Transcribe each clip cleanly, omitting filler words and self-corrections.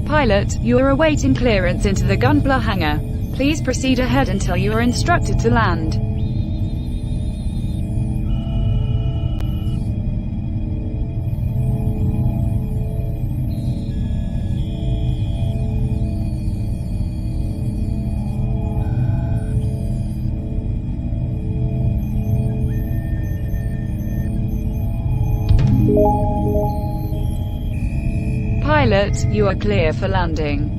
Pilot, you are awaiting clearance into the Gunpla Hangar. Please proceed ahead until you are instructed to land. Pilot, you are clear for landing.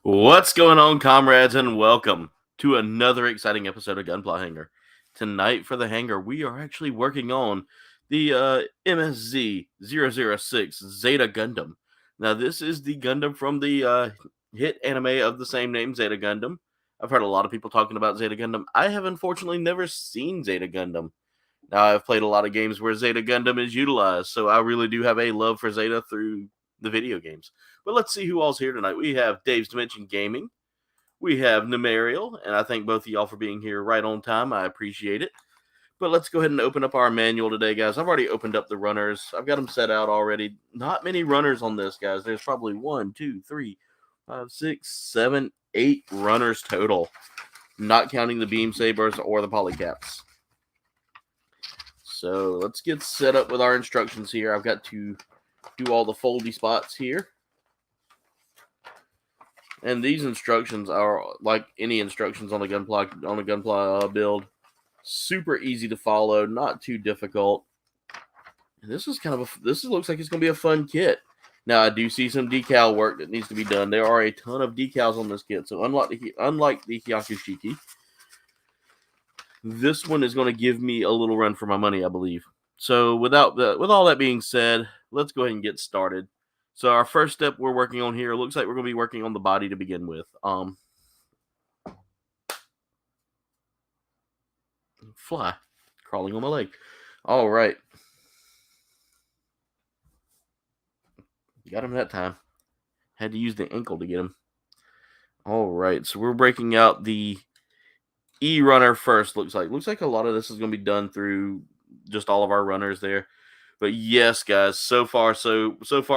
What's going on, comrades, and welcome to another exciting episode of Gunpla Hangar. Tonight for the hangar, we are actually working on the MSZ 006 Zeta Gundam. Now, this is the Gundam from the hit anime of the same name, Zeta Gundam. I've heard a lot of people talking about Zeta Gundam. I have unfortunately never seen Zeta Gundam. Now, I've played a lot of games where Zeta Gundam is utilized, so I really do have a love for Zeta through the video games. But let's see who all's here tonight. We have Dave's Dimension Gaming. We have Numerial, and I thank both of y'all for being here right on time. I appreciate it. But let's go ahead and open up our manual today, guys. I've already opened up the runners. I've got them set out already. Not many runners on this, guys. There's probably 1, 2, 3, 5, 6, 7, 8 runners total, not counting the beam sabers or the polycaps. So let's get set up with our instructions here. I've got to do all the foldy spots here. And these instructions are like any instructions on a Gunpla build. Super easy to follow, not too difficult. And this looks like it's gonna be a fun kit. Now I do see some decal work that needs to be done. There are a ton of decals on this kit, so unlike the HGUC, this one is going to give me a little run for my money, I believe. So with all that being said, let's go ahead and get started. So our first step we're working on here, looks like we're going to be working on the body to begin with. Fly, crawling on my leg. All right. Got him that time. Had to use the ankle to get him. All right, so we're breaking out the E runner first. Looks like a lot of this is going to be done through just all of our runners there. But yes, guys, so far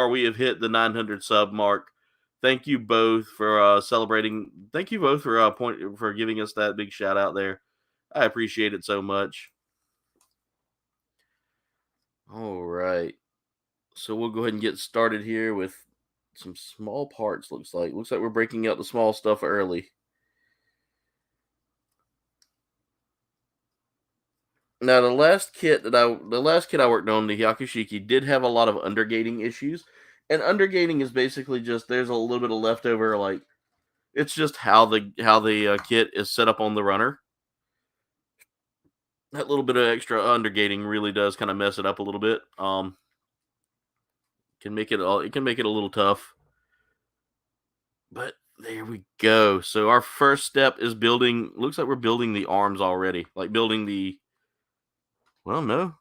we have hit the 900 sub mark. Thank you both for celebrating. Thank you both for giving us that big shout out there. I appreciate it so much. All right, so we'll go ahead and get started here with some small parts. Looks like we're breaking out the small stuff early. Now, the last kit I worked on, the Hyakushiki, did have a lot of undergating issues. And undergating is basically just there's a little bit of leftover, like it's just how the kit is set up on the runner. That little bit of extra undergating really does kind of mess it up a little bit. It can make it a little tough. But there we go. So our first step is building. Looks like we're building the arms already, like building the. Well, no.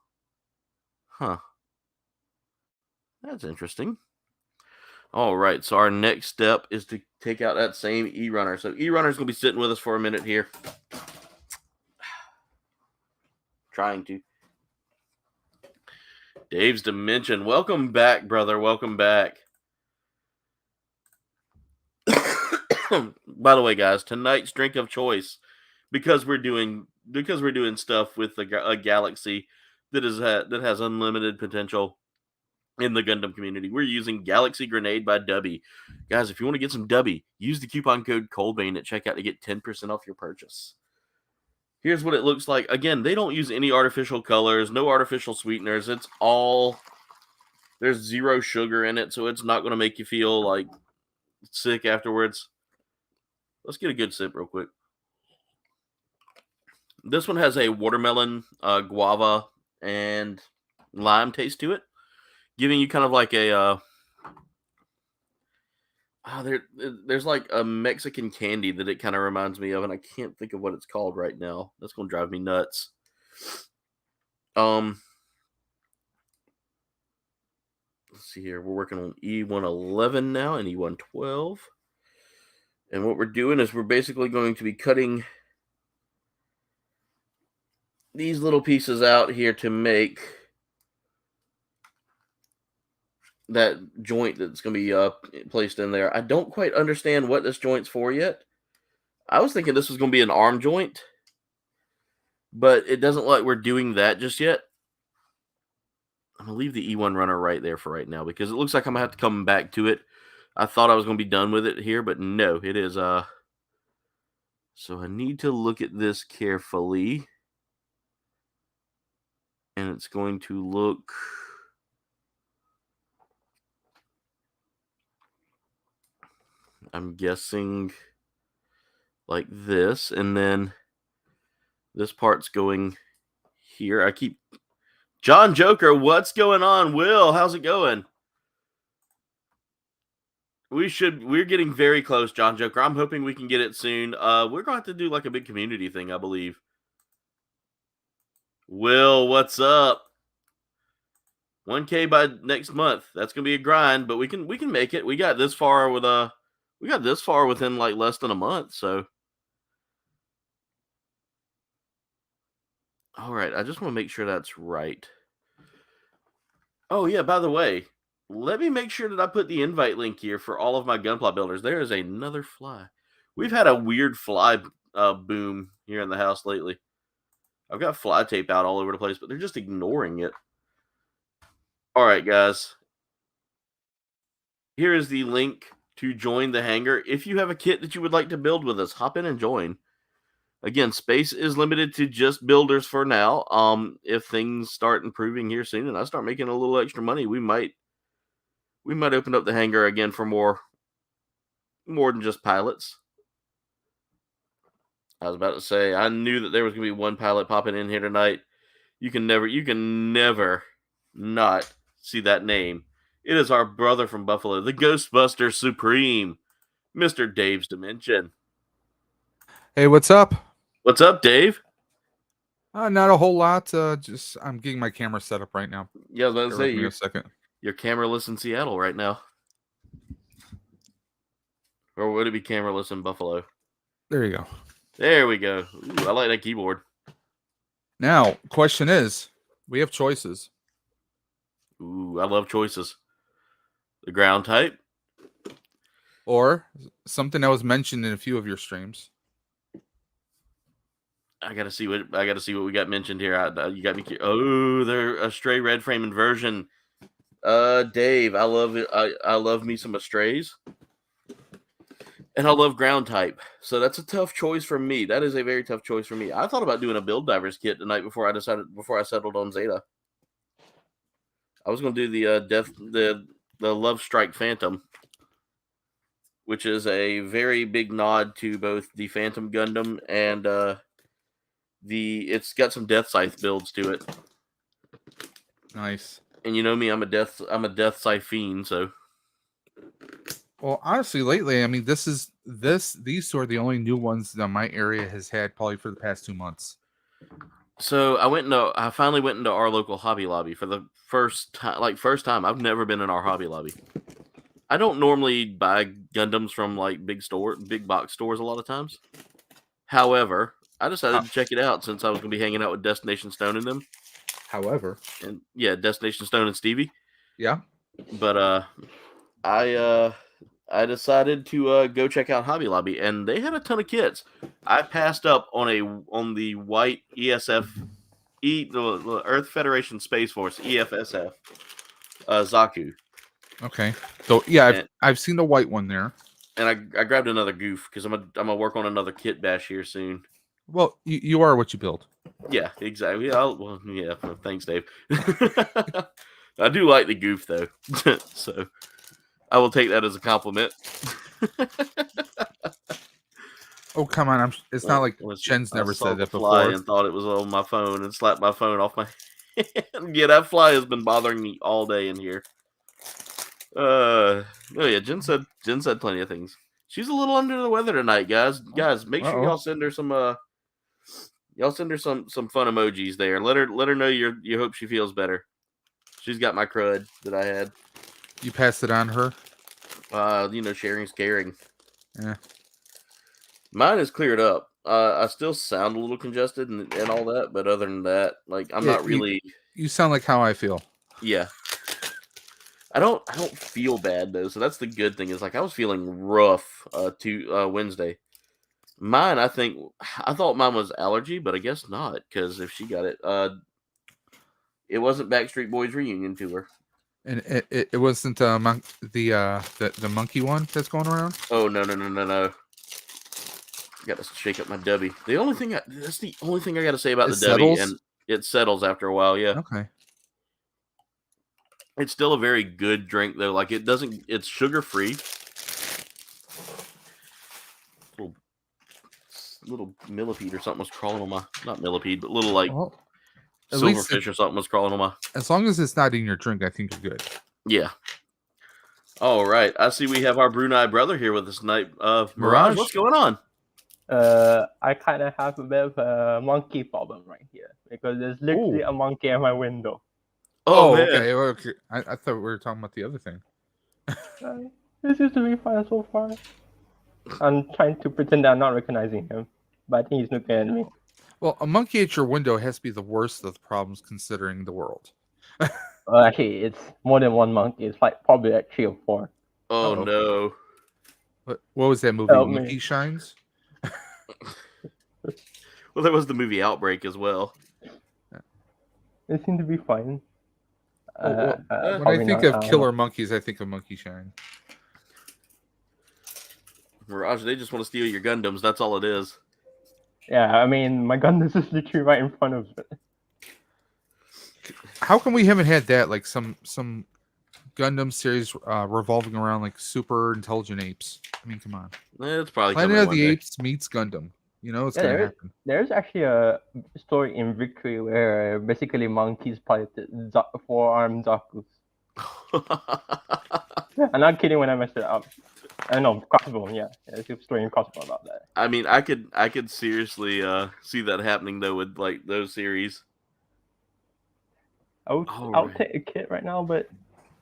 Huh. That's interesting. All right, so our next step is to take out that same E-runner. So E-runner is going to be sitting with us for a minute here. Trying to. Dave's Dimension. Welcome back, brother. Welcome back. By the way, guys, tonight's drink of choice, because we're doing stuff with a galaxy that has unlimited potential in the Gundam community. We're using Galaxy Grenade by Dubby. Guys, if you want to get some Dubby, use the coupon code Coldbane at checkout to get 10% off your purchase. Here's what it looks like. Again, they don't use any artificial colors, no artificial sweeteners. There's zero sugar in it, so it's not going to make you feel like sick afterwards. Let's get a good sip real quick. This one has a watermelon, guava, and lime taste to it, giving you kind of like a there's like a Mexican candy that it kind of reminds me of, and I can't think of what it's called right now. That's gonna drive me nuts. let's see here. We're working on E111 now and E112. And what we're doing is we're basically going to be cutting these little pieces out here to make that joint that's going to be placed in there. I don't quite understand what this joint's for yet. I was thinking this was going to be an arm joint, but it doesn't look like we're doing that just yet. I'm going to leave the E1 runner right there for right now because it looks like I'm going to have to come back to it. I thought I was going to be done with it here, but no, it is. So I need to look at this carefully. And it's going to look... I'm guessing like this, and then this part's going here. I keep... John Joker, what's going on? Will, how's it going? We're getting very close, John Joker. I'm hoping we can get it soon. We're going to have to do like a big community thing, I believe. Will, what's up? 1K by next month. That's going to be a grind, but we can make it. We got this far within like less than a month, so. All right, I just want to make sure that's right. Oh, yeah, by the way, let me make sure that I put the invite link here for all of my Gunpla builders. There is another fly. We've had a weird fly boom here in the house lately. I've got fly tape out all over the place, but they're just ignoring it. All right, guys. Here is the link to join the hangar. If you have a kit that you would like to build with us, hop in and join. Again, space is limited to just builders for now. If things start improving here soon and I start making a little extra money, we might open up the hangar again for more than just pilots. I was about to say, I knew that there was going to be one pilot popping in here tonight. You can never not see that name. It is our brother from Buffalo, the Ghostbuster Supreme, Mr. Dave's Dimension. Hey, what's up? What's up, Dave? Not a whole lot. Just I'm getting my camera set up right now. Yeah, I was about to say, you're a second. You're cameraless in Seattle right now. Or would it be cameraless in Buffalo? There you go. There we go. Ooh, I like that keyboard. Now, question is, we have choices. Ooh, I love choices. The ground type. Or something that was mentioned in a few of your streams. I gotta see what we got mentioned here. You got me. Oh, they're a stray red frame inversion. Dave, I love it. I love me some Astrays, and I love ground type. So that's a tough choice for me. That is a very tough choice for me. I thought about doing a build divers kit tonight before I settled on Zeta. I was gonna do the Love Strike Phantom, which is a very big nod to both the Phantom Gundam and it's got some Death Scythe builds to it. Nice. And you know me, I'm a Death Scythe fiend, so. Well, honestly, lately, I mean, these two are the only new ones that my area has had probably for the past 2 months. So I finally went into our local Hobby Lobby for the first time. I've never been in our Hobby Lobby. I don't normally buy Gundams from like big box stores a lot of times. However, I decided to check it out since I was going to be hanging out with Destination Stone and them. However. And yeah, Destination Stone and Stevie. Yeah. But I decided to go check out Hobby Lobby, and they had a ton of kits. I passed up on the white ESF, the Earth Federation Space Force EFSF, Zaku. Okay. So yeah, I've seen the white one there. And I grabbed another goof because I'm gonna work on another kit bash here soon. Well, you are what you build. Yeah, exactly. Yeah, thanks, Dave. I do like the goof though, so I will take that as a compliment. Oh, come on! It's not like Jen's never said that before. And thought it was on my phone and slapped my phone off my hand. Yeah, that fly has been bothering me all day in here. Oh yeah, Jen said plenty of things. She's a little under the weather tonight, guys. Guys, make sure y'all send her some some fun emojis there. Let her know you hope she feels better. She's got my crud that I had. You passed it on to her? Sharing's caring. Yeah. Mine is cleared up. I still sound a little congested and all that, but other than that, like I'm not really. You sound like how I feel. Yeah. I don't feel bad though, so that's the good thing. Is like I was feeling rough Wednesday. Mine, I thought mine was allergy, but I guess not, because if she got it, it wasn't Backstreet Boys reunion tour. And it wasn't the monkey one that's going around? Oh no. Got to shake up my dubby. That's the only thing I got to say about the dubby, and it settles after a while. Yeah. Okay. It's still a very good drink though. Like it's sugar free. Little millipede or something was crawling on my, not millipede, but little like silverfish or something was crawling on my. As long as it's not in your drink, I think you're good. Yeah. All right. I see we have our Brunei brother here with us tonight. Mirage, what's going on? I kind of have a bit of a monkey problem right here because there's literally a monkey at my window. Oh, okay. I thought we were talking about the other thing. This seems to be fine so far. I'm trying to pretend that I'm not recognizing him, but I think he's looking at me. Well, a monkey at your window has to be the worst of the problems considering the world. Well, actually, it's more than one monkey. It's probably 3 or 4. Oh no! What was that movie? Monkey Shines. Well, that was the movie Outbreak as well. It seemed to be fine. When I think of killer monkeys, I think of Monkey Shine. Mirage, they just want to steal your Gundams. That's all it is. Yeah, I mean, my Gundam is literally right in front of it. How come we haven't had that? Like some Gundam series revolving around like super intelligent apes. I mean, come on. It's probably Planet of the Apes meets Gundam. You know, it's gonna happen. There's actually a story in Victory where basically monkeys piloted 4-armed Zakus. I'm not kidding when I messed it up. I know, Crossbone, yeah. There's a story in Crossbone about that. I mean, I could seriously see that happening though with like those series. I'll take a kid right now, but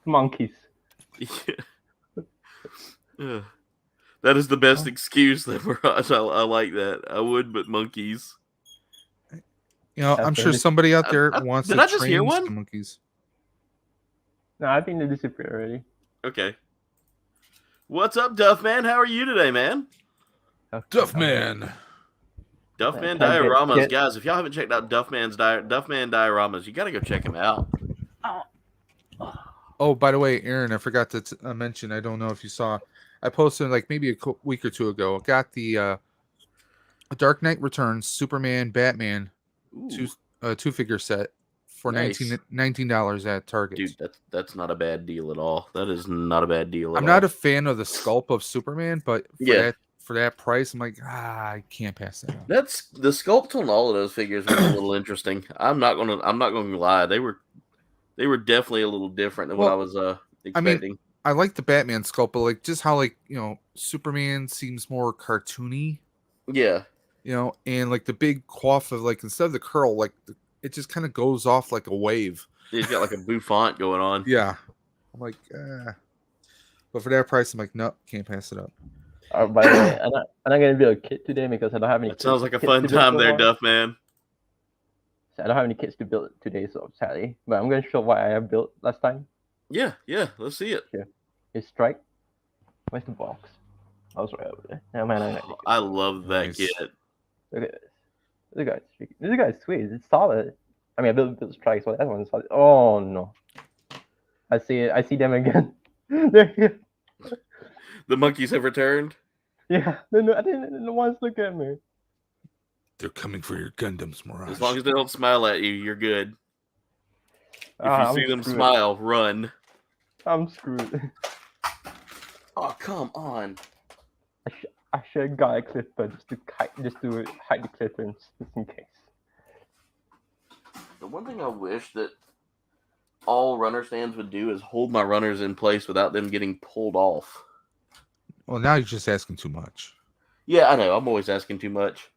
monkeys. Yeah. That is the best excuse that I like that. I would, but monkeys. You know, I'm sure somebody out there wants to train some monkeys. No, I think they disappeared already. Okay. What's up, Duffman? How are you today, man? Duffman. Duffman Dioramas. Guys, if y'all haven't checked out Duffman Dioramas, you got to go check him out. Oh, by the way, Aaron, I forgot to mention, I don't know if you saw, I posted like maybe a week or two ago. I got the Dark Knight Returns Superman Batman two-figure set for $19 at Target. Dude, that's not a bad deal at all. That is not a bad deal at all. I'm not a fan of the sculpt of Superman, but for that price, I'm like, I can't pass that up. That's the sculpt on all of those figures was a little interesting. I'm not gonna lie. They were definitely a little different than what I was expecting. I mean, I like the Batman sculpt, but like just how Superman seems more cartoony. Yeah. And like the big coif of like instead of the curl, like it just kind of goes off like a wave. He's got like a bouffant going on. Yeah. I'm like, but for that price, I'm like, no, can't pass it up. By the way, I'm not gonna build a kit today because I don't have any. That sounds like a fun time there, Duff man. So I don't have any kits to build today, so sadly. But I'm gonna show what I have built last time. Yeah, let's see it. Yeah, it's Strike. Where's the box? I was right over there. Oh, man, I love that kit. Look at this. This guy's sweet. It's solid. I mean, I built Strike, so that one's solid. Oh no! I see it. I see them again. They're here. The monkeys have returned. Yeah, I didn't. The ones look at me. They're coming for your Gundams, Mirage. As long as they don't smile at you, you're good. If you see them smile, run. I'm screwed. Oh, come on. I should have got a clipper just to hide the clipper just in case. The one thing I wish that all runner stands would do is hold my runners in place without them getting pulled off. Well, now you're just asking too much. Yeah, I know. I'm always asking too much.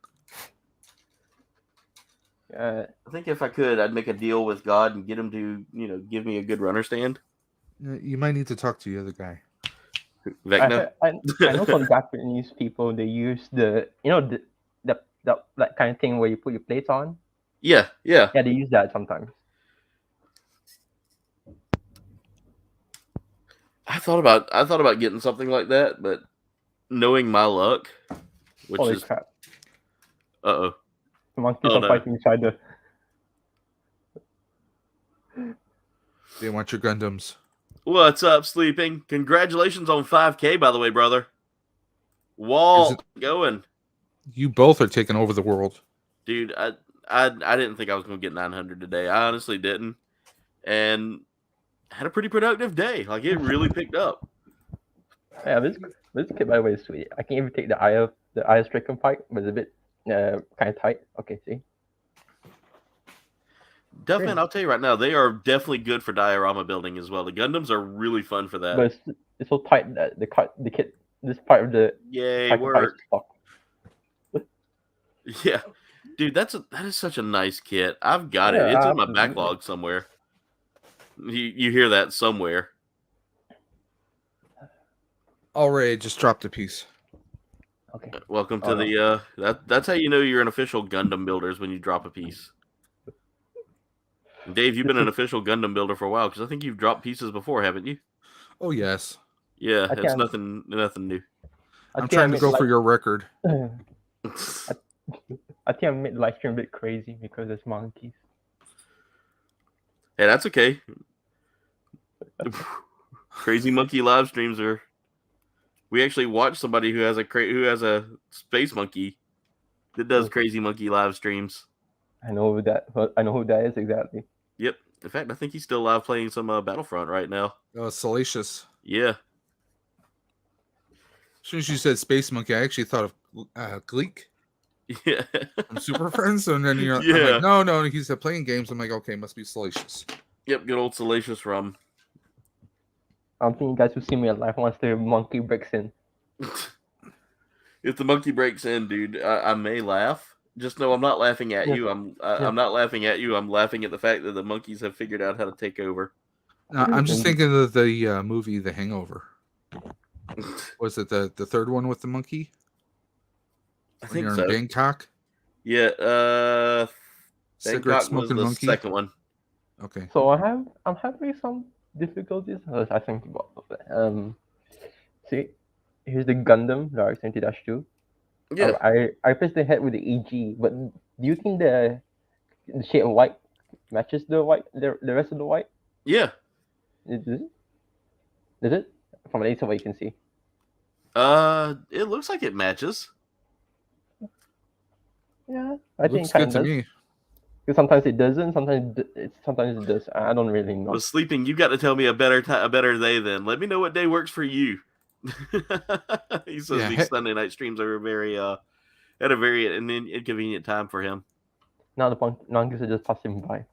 I think if I could, I'd make a deal with God and get him to, give me a good runner stand. You might need to talk to the other guy. Vecna. I know some Japanese people, they use the that kind of thing where you put your plates on. Yeah. Yeah, they use that sometimes. I thought about getting something like that, but knowing my luck, which Holy is crap! uh-oh. The monkeys Oh, are no. fighting each other. They want your Gundams. What's up, Sleeping? Congratulations on 5K, by the way, brother. Walt going. You both are taking over the world. Dude, I didn't think I was gonna get 900 today. I honestly didn't. And had a pretty productive day. Like it really picked up. Yeah, this kid by the way is sweet. I can't even take the eye stricken fight, but it's a bit kind of tight. Okay, see. Duffman, I'll tell you right now, they are definitely good for diorama building as well. The Gundams are really fun for that. But it's so tight that the kid this part of the Yay, work. Stuck. Yeah. Dude, that is such a nice kit. I've got it. It's in my backlog somewhere. You hear that somewhere. Already just dropped a piece. Okay. Welcome to the that's how you know you're an official Gundam builders when you drop a piece. Dave, you've been an official Gundam builder for a while because I think you've dropped pieces before, haven't you? Oh yes. Yeah, it's nothing new. I'm trying to go for your record. I think I made the live stream a bit crazy because there's monkeys. Hey, that's okay. Crazy monkey live streams are. We actually watch somebody who has a space monkey that does crazy monkey live streams. I know who that is exactly. Yep. In fact, I think he's still live playing some Battlefront right now. Salacious. Yeah. As soon as you said space monkey, I actually thought of Gleek. Yeah. From Super Friends, and then I'm like, no, he's playing games. I'm like, okay, must be Salacious. Yep, good old Salacious Rum. I don't think you guys will see me alive once the monkey breaks in. If the monkey breaks in, dude, I may laugh. Just know I'm not laughing at you. I'm not laughing at you. I'm laughing at the fact that the monkeys have figured out how to take over. No, I'm just thinking of the movie The Hangover. Was it the third one with the monkey? I think so. In Bangkok. Yeah. Cigarette Bangkok smoking was the monkey. second one. Okay. So I'm having some difficulties. I think about see, here's the Gundam RX-70-2. Yeah. I pressed the head with the EG, but do you think the shade of white matches the rest of the white? Yeah. Is it? From the inside, what you can see. It looks like it matches. Yeah, I think looks good to me. Because sometimes it doesn't, sometimes it does. I don't really know. Well, Sleeping, you got to tell me a better day then. Let me know what day works for you. He says these Sunday night streams are at a very inconvenient time for him. Now the monkeys are just passing by.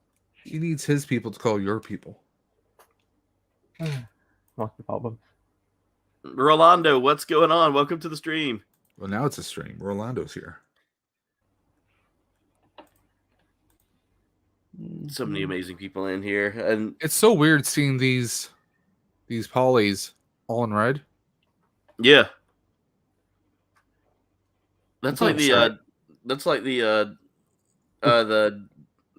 He needs his people to call your people. Not the problem. Rolando, what's going on? Welcome to the stream. Well, now it's a stream. Rolando's here. So many amazing people in here, and it's so weird seeing these polys all in red. Yeah, that's like the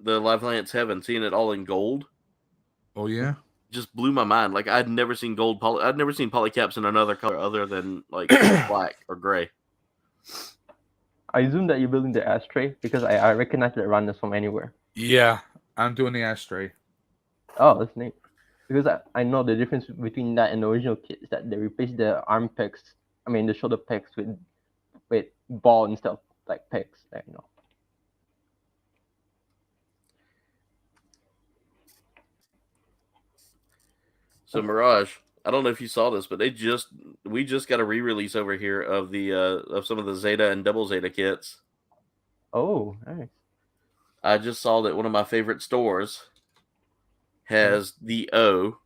Live Lance Heaven, seeing it all in gold. Oh yeah, just blew my mind. Like I'd never seen I'd never seen polycaps in another color other than like black or gray. I assume that you're building the ashtray because I recognize that run this from anywhere. Yeah, I'm doing the ashtray. Oh, that's neat. Because I know the difference between that and the original kit is that they replaced the arm pegs, the shoulder pegs with ball and stuff like pegs. So Mirage, I don't know if you saw this, but we just got a re-release over here of the of some of the Zeta and Double Zeta kits. Oh, nice. I just saw that one of my favorite stores has the O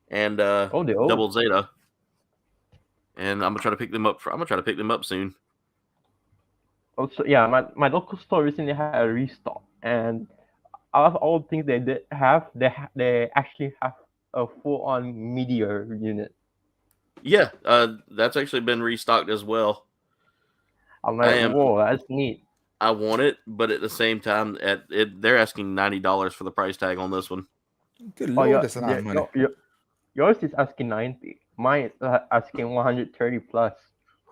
and the O. Double Zeta, and I'm gonna try to pick them up. I'm gonna try to pick them up soon. Oh, so yeah, my local store recently had a restock, and out of all the things they did have, they actually have a full-on meteor unit. Yeah, that's actually been restocked as well. I'm I like, am. whoa, that's neat. I want it, but at the same time, they're asking $90 for the price tag on this one. Good Oh, lord, that's a lot of money. yours is asking 90. Mine is asking 130 plus.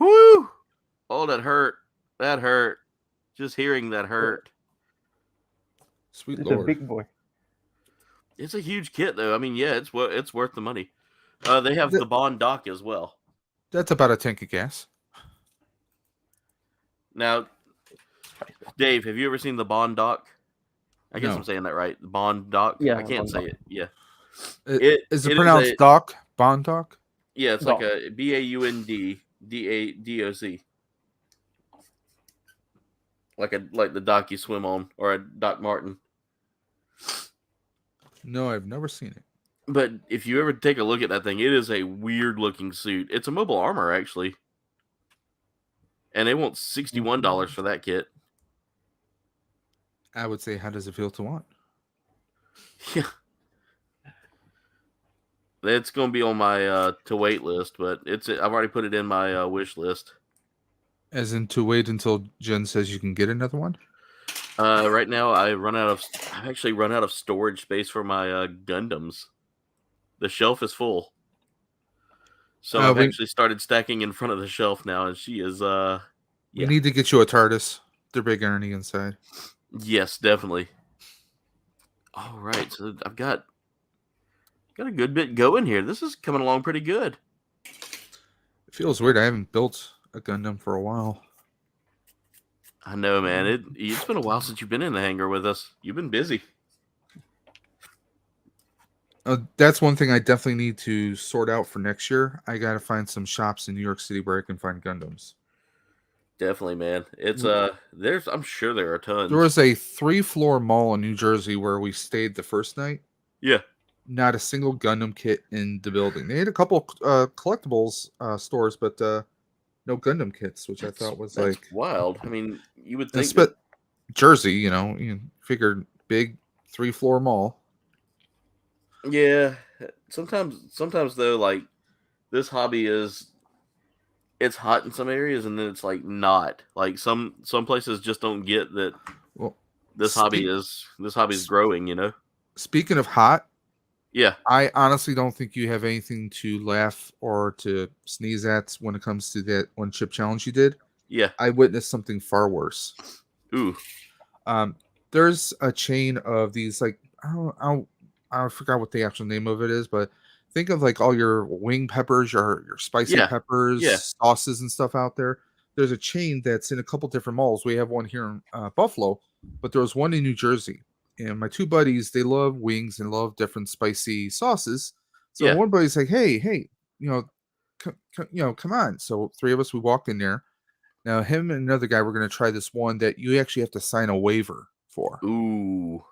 Whoo! Oh, that hurt. That hurt. Just hearing that hurt. Sweet It's a lord. big boy. It's a huge kit, though. I mean, yeah, it's worth the money. They have the Bond dock as well. That's about a tank of gas. Now, Dave, have you ever seen the Bond dock? I guess No. I'm saying that right. The Bond dock. Yeah, I can't Bond say dock. it. Yeah. Is it it pronounced a- dock? Bond dock? Yeah, it's Dock. like a BAUND like the dock you swim on, or a Doc Martin. No, I've never seen it. But if you ever take a look at that thing, it is a weird looking suit. It's a mobile armor actually, and they want $61 for that kit. I would say, how does it feel to want? Yeah, it's gonna be on my to wait list, but I've already put it in my wish list. As in to wait until Jen says you can get another one? Right now I've actually run out of storage space for my Gundams. The shelf is full. So I've actually started stacking in front of the shelf now, and she is We need to get you a TARDIS. They're big on the inside. Yes, definitely. All right, so I've got a good bit going here. This is coming along pretty good. It feels weird. I haven't built a Gundam for a while. I know, man. It's been a while since you've been in the hangar with us. You've been busy. That's one thing I definitely need to sort out for next year. I got to find some shops in New York City where I can find Gundams. Definitely, man. It's I'm sure there are tons. There was a 3-floor mall in New Jersey where we stayed the first night. Yeah. Not a single Gundam kit in the building. They had a couple collectibles stores, but no Gundam kits, which I thought was that's like wild. I mean, you would think but Jersey, you figured big 3-floor mall. Yeah. Sometimes though, like this hobby it's hot in some areas, and then it's like not. Like some places just don't get that. Well, this hobby is growing. Speaking of hot, yeah, I honestly don't think you have anything to laugh or to sneeze at when it comes to that one chip challenge you did. Yeah, I witnessed something far worse. Ooh. There's a chain of these, like, I forgot what the actual name of it is, but think of like all your wing peppers, your spicy peppers, sauces and stuff out there. There's a chain that's in a couple different malls. We have one here in Buffalo, but there was one in New Jersey. And my two buddies, they love wings and love different spicy sauces. So one buddy's like, hey, come on. So 3 of us, we walked in there. Now him and another guy, we're going to try this one that you actually have to sign a waiver for. Ooh.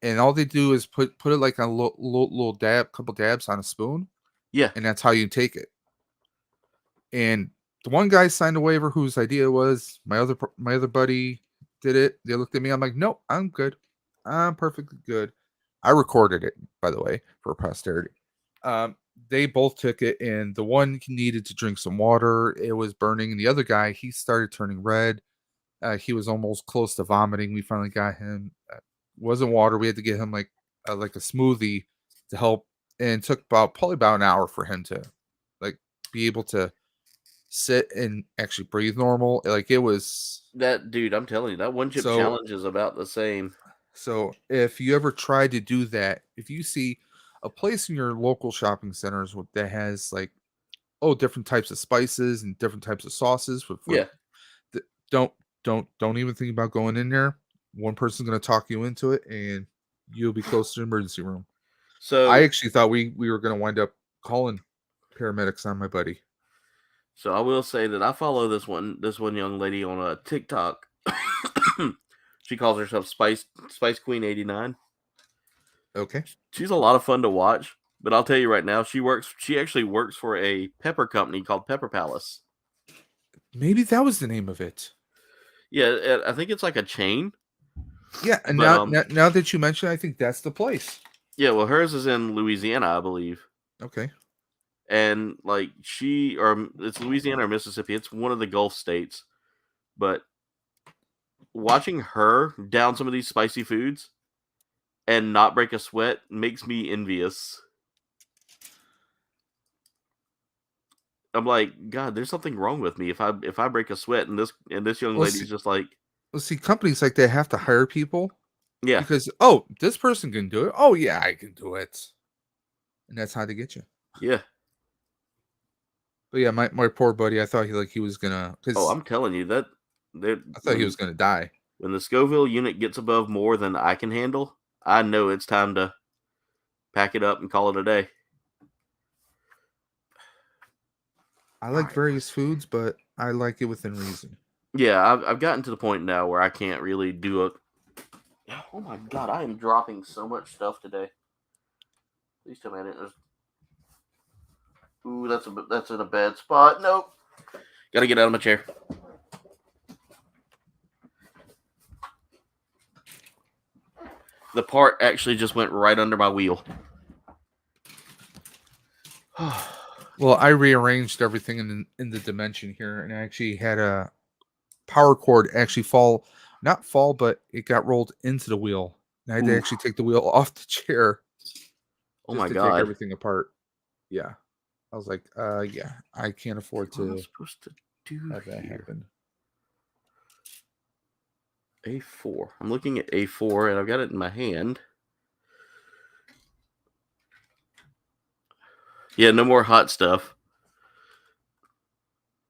And all they do is put it like a little couple dabs on a spoon. Yeah. And that's how you take it. And the one guy signed a waiver whose idea was my other buddy did it. They looked at me. I'm like, nope, I'm good. I'm perfectly good. I recorded it, by the way, for posterity. They both took it, and the one needed to drink some water. It was burning. And the other guy, he started turning red. He was almost close to vomiting. We finally got him. Wasn't water. We had to get him like a smoothie to help, and it took probably about an hour for him to like be able to sit and actually breathe normal. Like it was that dude. I'm telling you, that one chip challenge is about the same. So if you ever try to do that, if you see a place in your local shopping centers that has like different types of spices and different types of sauces, don't even think about going in there. One person's going to talk you into it, and you'll be close to the emergency room. So I actually thought we were going to wind up calling paramedics on my buddy. So I will say that I follow this one young lady on a TikTok. She calls herself Spice Queen 89. Okay. She's a lot of fun to watch, but I'll tell you right now, she actually works for a pepper company called Pepper Palace. Maybe that was the name of it. Yeah, I think it's like a chain. Yeah, and now that you mention it, I think that's the place. Yeah, well, hers is in Louisiana, I believe. Okay. And like it's Louisiana or Mississippi. It's one of the Gulf states. But watching her down some of these spicy foods and not break a sweat makes me envious. I'm like, God, there's something wrong with me if I break a sweat and this young lady's just like, well, see, companies like that have to hire people yeah, because this person can do it. Oh yeah, I can do it, and that's how they get you. yeah. But yeah, my poor buddy, I thought he was gonna. Oh, I'm telling you that I thought he was gonna die. When the Scoville unit gets above more than I can handle, I know it's time to pack it up and call it a day. I like various foods, but I like it within reason. Yeah, I've gotten to the point now where I can't really do a. Oh my God, I am dropping so much stuff today. Please tell me I didn't. Ooh, that's in a bad spot. Nope. Gotta get out of my chair. The part actually just went right under my wheel. Well, I rearranged everything in the dimension here, and I actually had a power cord actually not fall, but it got rolled into the wheel. And I had to actually take the wheel off the chair. Oh my to God. take everything apart. Yeah. I was like, yeah, I can't afford to what am I supposed to do have that here? happen. A4. I'm looking at A4 and I've got it in my hand. Yeah, no more hot stuff.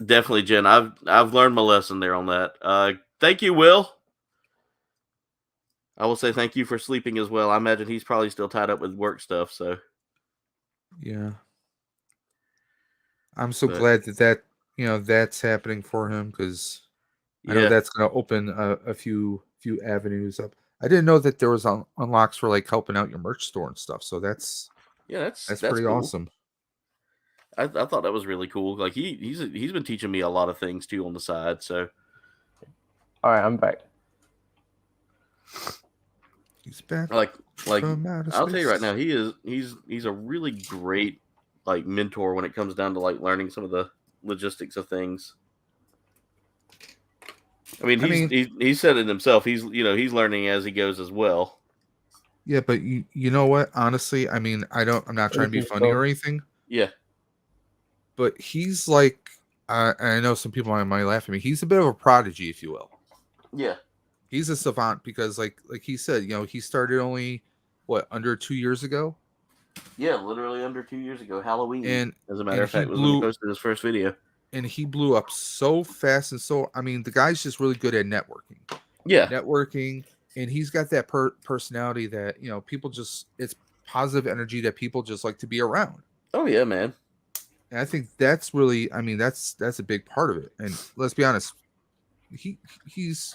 Definitely, Jen. I've learned my lesson there on that. Thank you, Will. I will say thank you for sleeping as well. I imagine he's probably still tied up with work stuff. So yeah, I'm so glad that that's happening for him because I know that's going to open a few avenues up. I didn't know that there was unlocks for like helping out your merch store and stuff. So that's pretty cool. awesome. I thought that was really cool. Like he's been teaching me a lot of things too on the side. So, all right, I'm back. He's back. Like I'll tell you right now, he's a really great like mentor when it comes down to like learning some of the logistics of things. I mean, he said it himself. He's learning as he goes as well. Yeah, but you know what? Honestly, I mean, I'm not trying to be funny or anything. Yeah. But he's like, I know some people might laugh at me. He's a bit of a prodigy, if you will. Yeah. He's a savant because, like he said, he started only under 2 years ago. Yeah, literally under 2 years ago, Halloween. And as a matter of fact, was when he posted his first video. And he blew up so fast, and so I mean, the guy's just really good at networking. Yeah, networking, and he's got that personality that people it's positive energy that people just like to be around. Oh yeah, man. And I think that's really, I mean, that's a big part of it. And let's be honest, he's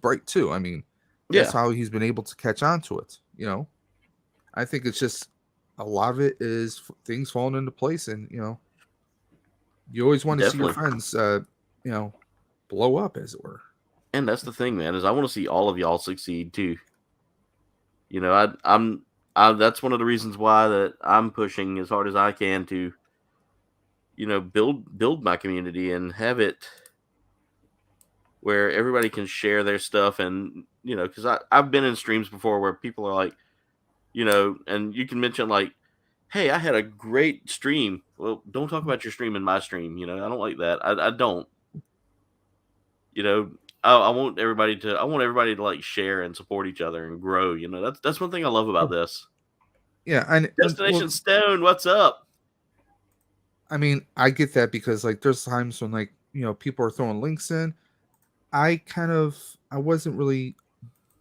bright too. I mean, that's how he's been able to catch on to it. I think it's just a lot of it is things falling into place, and you always want to see your friends, blow up, as it were. And that's the thing, man, is I want to see all of y'all succeed too. I'm that's one of the reasons why that I'm pushing as hard as I can to build my community and have it where everybody can share their stuff. And because I've been in streams before where people are like, and you can mention like, hey, I had a great stream. Well, don't talk about your stream in my stream. I don't like that. I don't. I want everybody to like share and support each other and grow. That's one thing I love about this. Yeah, and Destination Stone, what's up? I mean, I get that because like there's times when like people are throwing links in. I wasn't really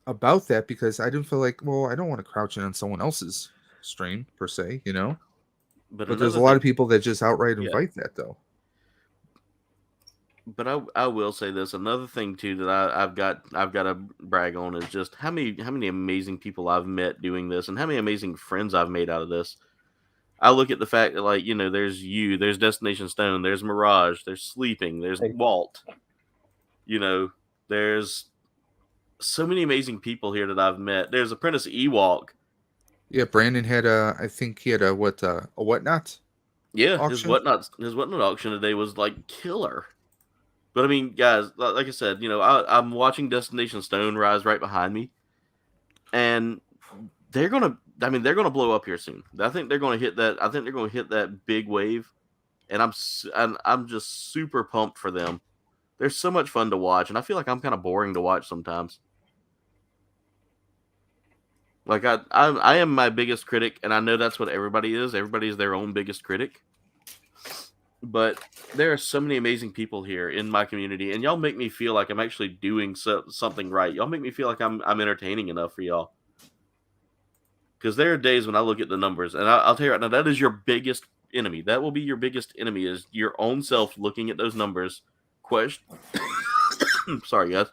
about that because I didn't feel like, well, I don't want to crouch in on someone else's stream per se, But there's a lot of people that just outright invite that though. But I will say this, another thing too that I've got to brag on is just how many amazing people I've met doing this and how many amazing friends I've made out of this. I look at the fact that like, there's Destination Stone, there's Mirage, there's Sleeping, there's Walt. There's so many amazing people here that I've met. There's Apprentice Ewok. Yeah, Brandon had I think he had a whatnot Yeah, auction. his whatnot auction today was like killer. But I mean, guys, like I said, I'm watching Destination Stone rise right behind me, and they're gonna. I mean, they're gonna blow up here soon. I think they're gonna hit that. I think they're gonna hit that big wave, and I'm just super pumped for them. They're so much fun to watch, and I feel like I'm kind of boring to watch sometimes. Like I am my biggest critic, and I know that's what everybody is. Everybody is their own biggest critic. But there are so many amazing people here in my community, and y'all make me feel like I'm actually doing something right. Y'all make me feel like I'm entertaining enough for y'all. Because there are days when I look at the numbers, and I'll tell you right now, that is your biggest enemy. That will be your biggest enemy, is your own self looking at those numbers. Sorry, guys.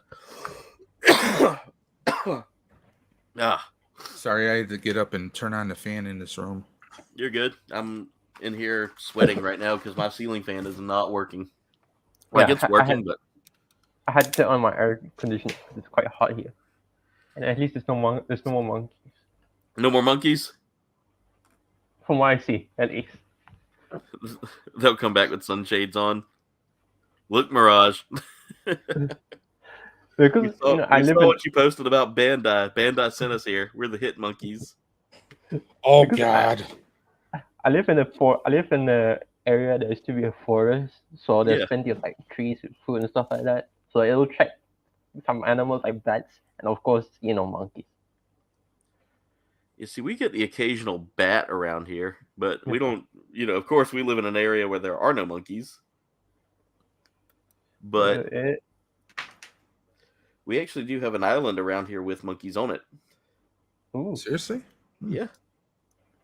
Ah, Sorry, I had to get up and turn on the fan in this room. you're good. I'm in here sweating right now because my ceiling fan is not working. Like, Yeah, it's working, but I had to turn on my air conditioner. It's quite hot here, and at least there's no more monkeys. no more monkeys. From what I see, at least. They'll come back with sunshades on. Look, Mirage. Because I live in what you posted about Bandai. Bandai sent us here. We're the hit monkeys. Oh Because God! I live in a area that used to be a forest, so there's Yeah. plenty of like trees with food and stuff like that. So it'll attract some animals like bats and of course monkeys. You see, we get the occasional bat around here, but we don't. Of course, we live in an area where there are no monkeys. But we actually do have an island around here with monkeys on it. Ooh. Seriously? Yeah,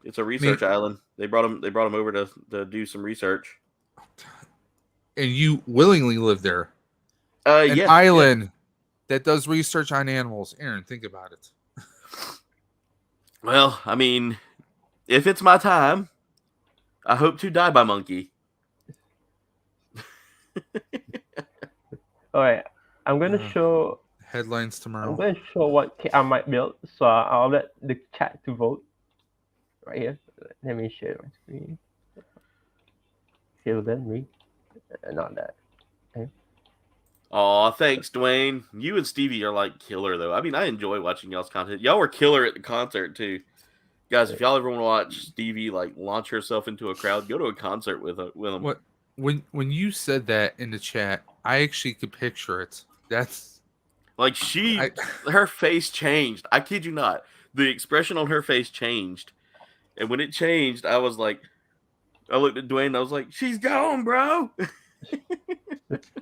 it's a research island. They brought them over to do some research. And you willingly live there? An Yeah, island that does research on animals. Aaron, think about it. Well, I mean, if it's my time, I hope to die by monkey. All right, I'm gonna show. Headlines tomorrow. I'm gonna show what kit I might build. So I'll let the chat to vote. Right here. Let me share my screen. Here, then read. Not that. Aw, thanks, Dwayne. You and Stevie are like killer, though. I mean, I enjoy watching y'all's content. Y'all were killer at the concert too, guys. If y'all ever want to watch Stevie like launch herself into a crowd, go to a concert with them. What when you said that in the chat, I actually could picture it. That's like her face changed. I kid you not. The expression on her face changed, and when it changed, I was like, I looked at Dwayne. And I was like, "She's gone, bro."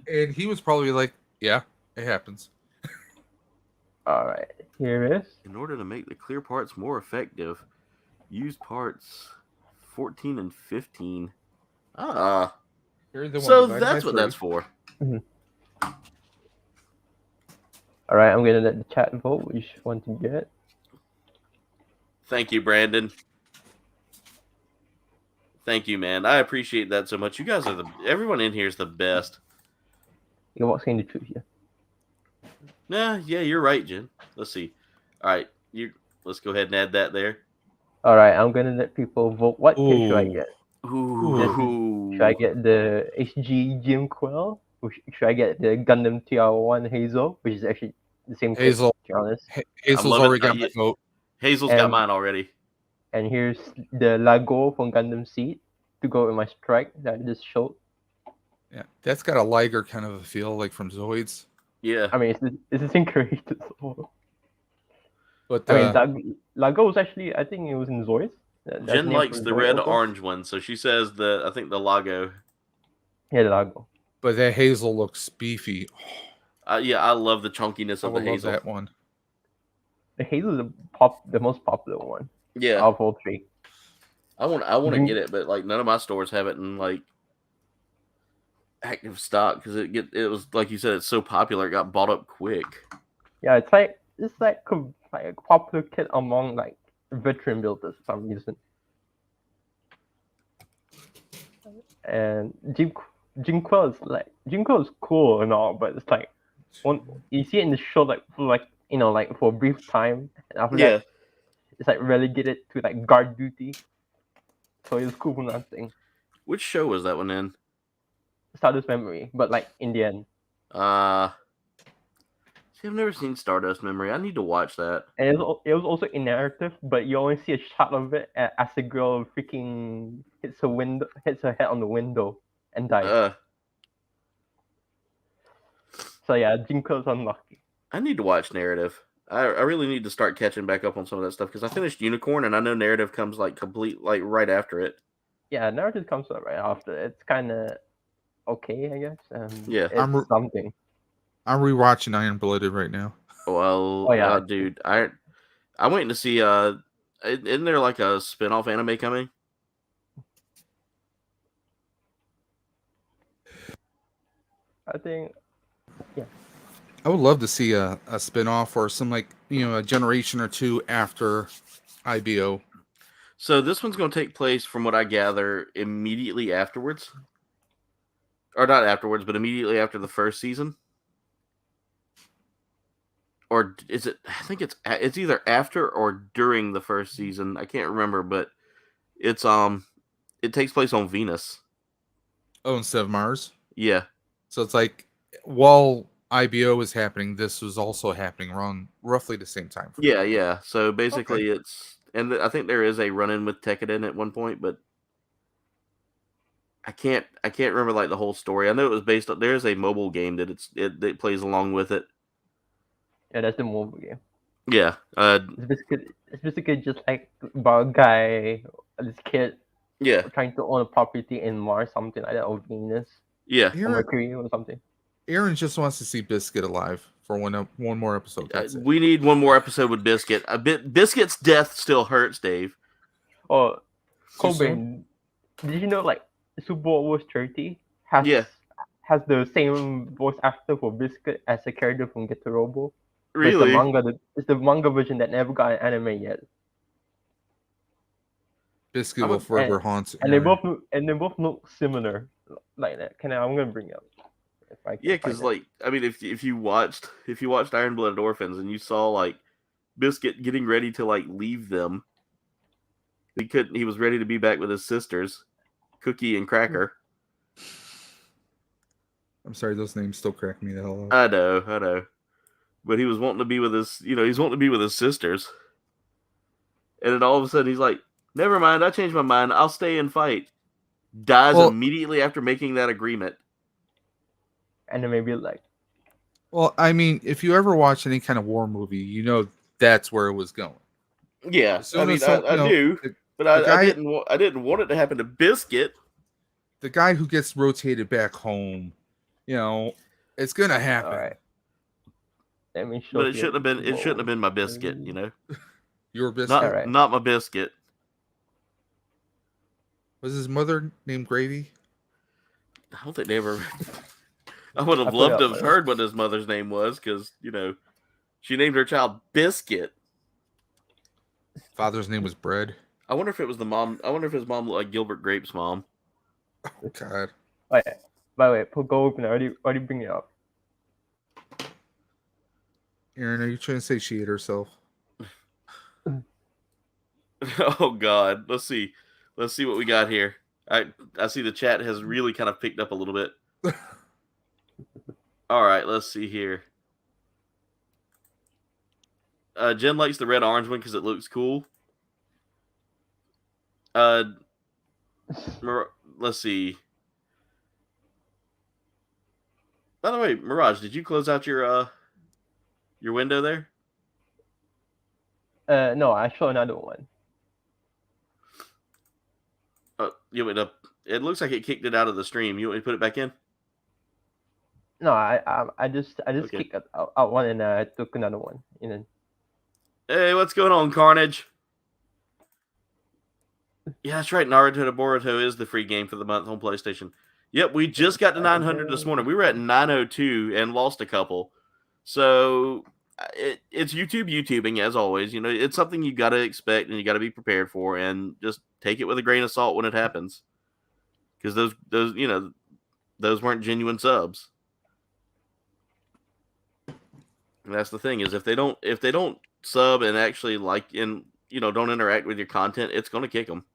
And he was probably like, "Yeah, it happens." All right, here it is. In order to make the clear parts more effective, use parts 14 and 15. Ah. So that's what that's for. Mm-hmm. All right, I'm gonna let the chat vote which one to get. Thank you, Brandon. Thank you, man. I appreciate that so much. You guys are everyone in here is the best. You're what's saying the truth here. Yeah, you're right, Jen. Let's see. All right, let's go ahead and add that there. All right, I'm gonna let people vote. What kit should I get? Ooh. Should I get the HG Jim Quill? Or should I get the Gundam TR1 Hazel, which is actually the same kit, Hazel. to be honest. Hazel's already got my vote. Hazel's got mine already. And here's the Lago from Gundam Seed to go with my strike that I just showed. Yeah, that's got a Liger kind of a feel, like from Zoids. Yeah. I mean, it's the same creator. So. But I mean, Lago was actually, I think it was in Zoids. Jen likes the red-orange one, so she says I think the Lago. Yeah, the Lago. But that Hazel looks beefy. Yeah, I love the chunkiness of the Hazel. That one. The Hazel is the most popular one. Yeah. Out of all three. I want to get it, but like none of my stores have it in like active stock because it was like you said, it's so popular, it got bought up quick. Yeah, it's like a popular kit among like veteran builders for some reason. And Jim Quill is cool and all, but it's like you see it in the show like for a brief time, and after that it's like relegated to like guard duty. So it was cool for nothing. Which show was that one in? Stardust Memory, but like in the end. See, I've never seen Stardust Memory. I need to watch that. And it was also in narrative, but you only see a shot of it as the girl freaking hits her head on the window and dies. So yeah, Jinko's unlucky. I need to watch narrative. I really need to start catching back up on some of that stuff because I finished Unicorn and I know narrative comes like right after it. Yeah, narrative comes up right after. It's kind of okay, I guess. Yeah, it's something. I'm rewatching Iron Blooded right now. Well, dude, I'm waiting to see. Isn't there like a spin-off anime coming? I think, yeah. I would love to see a spin-off or some a generation or two after IBO. So this one's going to take place, from what I gather, immediately afterwards. Or not afterwards, but immediately after the first season. Or is it? I think it's either after or during the first season. I can't remember, but it's it takes place on Venus. Oh, instead of Mars. Yeah. So it's like while IBO was happening, this was also happening around roughly the same time. Yeah. So basically, it's I think there is a run-in with Tekkaden at one point, but I can't remember like the whole story. I know it was based on. There's a mobile game that it plays along with it. Yeah, that's the mobile game. Yeah. It's basically just like about a guy, this kid. Yeah. Trying to own a property in Mars, something like that, or Venus. Yeah. Or Mercury or something. Aaron just wants to see Biscuit alive for one more episode. We need one more episode with Biscuit. Biscuit's death still hurts, Dave. Oh, Cobain, did you know like Super Wars 30 has the same voice actor for Biscuit as the character from Get to Robo? Really? It's the manga version that never got an anime yet. Biscuit will forever haunt. And they both look similar like that. I'm gonna bring it up. Yeah, because like if you watched Iron Blooded Orphans and you saw like Biscuit getting ready to like leave them, he was ready to be back with his sisters, Cookie and Cracker. I'm sorry, those names still crack me the hell up. I know. But he was wanting to be with his sisters. And then all of a sudden he's like, never mind, I changed my mind, I'll stay and fight. Dies immediately after making that agreement. And then maybe like, well, I mean, if you ever watch any kind of war movie, you know that's where it was going. Yeah, I knew, but I didn't want it to happen to Biscuit. The guy who gets rotated back home, it's gonna happen. All right. But it shouldn't have been my Biscuit, Your Biscuit, not my Biscuit. Was his mother named Gravy? I don't think they ever. I would have loved to have heard what his mother's name was, because she named her child Biscuit. Father's name was Bread. I wonder if it was the mom. I wonder if his mom looked like Gilbert Grape's mom. Oh God. By the way, go open. I already bring it up. Aaron, are you trying to say she ate herself? Oh God. Let's see what we got here. I see the chat has really kind of picked up a little bit. All right, let's see here. Jen likes the red orange one because it looks cool. Let's see. By the way, Mirage, did you close out your window there? No, I show another one. It looks like it kicked it out of the stream. You want me to put it back in? No, I just kicked out one and I took another one. Hey, what's going on, Carnage? Yeah, that's right. Naruto to Boruto is the free game for the month on PlayStation. Yep, we just got to 900 this morning. We were at 902 and lost a couple. So it's YouTubing as always. It's something you got to expect and you got to be prepared for, and just take it with a grain of salt when it happens. Because those weren't genuine subs. And that's the thing, is if they don't sub and actually like don't interact with your content, it's going to kick them.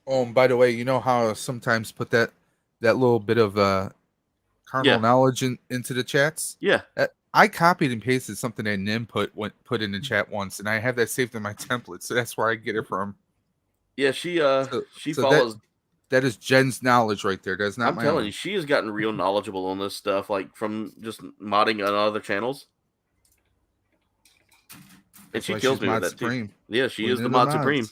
Oh, and by the way, you know how I sometimes put that little bit of carnal Yeah. knowledge into the chats? Yeah. I copied and pasted something that Nim put in the chat once, and I have that saved in my template, so that's where I get it from. Yeah, she So follows. That is Jen's knowledge right there. That's not I'm my telling own. you, she has gotten real knowledgeable on this stuff, like from just modding on other channels. And That's she why kills she's me with Mod that Supreme. too. Yeah, she is Queen the of Mod mods. Supreme.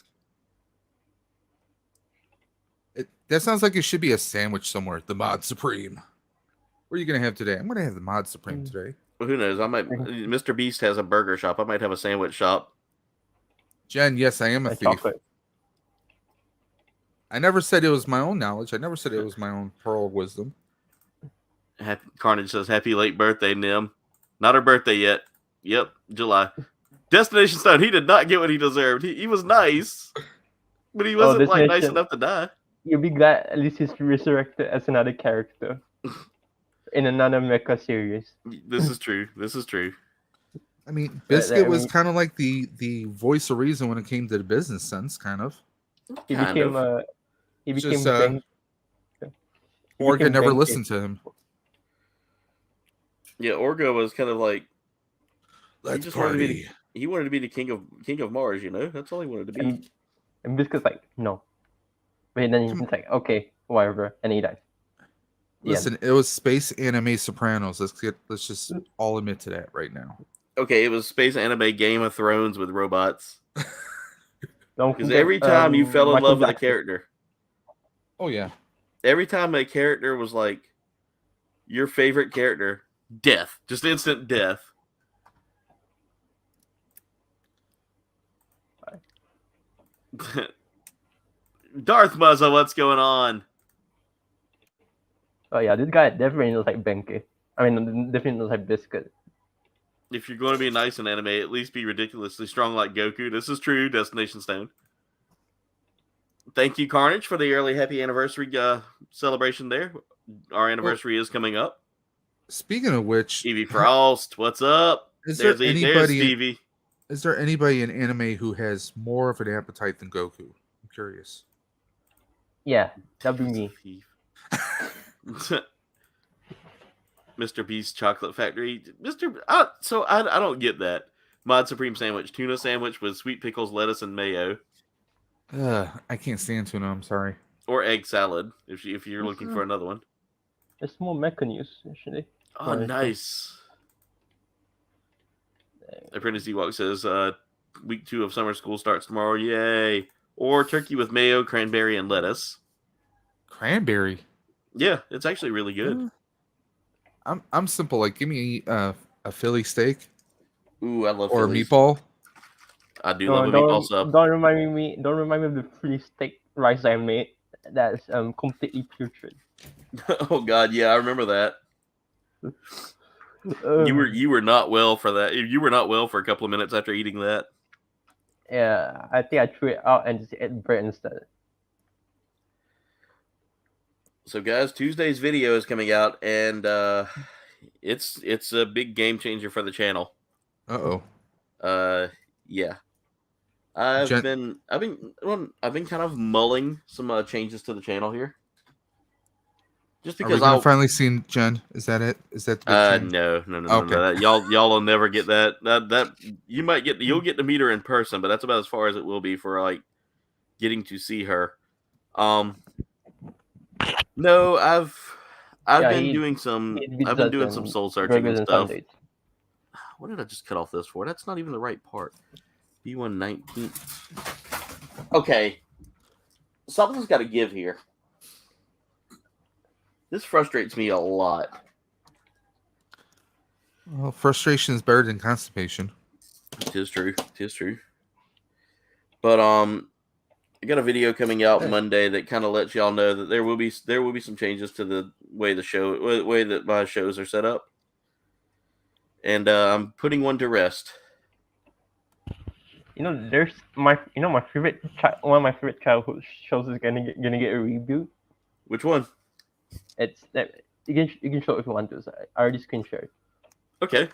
That sounds like it should be a sandwich somewhere. The Mod Supreme. What are you gonna have today? I'm gonna have the Mod Supreme today. Well, who knows? I might. Mr. Beast has a burger shop. I might have a sandwich shop. Jen, yes, I am a thief. Chocolate. I never said it was my own knowledge. I never said it was my own pearl of wisdom. Carnage says, "Happy late birthday, Nim." Not her birthday yet. Yep, July. Destination Stone. He did not get what he deserved. He was nice, but he wasn't like nice enough to die. You'll be glad at least he's resurrected as another character in another mecha series. This is true. This is true. I mean, Biscuit was kind of like the voice of reason when it came to the business sense, kind of. He became Orga never listened to him. Yeah, Orga was kind of like Let's party. He wanted to be the king of Mars. That's all he wanted to be. And Biscuit's like, no. But then he's like, okay, whatever, and he dies. Listen, it was space anime Sopranos. Let's just all admit to that right now. Okay, it was space anime Game of Thrones with robots. Because every time you fell in love with a character. Oh yeah. Every time a character was like your favorite character, death, just instant death. Darth Muzza, what's going on? Oh yeah, this guy definitely looks like Benkei. I mean, definitely looks like Biscuit. If you're going to be nice in anime, at least be ridiculously strong like Goku. This is true, Destination Stone. Thank you, Carnage, for the early happy anniversary celebration there. Our anniversary is coming up. Speaking of which, Evie Frost, what's up? There's anybody in anime who has more of an appetite than Goku? I'm curious. Yeah, that'd be me. Mr. Beast Chocolate Factory. So I don't get that. Mod Supreme sandwich. Tuna sandwich with sweet pickles, lettuce, and mayo. I can't stand tuna. I'm sorry. Or egg salad, if you're looking for another one. It's more mecha news, actually. Oh, nice. Apprentice Ewok says, week 2 of summer school starts tomorrow. Yay. Or turkey with mayo, cranberry, and lettuce. Cranberry? Yeah, it's actually really good. I'm simple. Like, give me a Philly steak. Ooh, I love or Phillies. A meatball. I do love a meatball sub. Don't remind me of the Philly steak rice I made. That's completely putrid. Oh God, yeah, I remember that. You were not well for that. You were not well for a couple of minutes after eating that. Yeah, I think I threw it out and just ate bread instead. So, guys, Tuesday's video is coming out, and it's a big game changer for the channel. Yeah. I've been kind of mulling some changes to the channel here. Just because I've finally seen Jen. Is that it? Is that the no. Y'all will never get that. That you'll get to meet her in person, but that's about as far as it will be for like getting to see her. No, I've been doing some soul searching and stuff. What did I just cut off this for? That's not even the right part. B119. Okay. Something's got to give here. This frustrates me a lot. Well, frustration is better than constipation. Tis true. But I got a video coming out Monday that kind of lets y'all know that there will be some changes to the way that my shows are set up, and I'm putting one to rest. There's my favorite one of my favorite childhood shows is gonna get a reboot. Which one? It's that you can show it if you want to. So I already screen shared. Okay.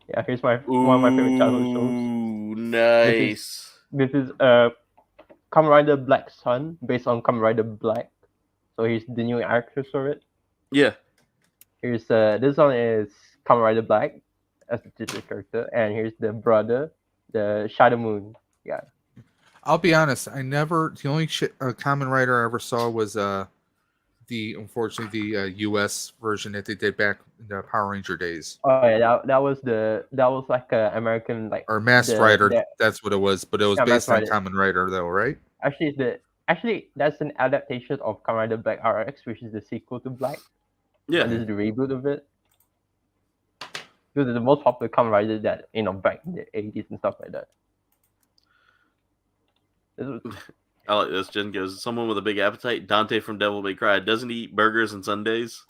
Yeah, here's one of my favorite childhood shows. Ooh, nice. This is Kamen Rider Black Sun, based on Kamen Rider Black. So here's the new actors for it. Yeah. Here's this one is Kamen Rider Black as the titular character, and here's the brother, the Shadow Moon. Yeah. I'll be honest. The only Kamen Rider I ever saw was unfortunately the US version that they did back in the Power Ranger days. Oh yeah, that was like a American like Or Masked Rider. That's what it was, but it was based on Kamen Rider though, right? Actually that's an adaptation of Kamen Rider Black RX, which is the sequel to Black. Yeah. And this is the reboot of it. This is the most popular Kamen Rider that back in the 80s and stuff like that. I like this. Jen goes, someone with a big appetite. Dante from Devil May Cry doesn't eat burgers and Sundays.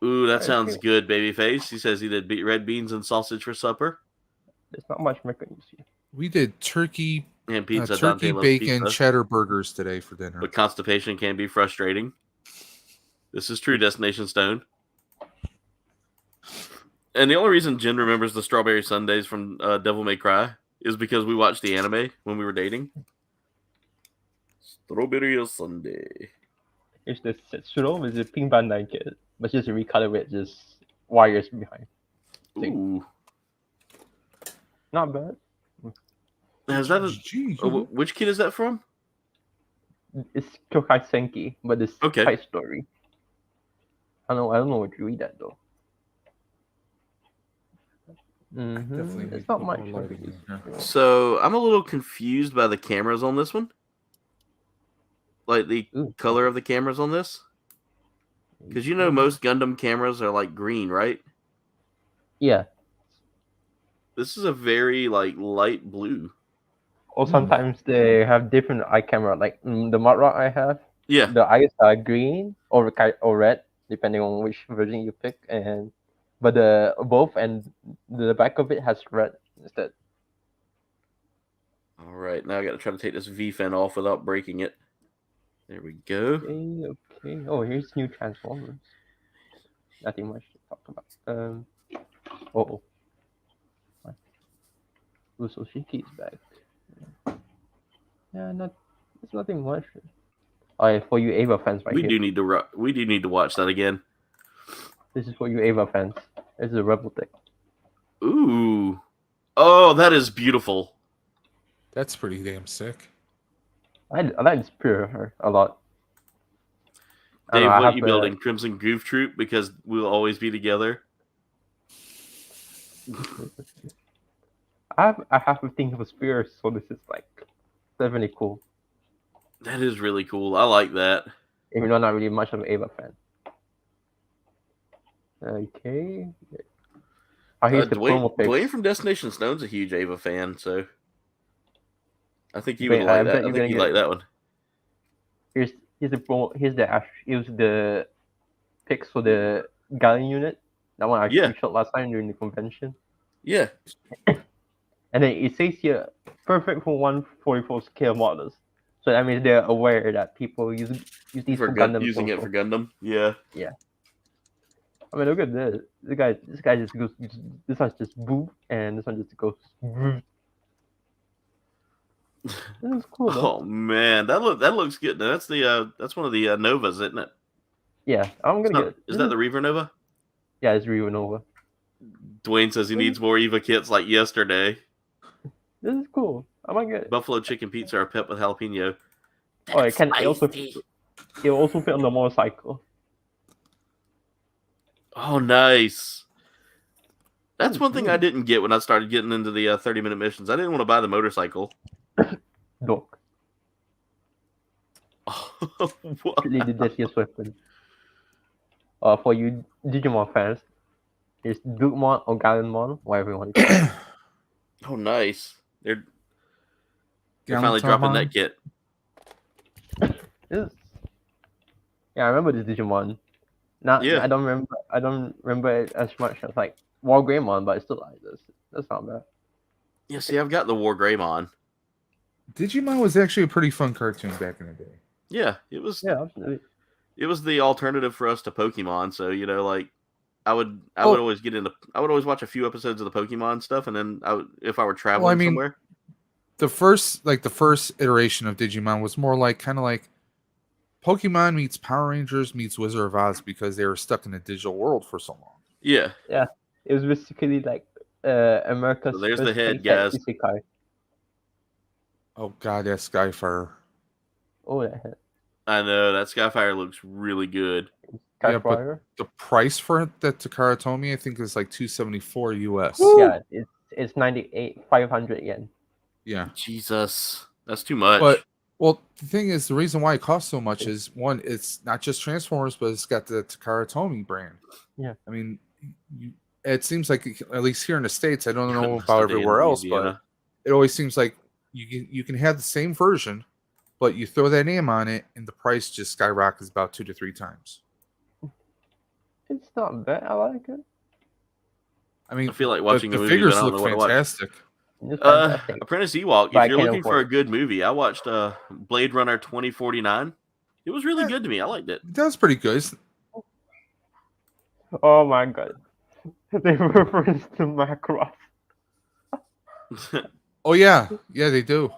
Ooh, that sounds good, babyface. He says he did red beans and sausage for supper. There's not much macaroni. We did turkey and pizza. Turkey, bacon, cheddar burgers today for dinner. But constipation can be frustrating. This is true, Destination Stone. And the only reason Jen remembers the strawberry sundaes from Devil May Cry is because we watched the anime when we were dating. Strawberry Sunday. It's the Setsuro with the pink bandai kit, but just a recolor with just wires behind. Ooh. Not bad. Is that which kid is that from? It's Kyokai Senki, but it's side story. I don't know what you read that though. Mm-hmm. It's not much. So I'm a little confused by the cameras on this one. Like the color of the cameras on this. Because most Gundam cameras are like green, right? Yeah. This is a very light blue. Or sometimes they have different eye camera. Like the Mud Rock I have. Yeah. The eyes are green or red, depending on which version you pick, but both and the back of it has red instead. All right, now I got to try to take this V-fin off without breaking it. There we go. Okay. Oh, here's new Transformers. Nothing much to talk about. Usoshiki's back. Yeah, it's nothing much. Oh, yeah, for you Ava fans, right? We do need to watch that again. This is for you Ava fans. This is a Rebel Tech. Ooh. Oh, that is beautiful. That's pretty damn sick. I like this pure a lot. Dave, what are you building? Crimson Groove Troop? Because we'll always be together. I have to think of a spear, so this is definitely cool. That is really cool. I like that. Even though I'm not really much of an Ava fan. Okay. Here's the promo pics. Dwayne from Destination Stone's a huge Ava fan, so I think you would like that. I think you like that one. Here's the promo. Here's the pics for the Galleon unit. That one I shot last time during the convention. Yeah. And then it says here, perfect for 1/44 scale models. So that means they're aware that people use these for Gundam. Using it for Gundam. Yeah. Yeah. I mean, look at this. This guy just goes. This one's just boop, and this one just goes. This is cool. Though. Oh man, that looks good. That's one of the Novas, isn't it? Yeah, I'm gonna get. Is that the Reaver Nova? Yeah, it's Reaver Nova. Dwayne says he needs more Eva kits like yesterday. This is cool. I might get it. Buffalo chicken pizza or pep with jalapeno. Oh, it also fit on the motorcycle. Oh, nice. That's one thing I didn't get when I started getting into the 30-minute missions. I didn't want to buy the motorcycle. Doc. Really the deadliest weapon. For you Digimon fans, it's Dukemon or Galleonmon, whatever you want to call it. Oh, nice. They're finally dropping that kit. Yeah, I remember this Digimon. I don't remember it as much as War Greymon, but it's still like this. That's not bad. Yeah, see, I've got the War Greymon. Digimon was actually a pretty fun cartoon back in the day. Yeah, it was. Yeah, absolutely. It was the alternative for us to Pokemon, so I would always watch a few episodes of the Pokemon stuff, and then if I were traveling somewhere. The first iteration of Digimon was more like kind of like Pokemon meets Power Rangers meets Wizard of Oz because they were stuck in a digital world for so long. Yeah. Yeah. It was basically like America's So there's the first head, take at guys. Isekai. Oh god, that's Skyfire. Oh, that head. I know that Skyfire looks really good. Yeah, but the price for the Takara Tome, I think, is like $274 US. Yeah, it's 500 yen. Yeah. Jesus, that's too much. But the thing is, the reason why it costs so much is one, it's not just Transformers, but it's got the Takara Tome brand. Yeah. I mean, it seems like at least here in the States, I don't know about everywhere else, but it always seems like you can have the same version, but you throw that name on it, and the price just skyrockets about 2 to 3 times. It's not bad. I like it. I mean, I feel like watching the movie, figures but I don't look know what to fantastic. Apprentice Ewok. But If you're looking for a good movie, I watched Blade Runner 2049. It was really good to me. I liked it. That was pretty good. Oh my god. They reference to Macross. Oh yeah, they do.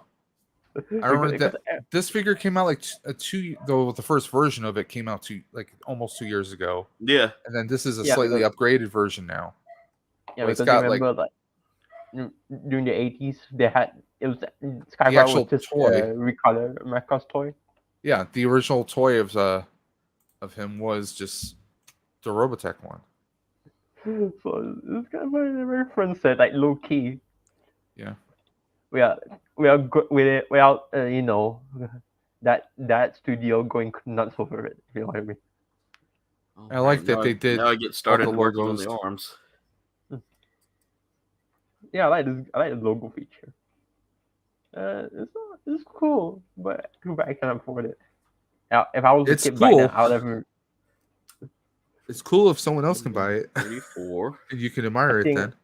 I remember that this figure came out like the first version of it came out almost 2 years ago. Yeah, and then this is a slightly upgraded version now. Yeah, because remember like during the 80s they had Skyfire was just recolor Macross toy. Yeah, the original toy of him was just the Robotech one. So this guy, my friend said, like low key. Yeah. We are good with it. Well, you know, that studio going nuts over it. You know what I mean? I like that they did. Now I get started working on the arms. Yeah, I like the logo feature. It's cool, but too bad I can't afford it. Now, if I was a kid back then, I would have. It's cool if someone else can buy it. 34. And you can admire it then.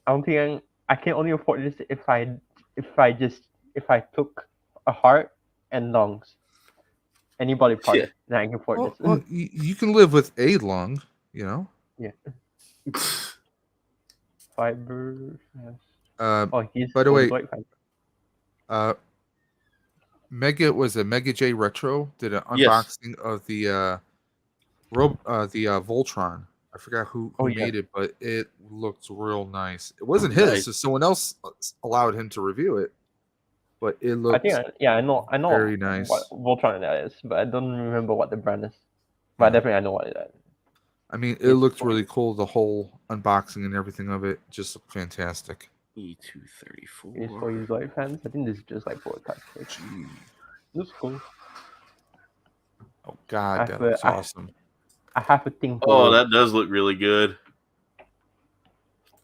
I don't think I can only afford this if I took a heart and lungs. Any body part, then I can afford this. Well, you can live with a lung, you know. Yeah. Fiber. Yes. By the way, Mega J Retro did an unboxing of the Voltron. I forgot who made it, but it looked real nice. It wasn't his, so someone else allowed him to review it. But it looked I know very nice. What Voltron that is, but I don't remember what the brand is. But definitely I know what it is. I mean, it looked really cool. The whole unboxing and everything of it just looked fantastic. E234. It's for you Zoid fans. I think this is just like prototype. Looks cool. Oh god, that looks awesome. I have a thing for that does look really good.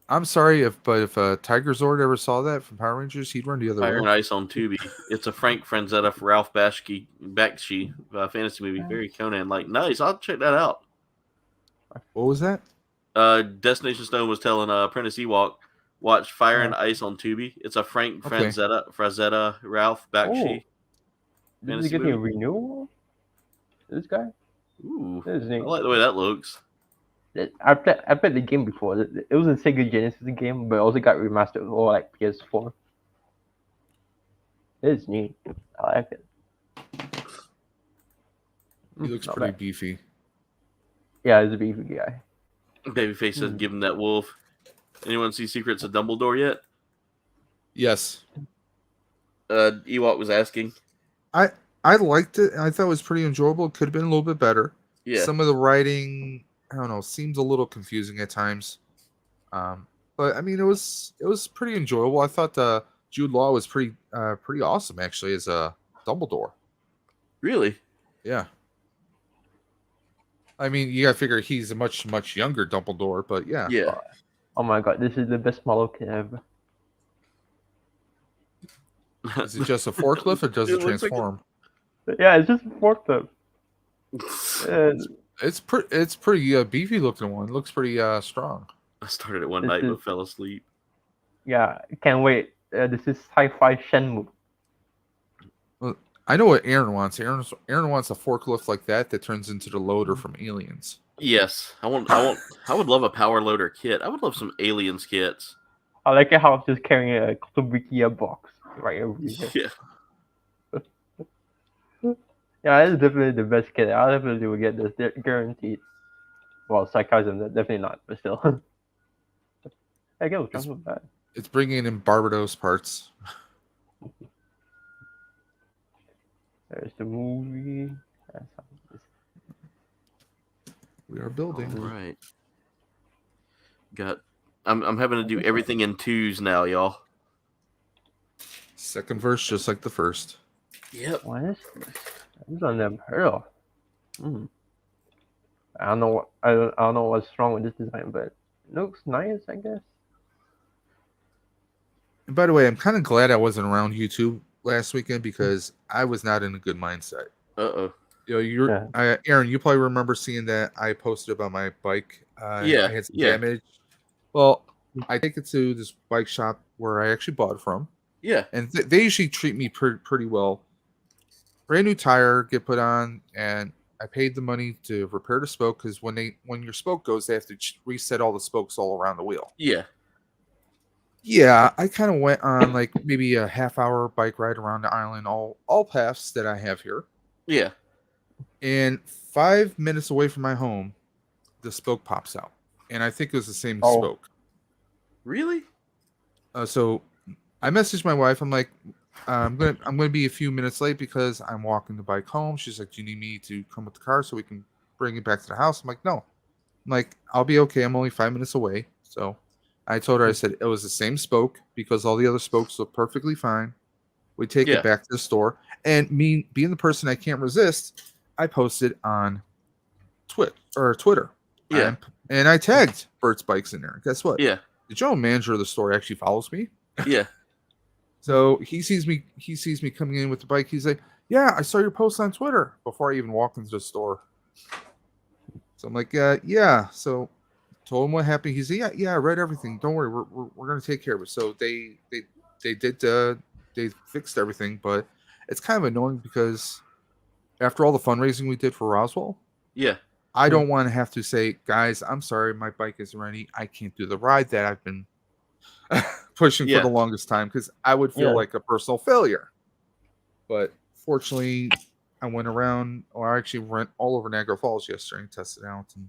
I'm sorry if Tiger Zord ever saw that from Power Rangers, he'd run the other way. Fire and Ice on Tubi. It's a Frank Franzetta Ralph Bakshi fantasy movie. Very Conan-like. Nice. I'll check that out. What was that? Destination Stone was telling Apprentice Ewok, watch Fire and Ice on Tubi. It's a Frank Franzetta Ralph Bakshi. Did he get a renewal? This guy? Ooh, I like the way that looks. I played the game before. It was a Sega Genesis game, but it also got remastered for like PS4. It's neat. I like it. He looks pretty beefy. Yeah, he's a beefy guy. Babyface says, "Give him that wolf." Anyone see Secrets of Dumbledore yet? Yes. Ewok was asking. I liked it. I thought it was pretty enjoyable. It could have been a little bit better. Yeah. Some of the writing, I don't know, seems a little confusing at times. But I mean, it was pretty enjoyable. I thought Jude Law was pretty awesome actually as a Dumbledore. Really? Yeah. I mean, you gotta figure he's a much younger Dumbledore, but yeah. Yeah. Oh my god, this is the best model kit ever. Is it just a forklift or does it transform? Yeah, it's just a forklift. It's pretty beefy looking one. It looks pretty strong. I started it one night but fell asleep. Yeah, can't wait. This is sci-fi Shenmue. Well, I know what Aaron wants. Aaron wants a forklift like that turns into the loader from Aliens. Yes, I would love a power loader kit. I would love some aliens kits. I like it how I'm just carrying a Kutobukiya box right over here. Yeah. Yeah, this is definitely the best kit. I definitely will get this, guaranteed. Well, sarcasm, definitely not, but still. I guess it's not bad. It's bringing in Barbados parts. There's the movie. That's how it is. We are building. All right. I'm having to do everything in twos now, y'all. Second verse, just like the first. Yep. What is this? This I've never heard of. I don't know. I don't know what's wrong with this design, but it looks nice, I guess. And by the way, I'm kind of glad I wasn't around YouTube last weekend because I was not in a good mindset. Uh-oh. You know, Aaron, you probably remember seeing that I posted about my bike. Yeah, I had some damage. Well, I take it to this bike shop where I actually bought it from. Yeah. And they usually treat me pretty well. Brand new tire get put on, and I paid the money to repair the spoke because when your spoke goes, they have to reset all the spokes all around the wheel. Yeah. Yeah, I kind of went on like maybe a half-hour bike ride around the island, all paths that I have here. Yeah. And 5 minutes away from my home, the spoke pops out, and I think it was the same spoke. Really? So I messaged my wife. I'm like, I'm gonna be a few minutes late because I'm walking the bike home. She's like, do you need me to come with the car so we can bring it back to the house? I'm like, no. I'm like, I'll be okay. I'm only 5 minutes away. So I told her, I said it was the same spoke because all the other spokes look perfectly fine. We take it back to the store, and me being the person I can't resist, I posted on Twitter. Yeah. And I tagged Bert's Bikes in there. Guess what? Yeah. The general manager of the store actually follows me. Yeah. So he sees me coming in with the bike. He's like, yeah, I saw your post on Twitter before I even walked into the store. So I'm like, yeah. So told him what happened. He's like, yeah, I read everything. Don't worry, we're gonna take care of it. So they fixed everything, but it's kind of annoying because after all the fundraising we did for Roswell, I don't want to have to say, guys, I'm sorry, my bike isn't ready. I can't do the ride that I've been pushing for the longest time because I would feel like a personal failure. But fortunately, I went around, or I actually went all over Niagara Falls yesterday and tested it out. And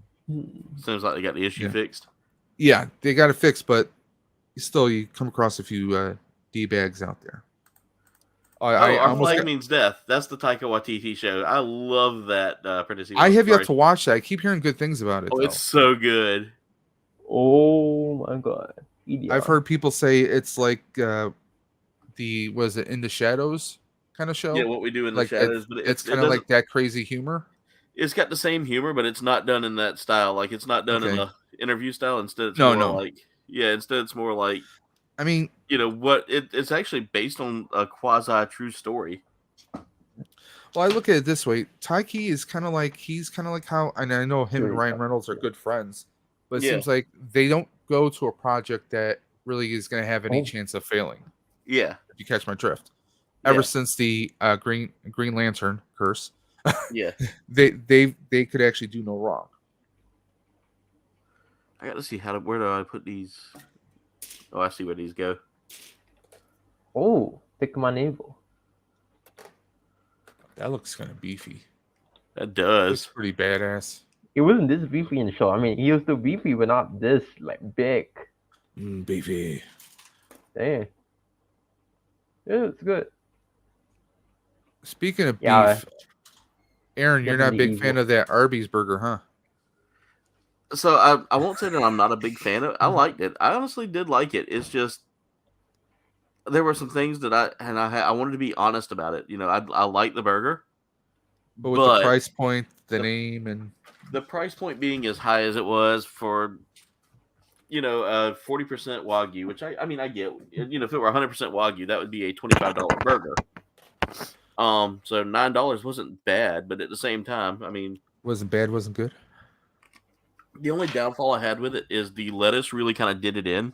seems like they got the issue fixed. Yeah, they got it fixed, but you come across a few D-bags out there. Our Flag Means Death. That's the Taika Waititi show. I love that. I have yet to watch that. I keep hearing good things about it. Oh, it's so good. Oh my god. I've heard people say it's like was it In the Shadows kind of show? Yeah, What We Do in the Shadows. But it's kind of like that crazy humor. It's got the same humor, but it's not done in that style. Like it's not done in the interview style. Instead, it's instead it's more like. I mean, it's actually based on a quasi true story. Well, I look at it this way: Taiki is kind of like how, and I know him and Ryan Reynolds are good friends, but it seems like they don't go to a project that really is going to have any chance of failing. Yeah, if you catch my drift. Ever since the Green Lantern curse, they could actually do no wrong. I got to see where do I put these. Oh, I see where these go. Oh, pick my navel. That looks kind of beefy. That does. Looks pretty badass. It wasn't this beefy in the show. I mean, he was still beefy, but not this big. Beefy. Dang. Yeah, it's good. Speaking of beef, Aaron, you're not a big fan of that Arby's burger, huh? So I won't say that I'm not a big fan of it. I liked it. I honestly did like it. It's just there were some things that I wanted to be honest about it. I like the burger, but with the price point, the name, and the price point being as high as it was for 40% Wagyu, which I mean I get. If it were 100% Wagyu, that would be a $25 burger. So $9 wasn't bad, but at the same time, I mean, wasn't bad, wasn't good. The only downfall I had with it is the lettuce really kind of did it in,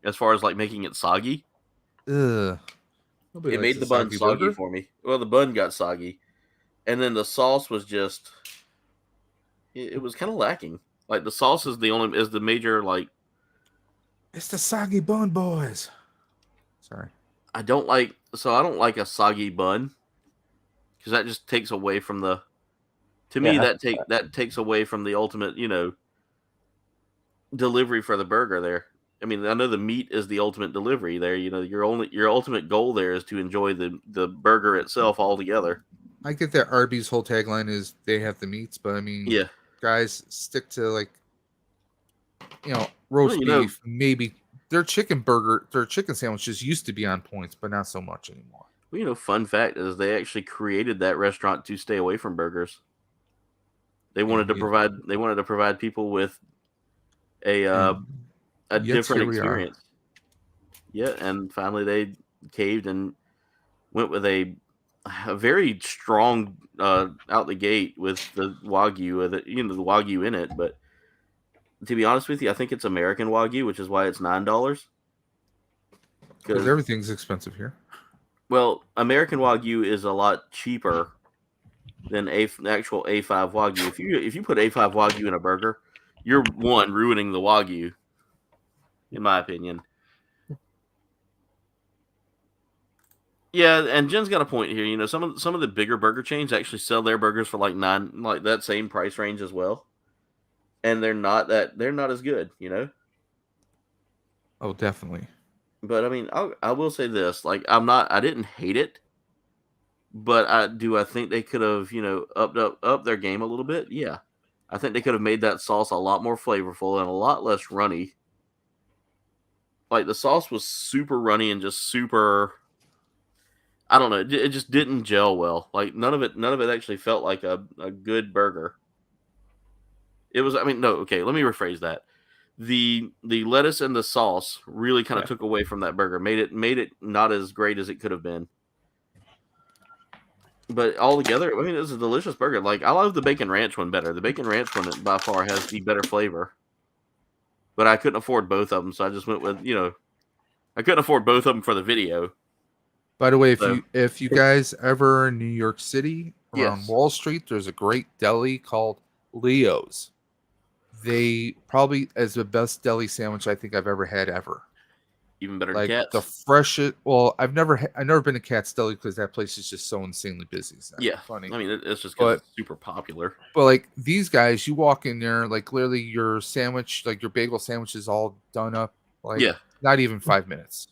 as far as making it soggy. Ugh. It made the bun soggy for me. Well, the bun got soggy, and then the sauce was just. it was kind of lacking. Like the sauce is the major like. It's the soggy bun boys. Sorry. I don't like a soggy bun because that just takes away from the. To me, Yeah. that takes away from the ultimate, delivery for the burger there. I mean, I know the meat is the ultimate delivery there. Your ultimate goal there is to enjoy the burger itself altogether. I get that Arby's whole tagline is they have the meats, but I mean, Yeah. guys, stick to like, roast beef. Maybe their chicken sandwiches used to be on points, but not so much anymore. Well, fun fact is they actually created that restaurant to stay away from burgers. They wanted to provide people with a different experience. Yeah, and finally they caved and went with a very strong out the gate with the Wagyu, the Wagyu in it. But to be honest with you, I think it's American Wagyu, which is why it's $9. Because everything's expensive here. Well, American Wagyu is a lot cheaper than actual A5 Wagyu. If you put A5 Wagyu in a burger, you're ruining the Wagyu, in my opinion. Yeah, and Jen's got a point here. Some of the bigger burger chains actually sell their burgers for like that same price range as well, and they're not as good. Oh, definitely. But I mean, I will say this: like, I didn't hate it, but I think they could have up their game a little bit. Yeah, I think they could have made that sauce a lot more flavorful and a lot less runny. Like the sauce was super runny and just super. I don't know. It just didn't gel well. Like none of it actually felt like a good burger. It was. I mean, no. Okay, let me rephrase that. The lettuce and the sauce really kind of took away from that burger. Made it not as great as it could have been. But altogether, I mean, it's a delicious burger. Like I love the bacon ranch one better. The bacon ranch one by far has the better flavor. But I couldn't afford both of them, so I just went with I couldn't afford both of them for the video. By the way, if you guys ever in New York City around Yes. Wall Street, there's a great deli called Leo's. They probably is the best deli sandwich I think I've ever had ever. Even better Like than Cats. the freshest. Well, I've never been to Cat's Deli because that place is just so insanely busy. It's not funny. I mean, it's just because it's super popular. But like these guys, you walk in there, like literally your sandwich, like your bagel sandwich is all done up. Like not even 5 minutes.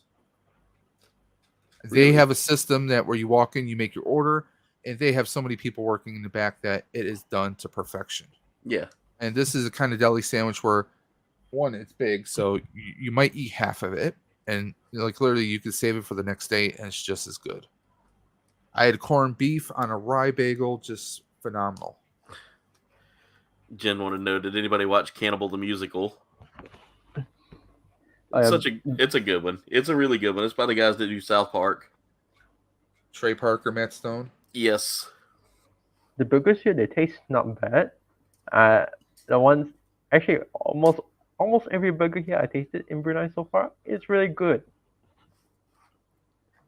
They have a system that where you walk in, you make your order, and they have so many people working in the back that it is done to perfection. Yeah. And this is a kind of deli sandwich where, one, it's big, so you might eat half of it, and like literally you could save it for the next day, and it's just as good. I had corned beef on a rye bagel, just phenomenal. Jen wanted to know: did anybody watch Cannibal the Musical? It's a good one. It's a really good one. It's by the guys that do South Park. Trey Parker, Matt Stone. Yes. The burgers here, they taste not bad. The ones actually almost every burger here I tasted in Brunei so far, it's really good.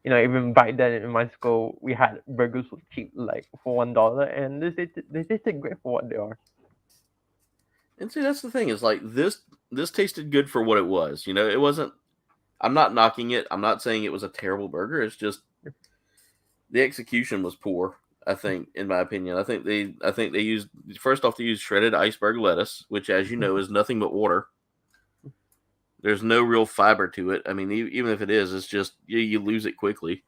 Even back then in my school, we had burgers for cheap, like for $1, and they tasted great for what they are. And see, that's the thing is like this tasted good for what it was. It wasn't. I'm not knocking it. I'm not saying it was a terrible burger. It's just the execution was poor. I think, in my opinion, I think they used shredded iceberg lettuce, which, as you know, is nothing but water. There's no real fiber to it. I mean, even if it is, it's just you lose it quickly.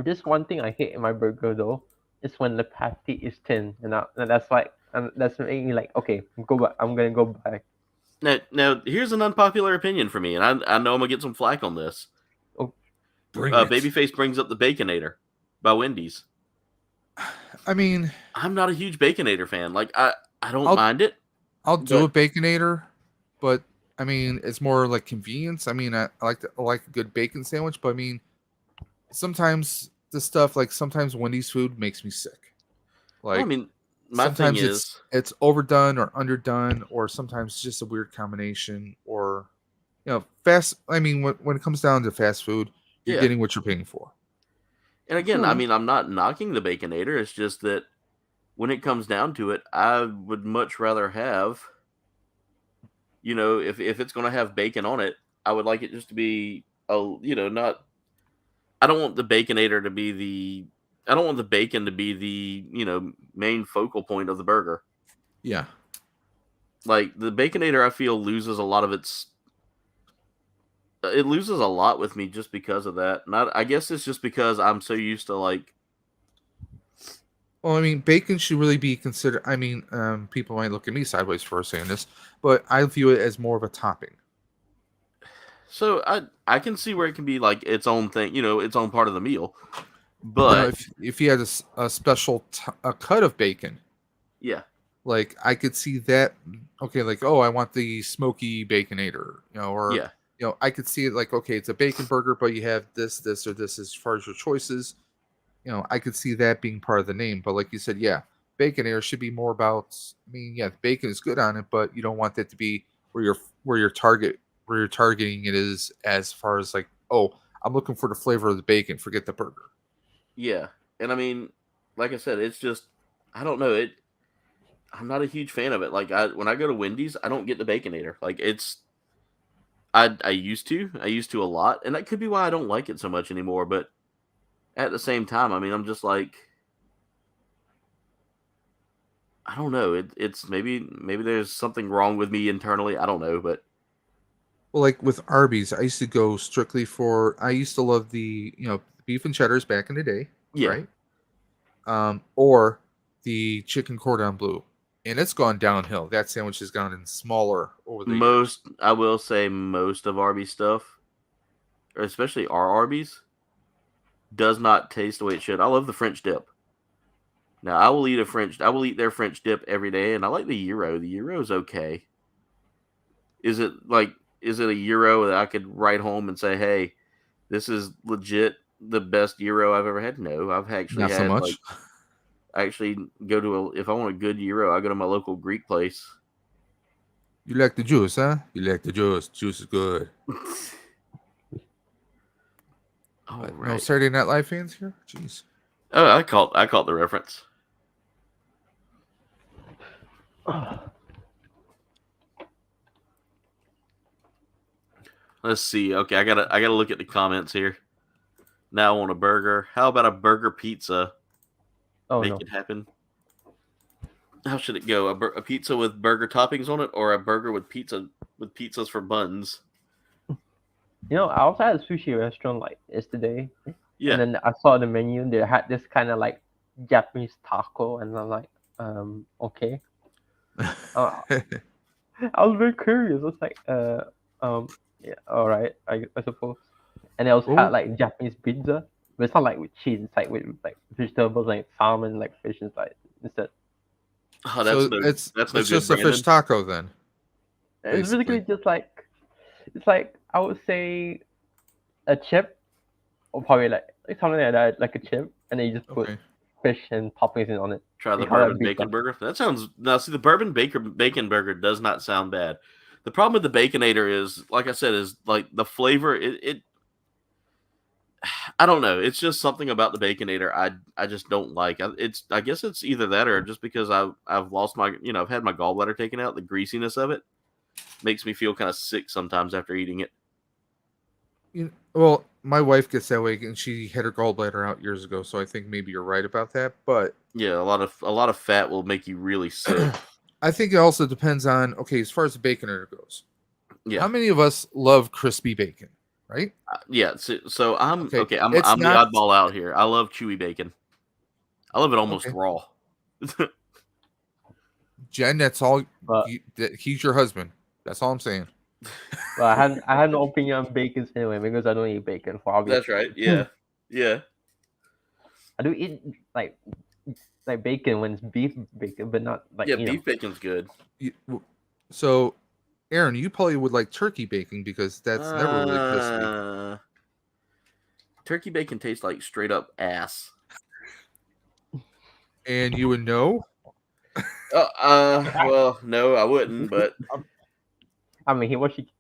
Just one thing I hate in my burger though is when the patty is thin, and that's making me like, okay, go back. I'm gonna go back. Now here's an unpopular opinion for me, and I know I'm gonna get some flack on this. Babyface brings up the Baconator by Wendy's. I mean, I'm not a huge Baconator fan. Like I don't mind it. I'll do a Baconator, but I mean, it's more like convenience. I mean, I like a good bacon sandwich, but I mean, sometimes the stuff sometimes Wendy's food makes me sick. Like, I mean, my thing is it's overdone or underdone, or sometimes it's just a weird combination, or fast. I mean, when it comes down to fast food, you're getting what you're paying for. And again, I mean, I'm not knocking the Baconator. It's just that when it comes down to it, I would much rather have, if it's going to have bacon on it, I would like it just to be, not. I don't want the Baconator to be I don't want the bacon to be the main focal point of the burger. Yeah. Like the Baconator, I feel loses a lot of its. It loses a lot with me just because of that. I guess it's just because I'm so used to like. Well, I mean, bacon should really be considered. I mean, people might look at me sideways for saying this, but I view it as more of a topping. So I can see where it can be like its own thing, its own part of the meal. But if you had a special a cut of bacon, yeah, like I could see that. Okay, like I want the smoky Baconator, or yeah. I could see it like, okay, it's a bacon burger, but you have this, or this as far as your choices. I could see that being part of the name. But like you said, yeah, Baconator should be more about. I mean, yeah, the bacon is good on it, but you don't want that to be where you're targeting it is as far as like, oh, I'm looking for the flavor of the bacon. Forget the burger. Yeah, and I mean, like I said, it's just I don't know it. I'm not a huge fan of it. Like when I go to Wendy's, I don't get the Baconator. Like I used to a lot, and that could be why I don't like it so much anymore. But at the same time, I mean, I'm just like, I don't know. It's maybe there's something wrong with me internally. I don't know, but well, like with Arby's, I used to go strictly for. I used to love the beef and cheddars back in the day, yeah. Right? Or the chicken cordon bleu, and it's gone downhill. That sandwich has gone in smaller over the years. I will say most of Arby's stuff, or especially our Arby's, does not taste the way it should. I love the French dip. Now I will eat their French dip every day, and I like the gyro. The gyro is okay. Is it a gyro that I could write home and say, hey, this is legit the best gyro I've ever had? No, I've actually Not had so much. I actually go to if I want a good gyro, I go to my local Greek place. You like the juice, huh? You like the juice. Juice is good. Oh, No right. Saturday Night Live fans here? Jeez. Oh, I caught the reference. Let's see. Okay, I gotta look at the comments here. Now I want a burger. How about a burger pizza? Oh Make no. it happen. How should it go? A pizza with burger toppings on it, or a burger with pizzas for buns? I also had a sushi restaurant like yesterday. Yeah. And then I saw the menu. They had this kind of like Japanese taco, and I'm like, okay. I was very curious. I was like, yeah, all right, I suppose. And they also had like Japanese pizza, but it's not like with cheese. It's like with like vegetables, like salmon, like fish inside instead. Oh, It's no good, just a Brandon. fish taco then. It's Basically. basically just like, it's like I would say a chip, or probably like something like that, like a chip, and then you just put fish and toppings in on it. Try the They call that bourbon bacon pizza. burger. That sounds now. See, the bourbon bacon burger does not sound bad. The problem with the Baconator is, like I said, is like the flavor. It I don't know. It's just something about the Baconator I just don't like. I guess it's either that or just because I've lost my I've had my gallbladder taken out. The greasiness of it makes me feel kind of sick sometimes after eating it. Well, my wife gets that way, and she had her gallbladder out years ago, so I think maybe you're right about that. But yeah, a lot of fat will make you really sick. I think it also depends on as far as the Baconator goes. Yeah, how many of us love crispy bacon, right? Yeah, so I'm Okay, I'm it's the not- oddball out here. I love chewy bacon. I love it almost raw. Jen, that's all. But- He's your husband. That's all I'm saying. But I have no opinion on bacon anyway because I don't eat bacon for obvious. That's right. Yeah, yeah. I do eat like bacon when it's beef bacon, but not like Beef bacon's good. So, Aaron, you probably would like turkey bacon because that's never really crispy. Turkey bacon tastes like straight up ass. And you would know? Well, no, I wouldn't, but I mean, he watched Icky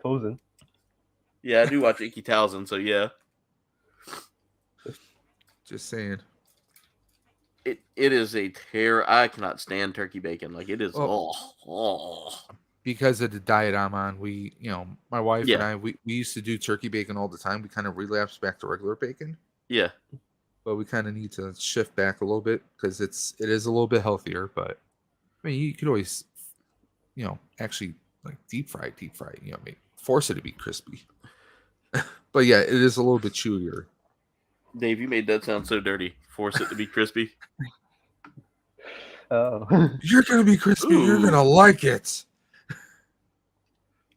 yeah, I do watch Icky Towson, so yeah. Just saying. It is a terror. I cannot stand turkey bacon. Like it is. Because of the diet I'm on, my wife and Yeah. I, we used to do turkey bacon all the time. We kind of relapsed back to regular bacon, Yeah. but we kind of need to shift back a little bit because it is a little bit healthier. But I mean, you could always, actually like deep fry, force it to be crispy. But yeah, it is a little bit chewier. Dave, you made that sound so dirty. Force it to be crispy. Oh. You're gonna be crispy. Ooh. You're gonna like it.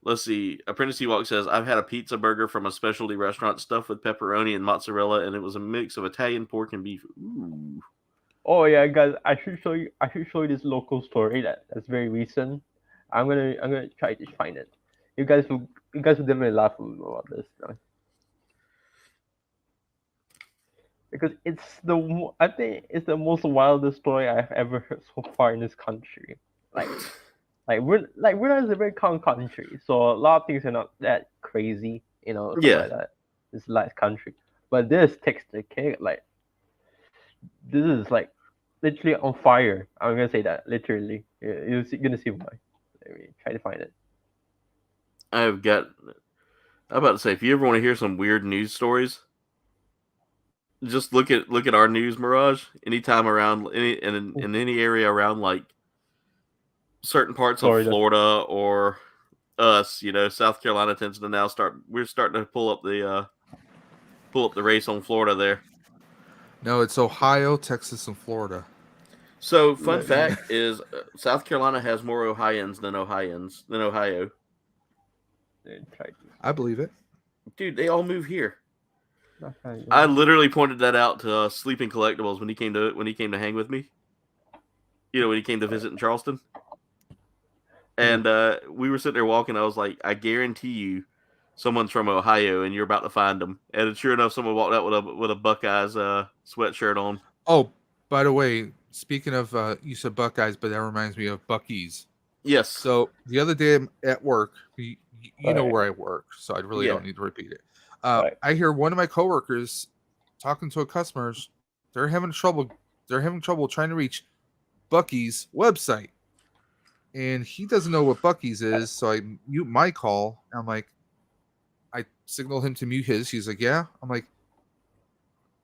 Let's see. Apprentice Ewok says, I've had a pizza burger from a specialty restaurant stuffed with pepperoni and mozzarella, and it was a mix of Italian pork and beef. Ooh. Oh yeah, guys, I should show you this local story that's very recent. I'm gonna try to find it. You guys will definitely laugh about this, because I think it's the most wildest story I've ever heard so far in this country. We're not a very calm country, so a lot of things are not that crazy, stuff Yeah. like that. It's a light country, but this takes the cake. Like, this is like literally on fire. I'm gonna say that literally. You're gonna see why. Let me try to find it. I'm about to say, if you ever want to hear some weird news stories, just look at our news, Mirage. Anytime around in any area around like certain parts of Florida or us, South Carolina tends to now we're starting to pull up the race on Florida there. No, it's Ohio, Texas, and Florida. So, fun fact is South Carolina has more Ohioans than Ohio. I believe it. Dude, they all move here. I literally pointed that out to Sleeping Collectibles when he came to hang with me. When he came to visit in Charleston. And we were sitting there walking. I was like, I guarantee you someone's from Ohio and you're about to find them. And sure enough, someone walked out with a Buckeyes sweatshirt on. Oh, by the way, speaking of, you said Buckeyes, but that reminds me of Buc-ee's. Yes. So the other day at work, you know where I work, so I really don't need to repeat it. I hear one of my coworkers talking to a customer. They're having trouble trying to reach Buc-ee's website, and he doesn't know what Buc-ee's is. So I mute my call. I'm like, I signal him to mute his. He's like, yeah. I'm like,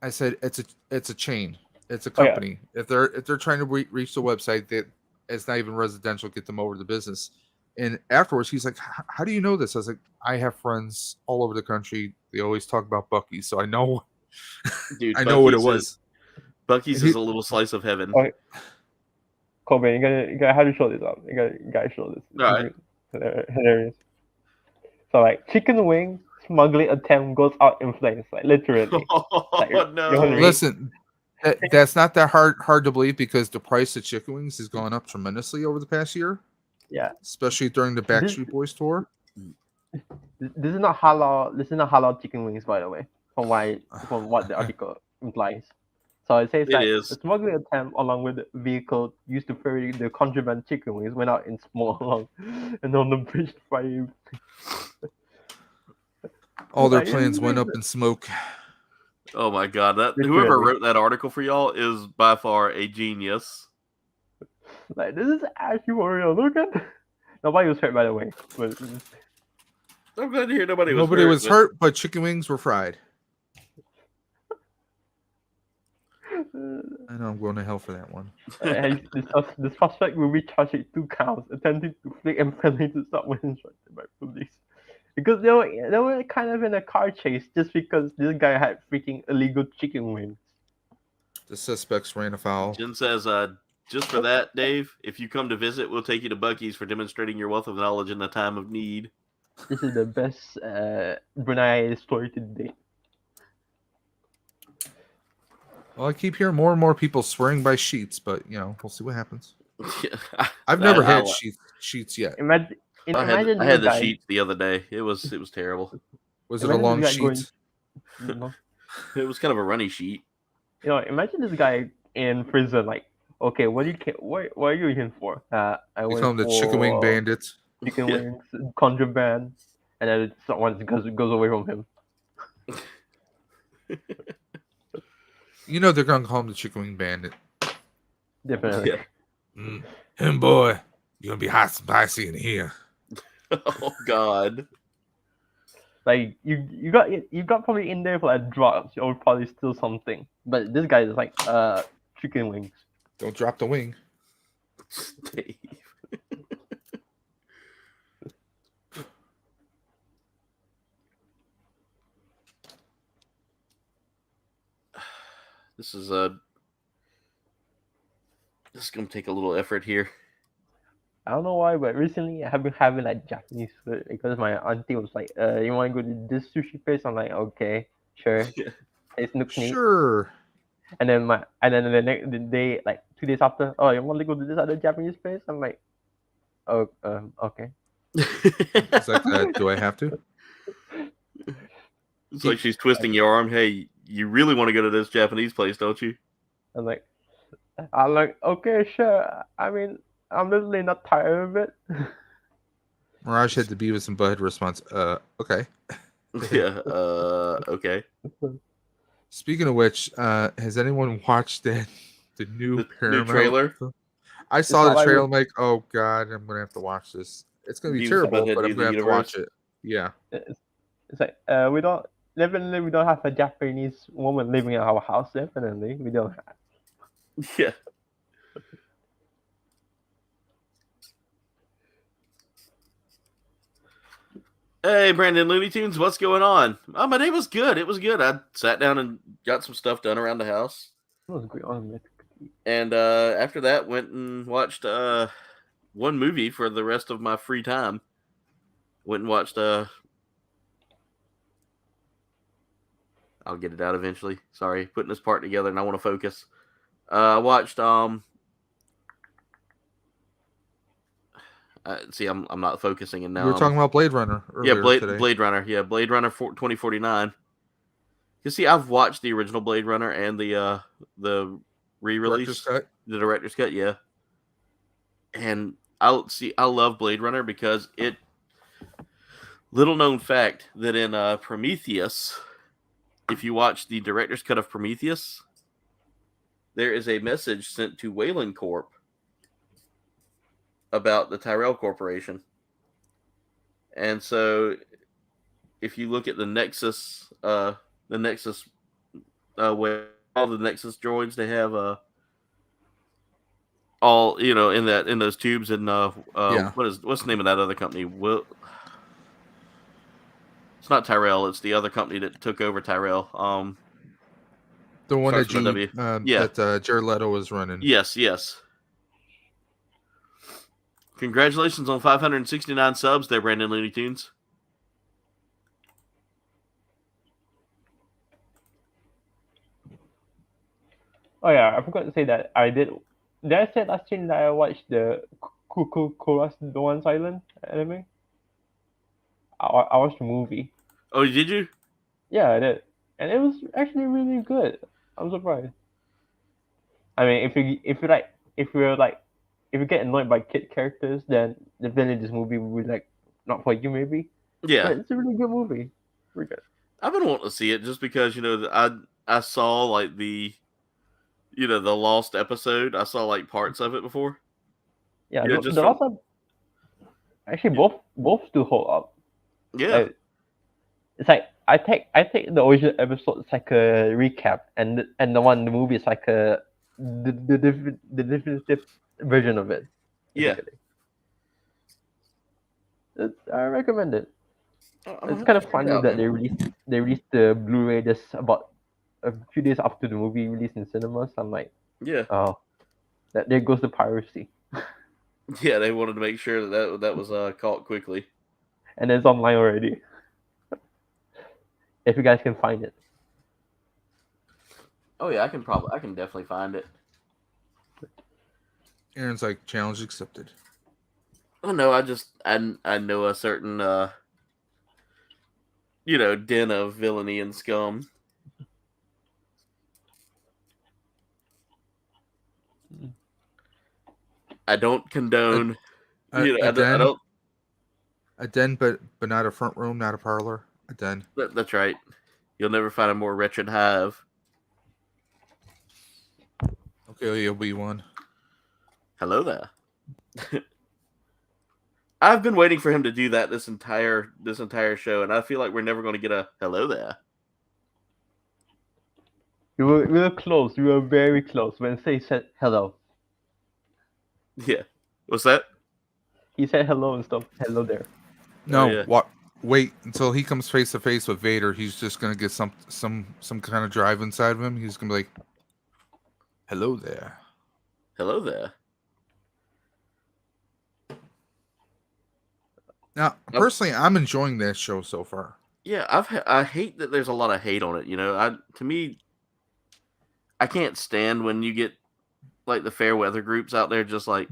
I said it's a chain. It's a company. If they're trying to reach the website, that it's not even residential. Get them over to the business. And afterwards, he's like, how do you know this? I was like, I have friends all over the country. They always talk about Buc-ee's, so I know. Dude, I know what it was. Buc-ee's is a little slice of heaven. Okay. Kobe, you gotta have to show this up. You gotta show this. All right. Hilarious. So chicken wing smuggling attempt goes out in flames, literally. No. Listen, that's not that hard to believe because the price of chicken wings has gone up tremendously over the past year. Yeah. Especially during the Backstreet Boys tour. This is not halal. This is not halal chicken wings, by the way, from what the article implies. So it says the smuggling attempt, along with the vehicle used to ferry the contraband chicken wings, went out in smoke and on the bridge fire. All their plans went up in smoke. Oh my god! Whoever wrote that article for y'all is by far a genius. This is actually real. Look at nobody was hurt, by the way. But I'm glad to hear nobody was hurt, but chicken wings were fried. I know I'm going to hell for that one. The suspect will be charged with 2 counts, attempting to flee and failing to stop when instructed by police. Because they were kind of in a car chase just because this guy had freaking illegal chicken wings. The suspects ran afoul. Jen says, just for that, Dave, if you come to visit, we'll take you to Buc-ee's for demonstrating your wealth of knowledge in a time of need. This is the best Brunei story to date. Well, I keep hearing more and more people swearing by sheets, but we'll see what happens. Yeah, I've never had sheets yet. I had the sheets the other day. It was terrible. Was it a long sheet? It was kind of a runny sheet. Imagine this guy in prison. Okay, what are you here for? I went call them the chicken wing bandits. Chicken wings, contraband, and then someone goes away from him. You know they're gonna call him the Chicken Wing Bandit. Definitely. Yeah. Him boy, you're gonna be hot spicy in here. Oh God. Like you got probably in there for like drugs or probably steal something. But this guy is like chicken wings. Don't drop the wing. Steve. This is gonna take a little effort here. I don't know why, but recently I have been having like Japanese food because my auntie was like, you wanna go to this sushi place? I'm like, okay, sure. Yeah. It's Nook Neat. Sure. And then the next the day, like 2 days after, oh, you want to go to this other Japanese place? I'm like, oh, okay. It's like, do I have to? It's like she's twisting your arm. Hey, you really want to go to this Japanese place, don't you? I'm like, okay, sure. I mean, I'm literally not tired of it. Mirage had the Beavis and Butthead response. Okay. Yeah. Okay. Speaking of which, has anyone watched the new The Paramount new trailer? I saw not the like trailer. we- I'm like, oh god, I'm gonna have to watch this. It's gonna be Beavis and terrible, Butthead but I'm Do the gonna have to watch it. Yeah. It's like, we don't have a Japanese woman living in our house. Definitely, we don't have. Yeah. Hey, Brandon Looney Tunes, what's going on? Oh, my day was good. It was good. I sat down and got some stuff done around the house. It was great on it. And after that, went and watched one movie for the rest of my free time. Went and watched I'll get it out eventually. Sorry, putting this part together, and I want to focus. I watched see, I'm not focusing, and now We were talking about Blade Runner yeah, earlier today. Blade Runner, yeah, Blade Runner 2049. You see, I've watched the original Blade Runner and the re-release, Director's cut. the director's cut, yeah. And I love Blade Runner because it. Little known fact that in Prometheus, if you watch the director's cut of Prometheus, there is a message sent to Wayland Corp about the Tyrell Corporation. And so, if you look at the Nexus, where all the Nexus droids, they have all in those tubes, and Yeah. what's the name of that other company? It's not Tyrell. It's the other company that took over Tyrell. The one starts that with you, a Yeah. that Jared Leto was running. Yes. Congratulations on 569 subs there, Brandon Looney Tunes. Oh yeah, I forgot to say that I did. Did I say last year that I watched the Kuro's The One Island anime? I watched the movie. Oh, did you? Yeah, I did, and it was actually really good. I'm surprised. I mean, if you get annoyed by kid characters, then definitely this movie will be like not for you, maybe. Yeah. But it's a really good movie. Really good. I've been wanting to see it just because, I saw like the lost episode. I saw like parts of it before. Yeah, Yeah, the just last one. Actually, both still hold up. Yeah. Like, it's like I take the original episode as like a recap, and the movie is like the definitive version of it. Yeah. I recommend it. I'm It's kind of check it funny out, that man. they released the Blu-ray just about a few days after the movie released in cinemas. I'm like, Yeah. oh, there goes the piracy, Yeah, they wanted to make sure that was caught quickly. and it's online already. If you guys can find it. Oh yeah, I can definitely find it. Aaron's like, challenge accepted. Oh no, I know a certain den of villainy and scum. I don't condone. I don't. A den, but not a front room, not a parlor. A den. That's right. You'll never find a more wretched hive. Okay, you'll be one. Hello there. I've been waiting for him to do that this entire show, and I feel like we're never going to get a hello there. We were close. We were very close when he said hello. Yeah. What's that? He said hello and stuff. Hello there. No, yeah. what? Wait until he comes face to face with Vader. He's just gonna get some kind of drive inside of him. He's gonna be like, "Hello there." Hello there. Now, personally, I'm enjoying this show so far. Yeah, I hate that there's a lot of hate on it. You know, to me, I can't stand when you get like the fair weather groups out there just like,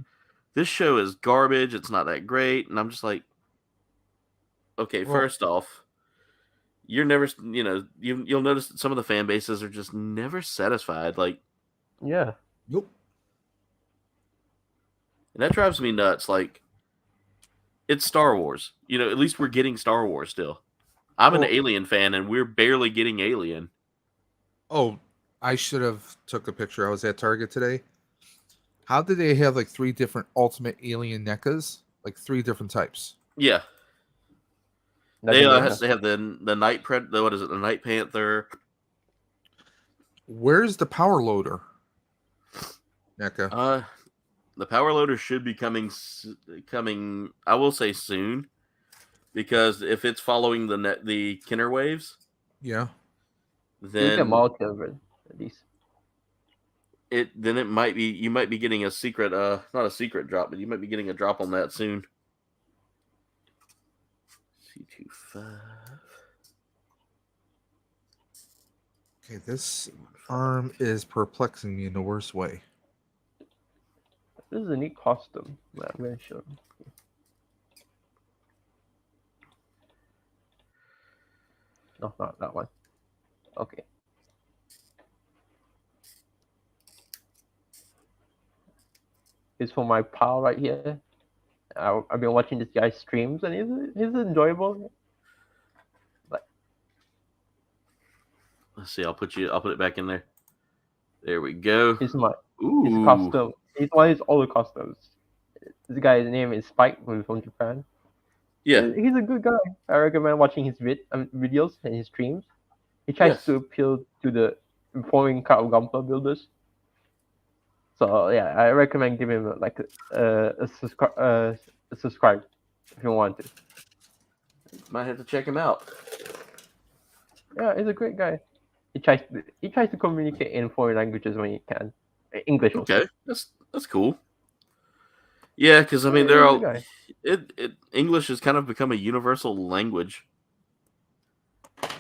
this show is garbage. It's not that great, and I'm just like, okay, Well, first off, you're never, you'll notice that some of the fan bases are just never satisfied. Like, Yeah. nope. And that drives me nuts. Like, it's Star Wars. You know, at least we're getting Star Wars still. I'm an Alien fan, and we're barely getting Alien. Oh, I should have took a picture. I was at Target today. How did they have like 3 different Ultimate Alien NECAs? Like 3 different types. Yeah. They have the Night what is it? The Night Panther. Where's the power loader? NECA. The power loader should be coming. I will say soon, because if it's following the Kenner waves, Yeah. then at least. Then it might be, you might be getting a secret, not a secret drop, but you might be getting a drop on that soon. C25. Okay, this arm is perplexing me in the worst way. This is a neat costume. I'm going to show you. No, not that one. Okay. It's for my pal right here. I've been watching this guy's streams, and he's enjoyable. Let's see. I'll put it back in there. There we go. His costume. He's one of his older costumes. This guy's name is Spike, who's from Japan. Yeah, he's a good guy. I recommend watching his videos and his streams. He tries to appeal to the informing crowd of Gunpla builders. So yeah, I recommend giving him like a subscribe if you want to. Might have to check him out. Yeah, he's a great guy. He tries to communicate in foreign languages when he can. English. Okay, that's cool. Yeah, because I mean, they're all English has kind of become a universal language.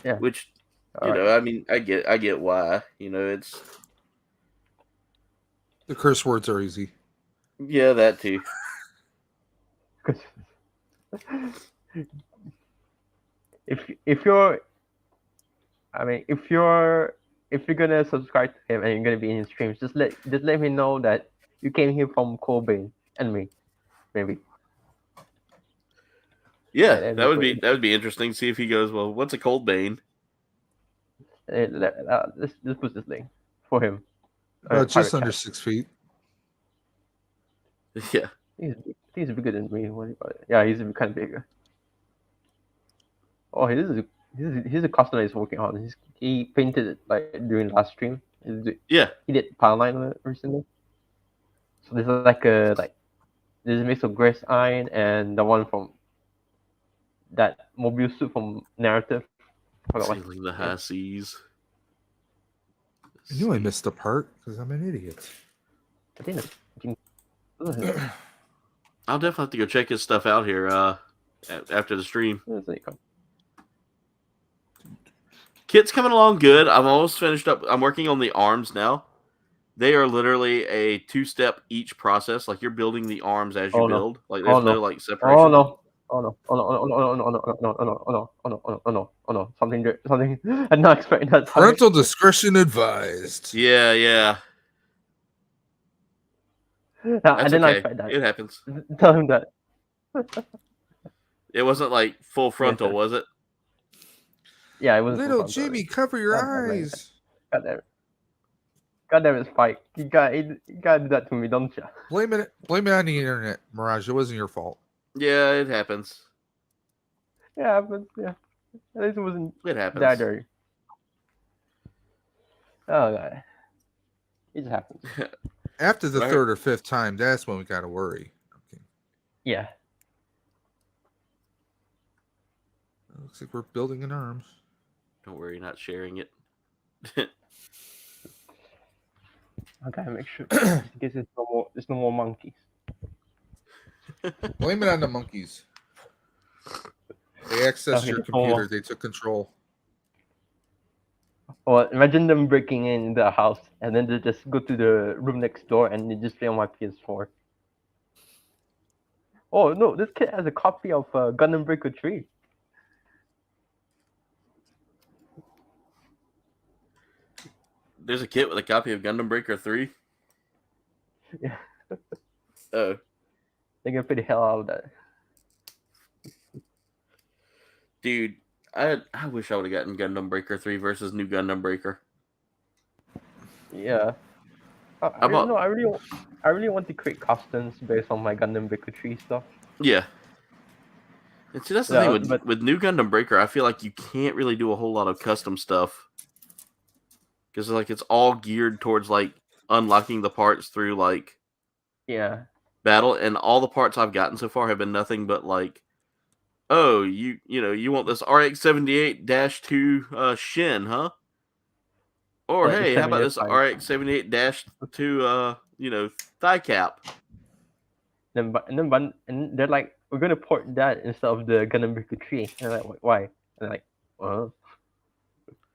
Yeah. Which, I mean, I get why. You know, it's the curse words are easy. Yeah, that too. if you're gonna subscribe to him and you're gonna be in his streams, just let me know that you came here from Cobain and me, maybe. Yeah, that would be interesting. See if he goes, well, what's a cold bane? Let's put this link for him. Just under 6 feet. Yeah. He's bigger than me. Yeah, he's kind of bigger. Oh, here's a costume he's working on. He painted it like during last stream. He did power line on it recently. So this is there's a mix of Grace Iron and the one from that Mobile Suit from Narrative. Sailing the high seas. I knew I missed a part because I'm an idiot. I'll definitely have to go check his stuff out here after the stream. Kit's coming along good. I'm almost finished up. I'm working on the arms now. They are literally a 2-step each process. Like, you're building the arms as you build. Like, there's no like separation. Oh no! Something I did not expect that. Parental discretion advised. Yeah. I did not expect that. It happens. Tell him that. It wasn't like full frontal, was it? Yeah, it was. Little Jimmy, cover your eyes. God damn it. God damn it, Spike. You gotta do that to me, don't you? Blame it on the internet, Mirage. It wasn't your fault. Yeah, it happens. Yeah, but yeah. At least it wasn't It happens. that dirty. Oh god. It just happens. After the Right. third or fifth time, that's when we gotta worry. Okay. Yeah. Looks like we're building in arms. Don't worry, not sharing it. I gotta make sure in case there's no more monkeys. Blame it on the monkeys. They accessed Okay, your there's no more. computer. They took control. Or imagine them breaking in the house and then they just go to the room next door and they just play on my PS4. Oh no, this kid has a copy of Gundam Breaker 3. There's a kit with a copy of Gundam Breaker 3. Yeah. Oh, They're gonna play the hell out of that. dude, I wish I would have gotten Gundam Breaker 3 versus New Gundam Breaker. Yeah. I really want to create costumes based on my Gundam Breaker 3 stuff. Yeah. And see, that's the Yeah, thing but- with New Gundam Breaker. I feel like you can't really do a whole lot of custom stuff because like it's all geared towards like unlocking the parts through like Yeah. battle, and all the parts I've gotten so far have been nothing but like, oh, you want this RX-78-2 Shin, huh? Or Yeah, the hey, how about this 78 RX-78-2 thigh cap? and they're like, we're gonna port that instead of the Gundam Breaker 3. And I'm like, why? And I'm like,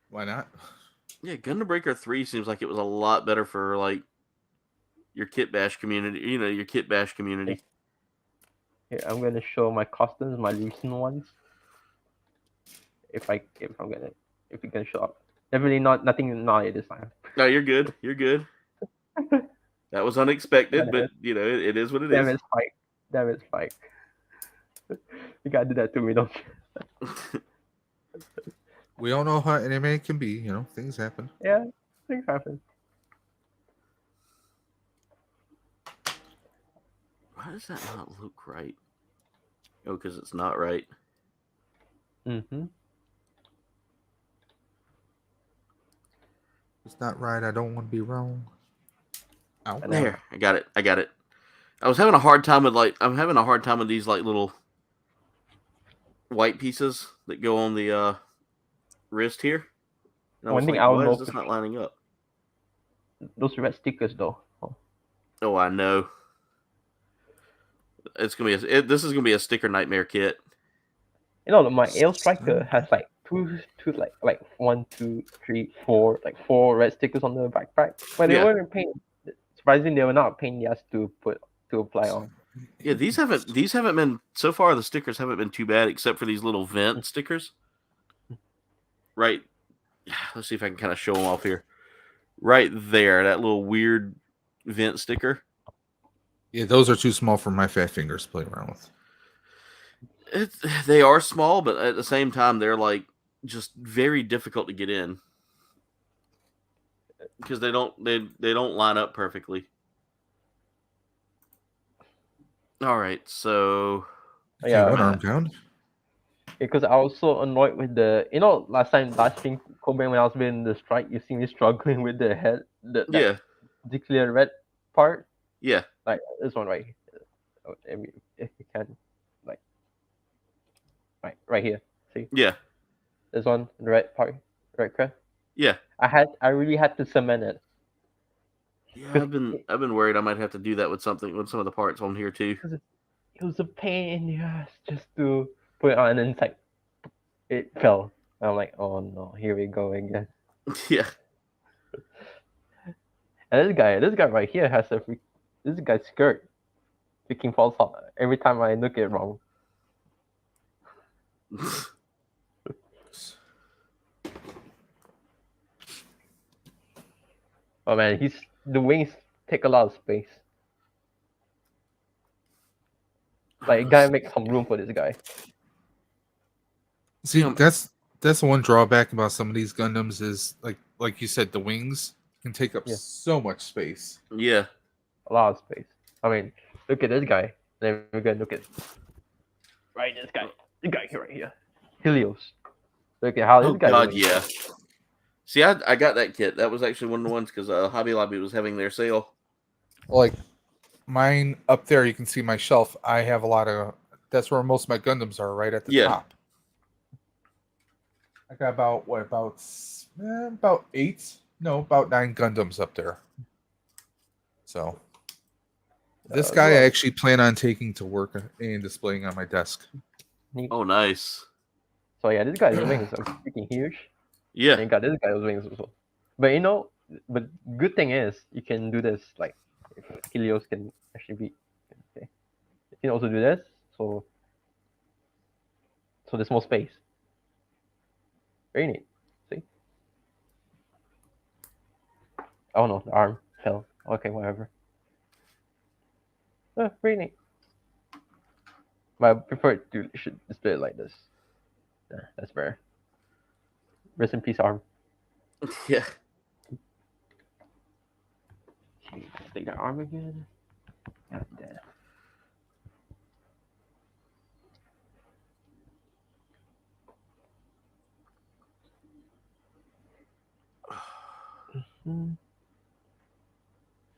Why not? Yeah, Gundam Breaker 3 seems like it was a lot better for like your kit bash community. Your kit bash community. here, I'm gonna show my costumes, my recent ones. If you're gonna show up. Definitely nothing naughty this time. No, you're good. You're good. That was unexpected, but it is what it Damn is. it, Spike. Damn it, Spike. You gotta do that to me, don't you? We all know how anime can be. Things happen. Yeah, things happen. Why does that not look right? Oh, because it's not right. Mm-hmm. It's not right. I don't want to be wrong. Ow. There, I got it. I was having a hard time with these like little white pieces that go on the wrist here. And I was One thing like, I don't why know is this for not lining up? Those red stickers, though. Oh, I know. This is gonna be a sticker nightmare kit. My Ale Striker has like two like 1, 2, 3, 4, like 4 red stickers on the backpack. But they Yeah. weren't paint. Surprisingly, they were not a pain in the ass to apply on. Yeah, these haven't been so far. The stickers haven't been too bad, except for these little vent stickers. Right. Let's see if I can kind of show them off here. Right there, that little weird vent sticker. Yeah, those are too small for my fat fingers to play around with. They are small, but at the same time, they're like just very difficult to get in because they don't line up perfectly. All right, so Yeah, one arm down. because I was so annoyed with the last stream Kobe when I was doing the strike, you see me struggling with the head, that particular red part, yeah, like this one right here. I mean, if you can, like, right here. See, yeah, this one, the red part, red crest. yeah. I really had to cement it. Yeah, I've been worried I might have to do that with some of the parts on here too. It was a pain in the ass just to put it on, and then it's like it fell. And I'm like, oh no, here we go again. Yeah. And this guy right here has this guy's skirt freaking falls off every time I look at it wrong. Oh man, the wings take a lot of space. Like, you gotta make some room for this guy. See, that's the one drawback about some of these Gundams is like you said, the wings. can take up Yeah. so much space. Yeah. A lot of space. I mean, look at this guy. Then we're gonna look at this guy right here, Helios. Look at how Oh this guy. God, yeah. See, I got that kit. That was actually one of the ones because Hobby Lobby was having their sale. Like mine up there, you can see my shelf. I have a lot of. That's where most of my Gundams are, right at the top. I got about 9 Gundams up there. So this guy I actually plan on taking to work and displaying on my desk. Oh, nice. So yeah, this guy's wings are freaking huge. Yeah. And got this guy's wings as well. But good thing is you can do this like Helios can actually be. Okay, you can also do this. So there's more space. Very neat. See? Oh no, the arm fell. Okay, whatever. Very neat. But I prefer to should display it like this. Yeah, that's better. Rest in peace, arm. Yeah. Okay, take that arm again. God damn.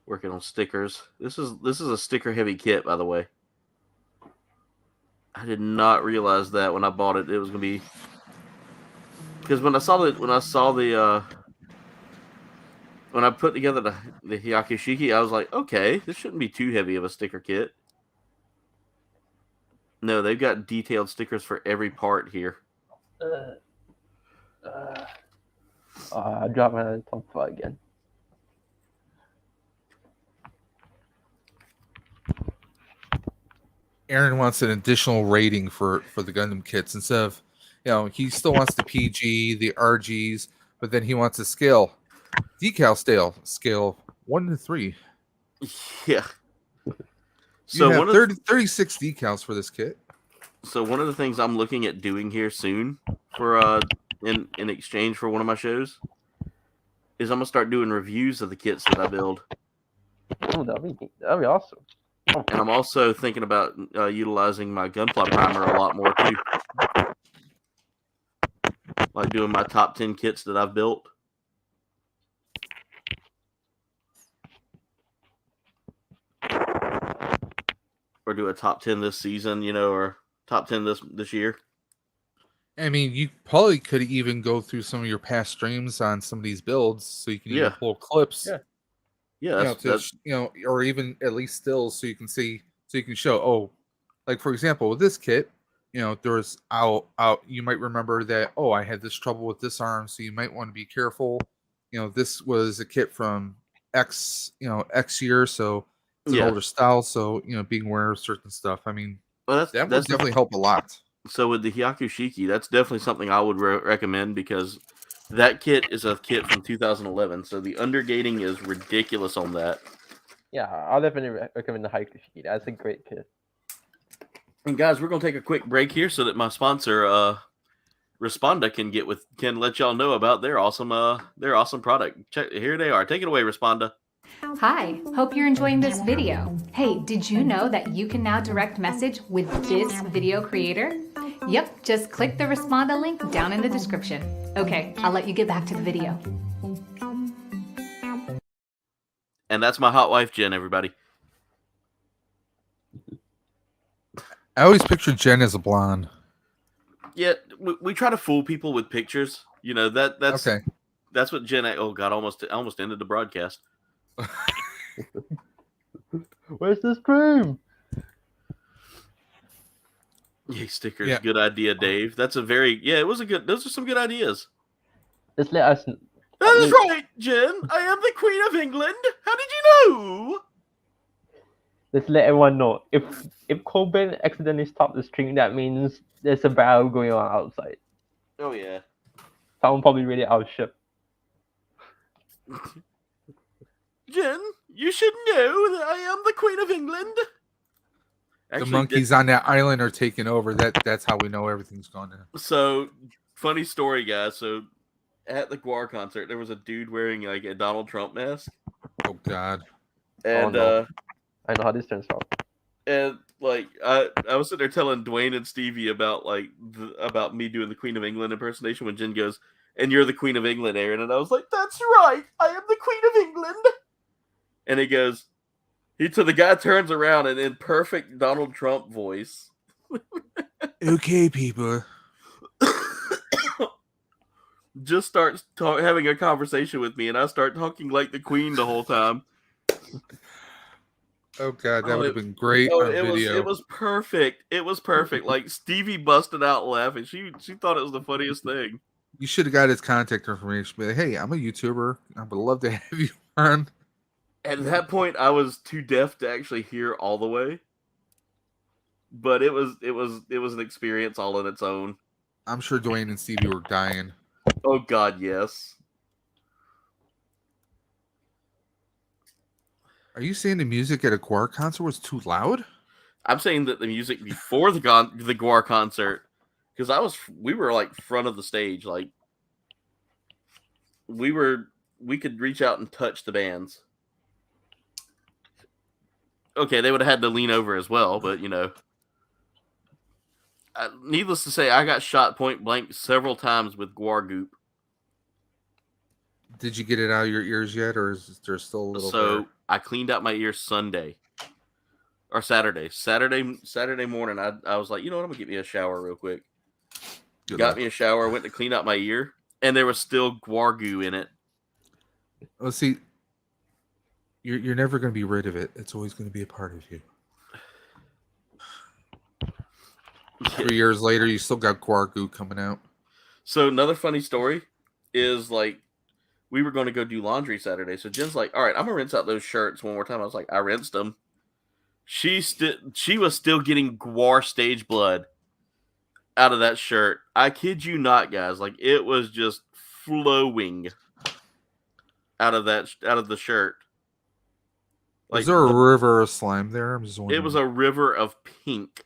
Working on stickers. This is a sticker heavy kit, by the way. I did not realize that when I bought it. It was gonna be because when I put together the Hyakushiki, I was like, okay, this shouldn't be too heavy of a sticker kit. No, they've got detailed stickers for every part here. I dropped my top 5 again. Aaron wants an additional rating for the Gundam kits instead of, he still wants the PG, the RGs, but then he wants a scale, scale 1 to 3. Yeah. So you have 36 decals for this kit. So one of the things I'm looking at doing here soon for in exchange for one of my shows is I'm gonna start doing reviews of the kits that I build. Oh, that'd be awesome. And I'm also thinking about utilizing my Gunpla primer a lot more too. Like doing my top 10 kits that I've built. Or do a top 10 this season, or top 10 this year. I mean, you probably could even go through some of your past streams on some of these builds so you can even pull clips. Yeah. Yeah, or even at least stills so you can see, so you can show, like for example, with this kit, there's out you might remember that, I had this trouble with this arm, so you might want to be careful. This was a kit from X year, so it's an older style, so being aware of certain stuff. I mean, that would definitely help a lot. So with the Hyakushiki, that's definitely something I would recommend because that kit is a kit from 2011, so the undergating is ridiculous on that. Yeah, I'll definitely recommend the Hyakushiki. That's a great kit. And guys, we're gonna take a quick break here so that my sponsor, Responda, can let y'all know about their awesome product. Here they are. Take it away, Responda. Hi, hope you're enjoying this video. Hey, did you know that you can now direct message with this video creator? Yep, just click the Responda link down in the description. Okay, I'll let you get back to the video. And that's my hot wife, Jen, everybody. I always pictured Jen as a blonde. Yeah, we try to fool people with pictures. That's okay. That's what Jen. Oh God, almost ended the broadcast. Where's the stream? Yeah, stickers. Yeah. Good idea, Dave. That's it was a good. Those are some good ideas. Just let us. That is right, Jen. I am the Queen of England. How did you know? Let's let everyone know. If Coben accidentally stopped the stream, that means there's a battle going on outside. Oh yeah. Someone probably really out of ship. Jen, you should know that I am the Queen of England. Actually, the monkeys on that island are taking over. That's how we know everything's going on. So, funny story, guys. So, at the Guar concert, there was a dude wearing like a Donald Trump mask. Oh God. And no. I know how this turns out. and like I was sitting there telling Dwayne and Stevie about like about me doing the Queen of England impersonation when Jen goes, "And you're the Queen of England, Aaron," and I was like, "That's right, I am the Queen of England." And he goes, so the guy turns around and in perfect Donald Trump voice, Okay, people. just starts having a conversation with me, and I start talking like the Queen the whole time. Oh God, that would have been great on video. It was perfect. It was perfect. Like Stevie busted out laughing. She thought it was the funniest thing. You should have got his contact information. Be like, hey, I'm a YouTuber. I would love to have you on. At that point, I was too deaf to actually hear all the way. But it was an experience all in its own. I'm sure Dwayne and Stevie were dying. Oh God, yes. Are you saying the music at a Guar concert was too loud? I'm saying that the music before the Guar concert, because we were like front of the stage, like we could reach out and touch the bands. Okay, they would have had to lean over as well, but you know. Needless to say, I got shot point blank several times with Guar goop. Did you get it out of your ears yet, or is there still a little? So there? I cleaned out my ears Sunday or Saturday. Saturday morning, I was like, you know what? I'm gonna get me a shower real quick. Got me a shower, went to clean out my ear, and there was still Guar goo in it. Oh, see, you're never gonna be rid of it. It's always gonna be a part of you. 3 years later, you still got Guar goo coming out. So another funny story is like we were going to go do laundry Saturday. So Jen's like, all right, I'm going to rinse out those shirts one more time. I was like, I rinsed them. She was still getting Guar stage blood out of that shirt. I kid you not, guys. Like it was just flowing out of the shirt. Like, was there a river of slime there? I'm just wondering. It was a river of pink.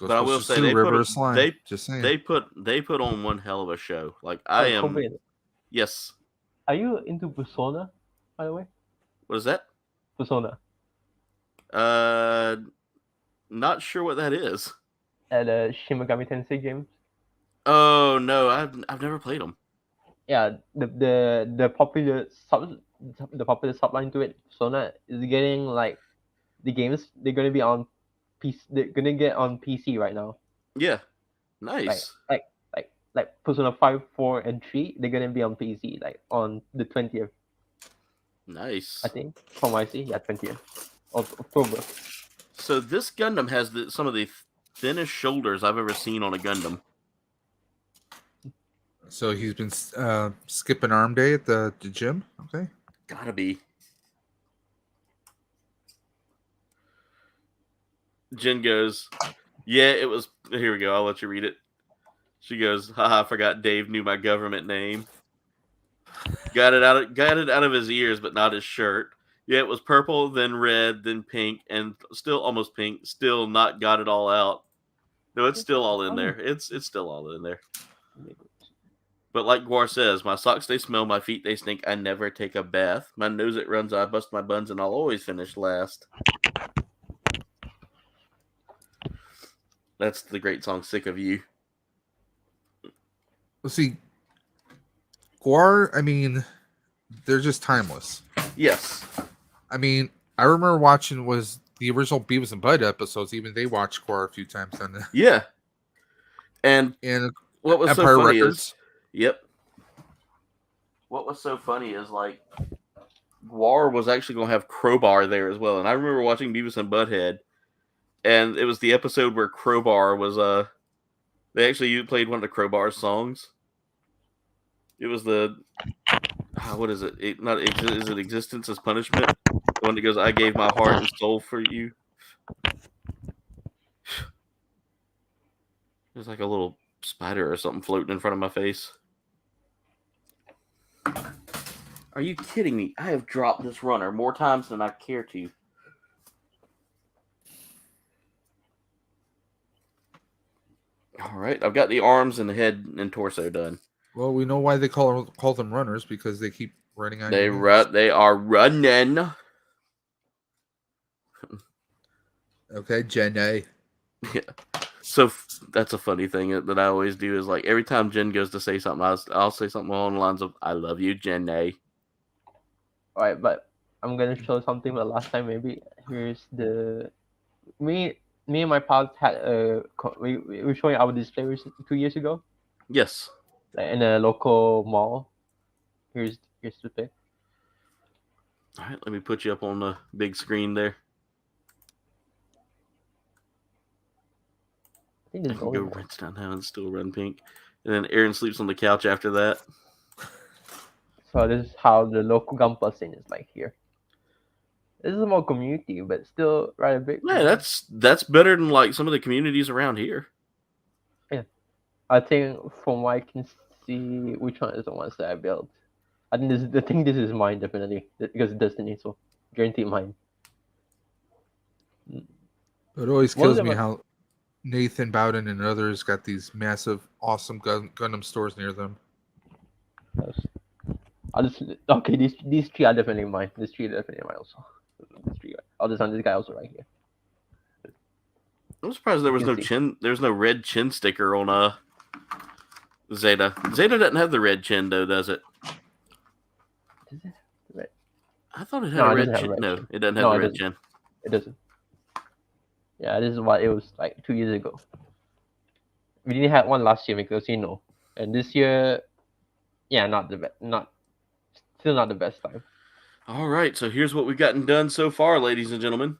But I will say they put on one hell of a show. Like yes. Are you into Persona, by the way? What is that? Persona. Not sure what that is. The Shin Megami Tensei games. Oh no, I've never played them. Yeah, the popular subline to it, Persona, is getting like the games. They're gonna be on PC. They're gonna get on PC right now. Yeah, nice. Like Persona 5, 4, and 3. They're gonna be on PC like on the 20th. Nice. I think from what I see, yeah, 20th of October. So this Gundam has some of the thinnest shoulders I've ever seen on a Gundam. So he's been skipping arm day at the gym? Okay. Gotta be. Jen goes, yeah, it was... Here we go, I'll let you read it. She goes, haha, I forgot Dave knew my government name. Got it out of his ears, but not his shirt. Yeah, it was purple, then red, then pink, and still almost pink. Still not got it all out. No, it's still all in there. It's still all in there. But like Guar says, my socks, they smell, my feet, they stink. I never take a bath. My nose, it runs, I bust my buns, and I'll always finish last. That's the great song, Sick of You. Let's see. Guar, I mean, they're just timeless. Yes. I mean, I remember watching was the original Beavis and Bud episodes. Even they watched Guar a few times on the Yeah. And what was Empire so funny Records. is, yep. What was so funny is like Guar was actually going to have Crowbar there as well. And I remember watching Beavis and Butthead, and it was the episode where Crowbar was they actually played one of the Crowbar songs. It was the what is it? Is it Existence as Punishment? The one that goes, I gave my heart and soul for you. There's like a little spider or something floating in front of my face. Are you kidding me? I have dropped this runner more times than I care to. All right, I've got the arms and the head and torso done. Well, we know why they call them runners, because they keep running on your wings. They are running. Okay, Jenny. Yeah. So that's a funny thing that I always do is like every time Jen goes to say something, I'll say something along the lines of "I love you, Jenny." All right, but I'm gonna show something for the last time. Maybe here's the me and my pals had we were showing our display 2 years ago, Yes. like in a local mall. Here's the pic. All right, let me put you up on the big screen there. I think I there's can go only rinse down now and still run pink. And then Aaron sleeps on the couch after that. So this is how the local Gunpla scene is like here. This is a more community, but still rather big. Yeah, that's better than like some of the communities around here. I think from what I can see, which one is the ones that I built? I think this is mine definitely because it's Destiny, so guaranteed mine. It always What was kills it me about- how Nathan Bowden and others got these massive, awesome Gundam stores near them. Yes. Okay. These three are definitely mine. This three are definitely mine also. This three. Oh, this guy also right here. I'm surprised there was You no can see. chin. There's no red chin sticker on Zeta. Zeta doesn't have the red chin though, does it? Is it red? I thought it had No, a it red doesn't have chin. red No, chin. it doesn't have No, the it red doesn't. chin. It doesn't. Yeah, this is what it was like 2 years ago. We didn't have one last year because and this year, yeah, still not the best time. All right, so here's what we've gotten done so far, ladies and gentlemen.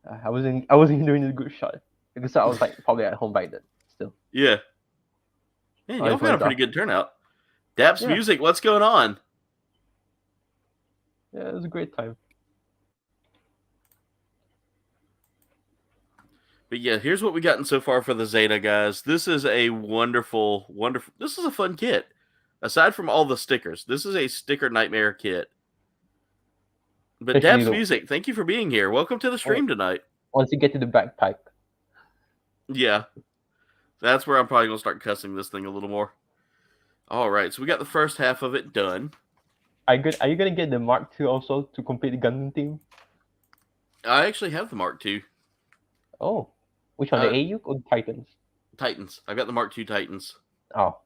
I wasn't doing a good shot because I was like probably at home by then. Still, Yeah. Man, y'all got a pretty good turnout. Daps Yeah. Music, what's going on? yeah, it was a great time. But yeah, here's what we gotten so far for the Zeta, guys. This is a wonderful. This is a fun kit. Aside from all the stickers, this is a sticker nightmare kit. But Especially Daps Music, thank you for being here. Welcome to the stream tonight. Once you get to the backpack, Yeah. That's where I'm probably going to start cussing this thing a little more. All right, so we got the first half of it done. are you gonna get the Mark II also to complete the Gundam team? I actually have the Mark II Oh, which one? The AU or the Titans? Titans. I got the Mark II Titans. Oh,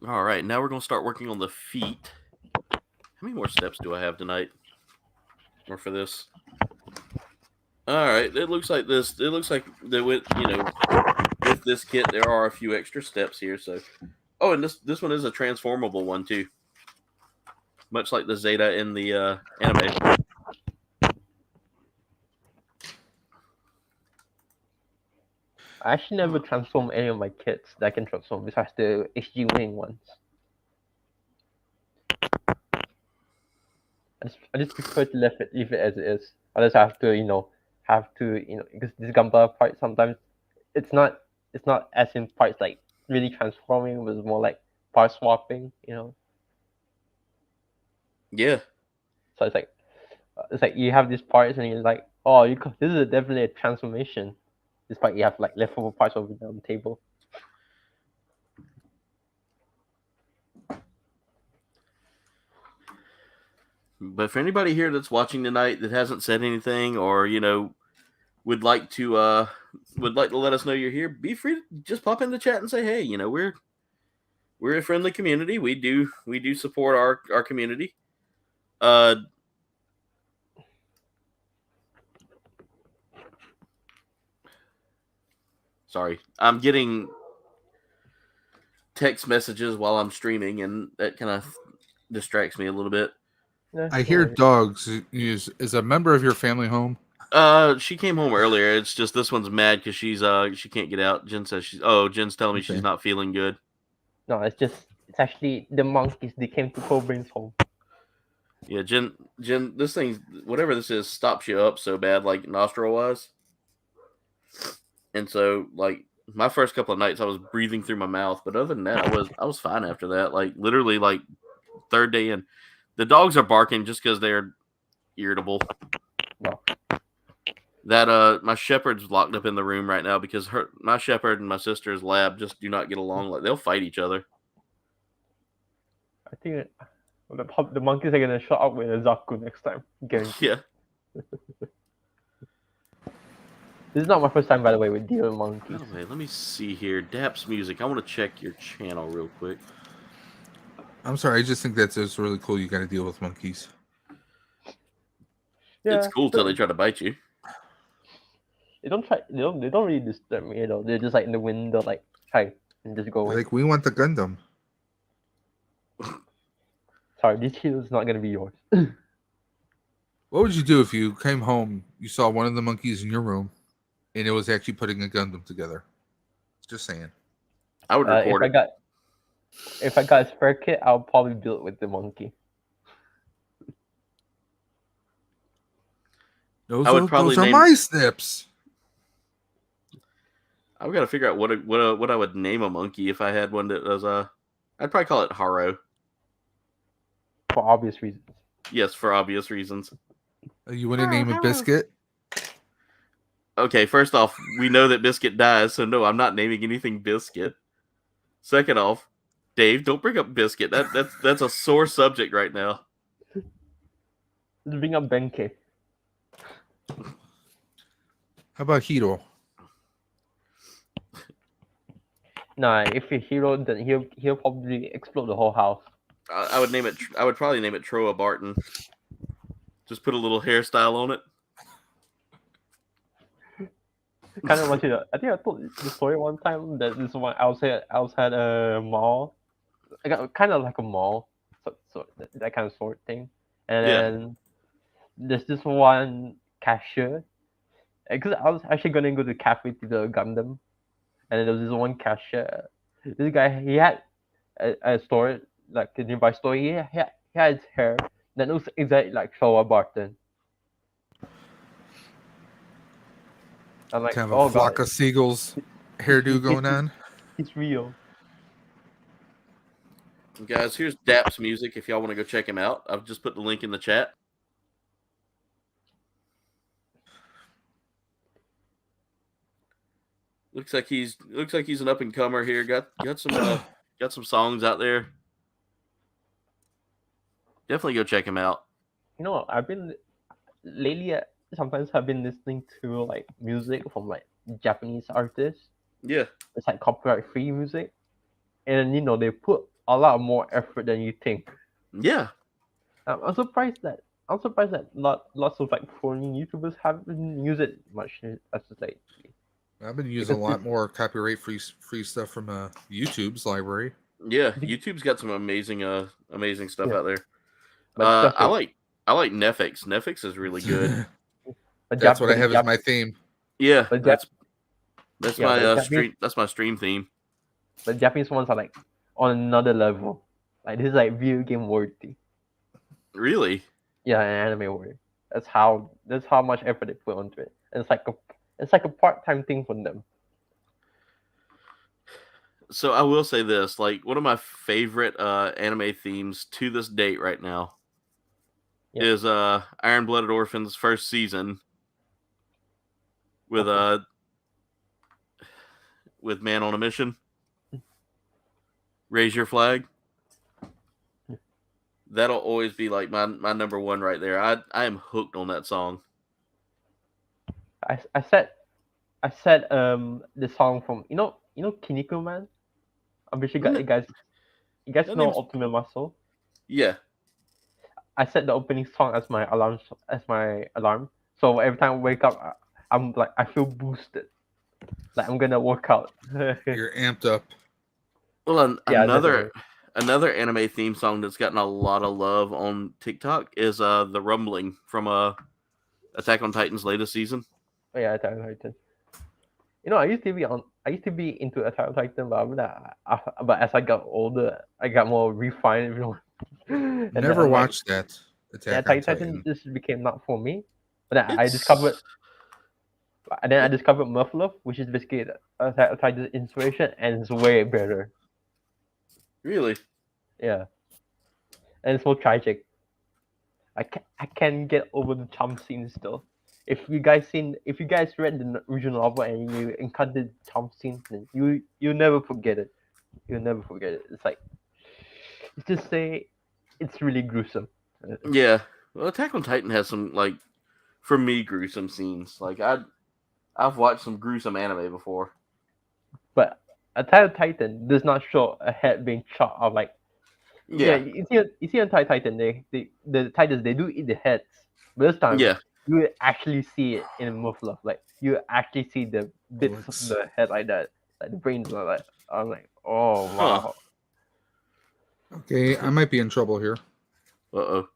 All right, now we're going to start working on the feet. How many more steps do I have tonight? Or for this? All right, it looks like this. It looks like that with with this kit there are a few extra steps here. So, oh, and this one is a transformable one too, much like the Zeta in the anime. I actually never transformed any of my kits that I can transform besides the HG wing ones. I just prefer to leave it as it is. Unless I have to because this Gunpla part sometimes it's not as in parts like really transforming, but it's more like part swapping, Yeah, So it's like you have these parts and you're like, oh, this is definitely a transformation. Despite you have like leftover parts over there on the table. but for anybody here that's watching tonight that hasn't said anything or would like to let us know you're here, be free to just pop in the chat and say, hey, we're a friendly community. We do support our community. Sorry, I'm getting text messages while I'm streaming, and that kind of distracts me a little bit. Yeah, I no hear worries. dogs. Is a member of your family home? She came home earlier. It's just this one's mad because she can't get out. Jen says Jen's telling me she's Okay. not feeling good. No, it's actually the monkeys. They came to Cobrain's home. Yeah, Jen, this thing, whatever this is, stops you up so bad, like nostril wise. And so, like, my first couple of nights, I was breathing through my mouth, but other than that, I was fine after that. Like, literally, like, third day in, the dogs are barking just because they're irritable. No. That my shepherd's locked up in the room right now because my shepherd and my sister's lab just do not get along. Like they'll fight each other. I think the monkeys are gonna show up with a Zaku next time. Guaranteed. Yeah. This is not my first time, by the way, with dealing monkeys. By the way, let me see here. Daps Music. I want to check your channel real quick. I'm sorry, I just think that's just really cool. You got to deal with monkeys. Yeah, It's cool till they try to bite you. They don't try. They don't really disturb me. They're just like in the window, like try and just go away. Like, we want the Gundam. Sorry, this shield is not gonna be yours. What would you do if you came home, you saw one of the monkeys in your room, and it was actually putting a Gundam together? Just saying. I would record it. If I got a spare kit, I'll probably build it with the monkey. Those I would probably are name- my snips. I've got to figure out what I would name a monkey if I had one that was I'd probably call it Haro. For obvious reasons. Yes, for obvious reasons. You want to name it Biscuit? Okay, first off, we know that Biscuit dies, so no, I'm not naming anything Biscuit. Second off, Dave, don't bring up Biscuit. That's a sore subject right now. Let's bring up Benkei. How about Hiro? Nah, if you're hero, then he'll probably explode the whole house. I would name it. I would probably name it Troa Barton. Just put a little hairstyle on it. Kind of want you to. I think I told the story one time that this one I was at a mall. I got kind of like a mall, so that kind of sort thing. And then there's this one cashier. Because I was actually gonna go to the cafe to the Gundam, and then there was this one cashier. This guy, he had a store, like a nearby store. He had his hair that looks exactly like Showa Barton. I'm like, Kind of oh a flock god, of seagulls hairdo going on. he's real. Guys, here's Daps Music if y'all want to go check him out. I've just put the link in the chat. Looks like he's an up and comer here. Got some songs out there. Definitely go check him out. You know, I've been lately. Sometimes I've been listening to like music from like Japanese artists. Yeah. It's like copyright-free music, and they put a lot more effort than you think. Yeah. I'm surprised that lots of like foreign YouTubers haven't used it much as lately. I've been using a lot more copyright-free stuff from YouTube's library. Yeah, YouTube's got some amazing stuff out there. But I like Netflix. Netflix is really good. That's what I have as my theme. Yeah, But that's yeah, my but stream. That's my stream theme. the Japanese ones are like on another level. Like this is like video game worthy. Really? Yeah, an anime worthy. That's how much effort they put onto it. And it's like a part-time thing for them. So I will say this: like one of my favorite anime themes to this date right now is Iron Blooded Orphans' first season with Man on a Mission. Raise Your Flag. That'll always be like my number one right there. I am hooked on that song. I said the song from you know Kiniko Man. I'm pretty sure you guys That know name's- Ultimate Muscle. Yeah. I set the opening song as my alarm. So every time I wake up, I'm like I feel boosted. Like I'm gonna work out. You're amped up. Well, Yeah, another anime theme song that's gotten a lot of love on TikTok is the Rumbling from Attack on Titan's latest season. Oh, yeah, Attack on Titan. I used to be into Attack on Titan, but as I got older, I got more refined. And then Never I'm like, watched that. yeah, Attack on Attack on Titan Titan. just became not for me. But then I It's- discovered Mufflove, which is basically Attack on Titan's inspiration, and it's way better. Really? Yeah, and it's so tragic. I can't get over the charm scene still. if you guys read the original novel and you encountered Tom Simpson, you'll never forget it. You'll never forget it. It's like, let's just say, it's really gruesome. Yeah. Well, Attack on Titan has some, like, for me, gruesome scenes. Like, I've watched some gruesome anime before. But Attack on Titan does not show a head being chopped off. Like, Yeah. you see on Attack on Titan, the Titans, they do eat the heads. But this time, Yeah. you actually see it in Muffler. Like, you actually see the bits of the head like that. Like, the brains are like, I'm like, oh, wow. Okay, I might be in trouble here. Uh-oh.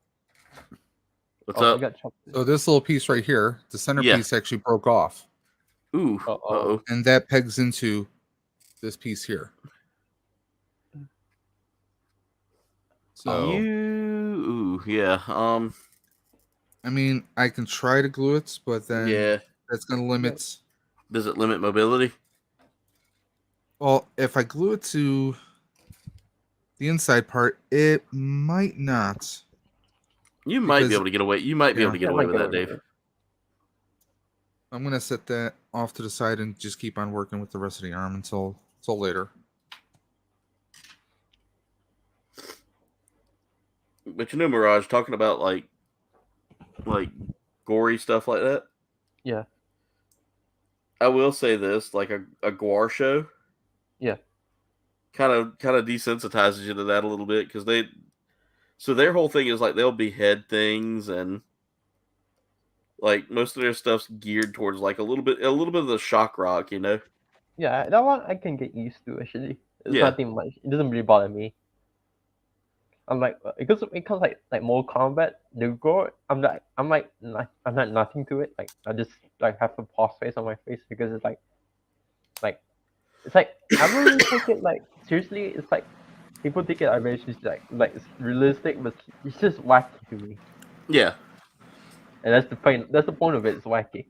What's I up? got chopped. So this little piece right here, the centerpiece actually broke off. Ooh. Uh-oh. And that pegs into this piece here. So yeah. I mean, I can try to glue it, but then Yeah. that's going to limit. Does it limit mobility? Well, if I glue it to the inside part, it might not. You might be Because- able to get away. You might be able to get away with that, Dave. I'm going to set that off to the side and just keep on working with the rest of the arm until later. But you know, Mirage, talking about like gory stuff like that. Yeah. I will say this, like a gore show. Yeah. Kind of desensitizes you to that a little bit because their whole thing is like they'll behead things and like most of their stuff's geared towards like a little bit of the shock rock, you know. Yeah, that one I can get used to actually. It's Yeah. nothing much. It doesn't really bother me. I'm like, because like more combat, the gore. I'm not nothing to it. Like I just like have a pause face on my face because it's like it's like I don't really take it like seriously. It's like people take it very seriously, like it's realistic, but it's just wacky to me. Yeah. And that's the point. That's the point of it. It's wacky.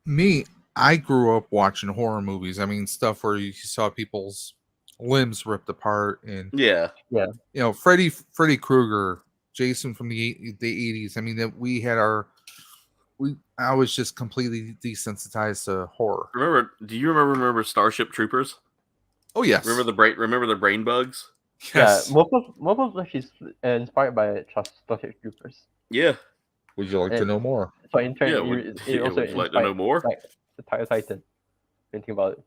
Me, I grew up watching horror movies. I mean, stuff where you saw people's limbs ripped apart and Yeah. you know, Freddy Krueger, Jason from the 80s. I mean, that we had I was just completely desensitized to horror. Do you remember Starship Troopers? Oh yes. Remember the brain bugs? Yes. Yeah, Mobile Suit is inspired by Starship Troopers. Yeah. Would you like to know more? So in turn, Would it also you like to know more? Like the Titan. Thinking about it.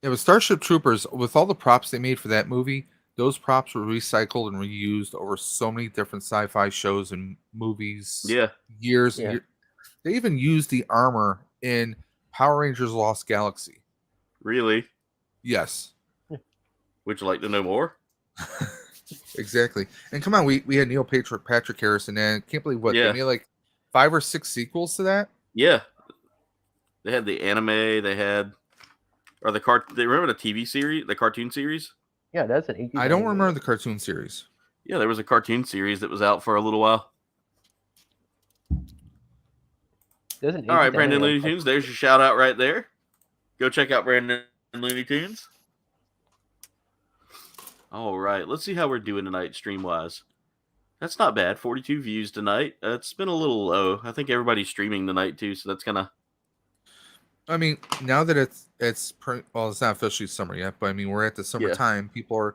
Yeah, with Starship Troopers, with all the props they made for that movie, those props were recycled and reused over so many different sci-fi shows and movies. Yeah. Years. Yeah. They even used the armor in Power Rangers Lost Galaxy. Really? Yes. Would you like to know more? Exactly. And come on, we had Neil Patrick Harris, and I can't believe what they made like 5 or 6 sequels to that. Yeah. They had the anime. They had, or the They remember the TV series, the cartoon series? Yeah, that's an 80s. I don't remember the cartoon series. Yeah, there was a cartoon series that was out for a little while. All right, Brandon Looney Tunes. There's your shout out right there. Go check out Brandon Looney Tunes. All right, let's see how we're doing tonight, stream wise. That's not bad. 42 views tonight. It's been a little low. I think everybody's streaming tonight too, so that's kind of. I mean, now that it's not officially summer yet, but I mean we're at the summertime. People are.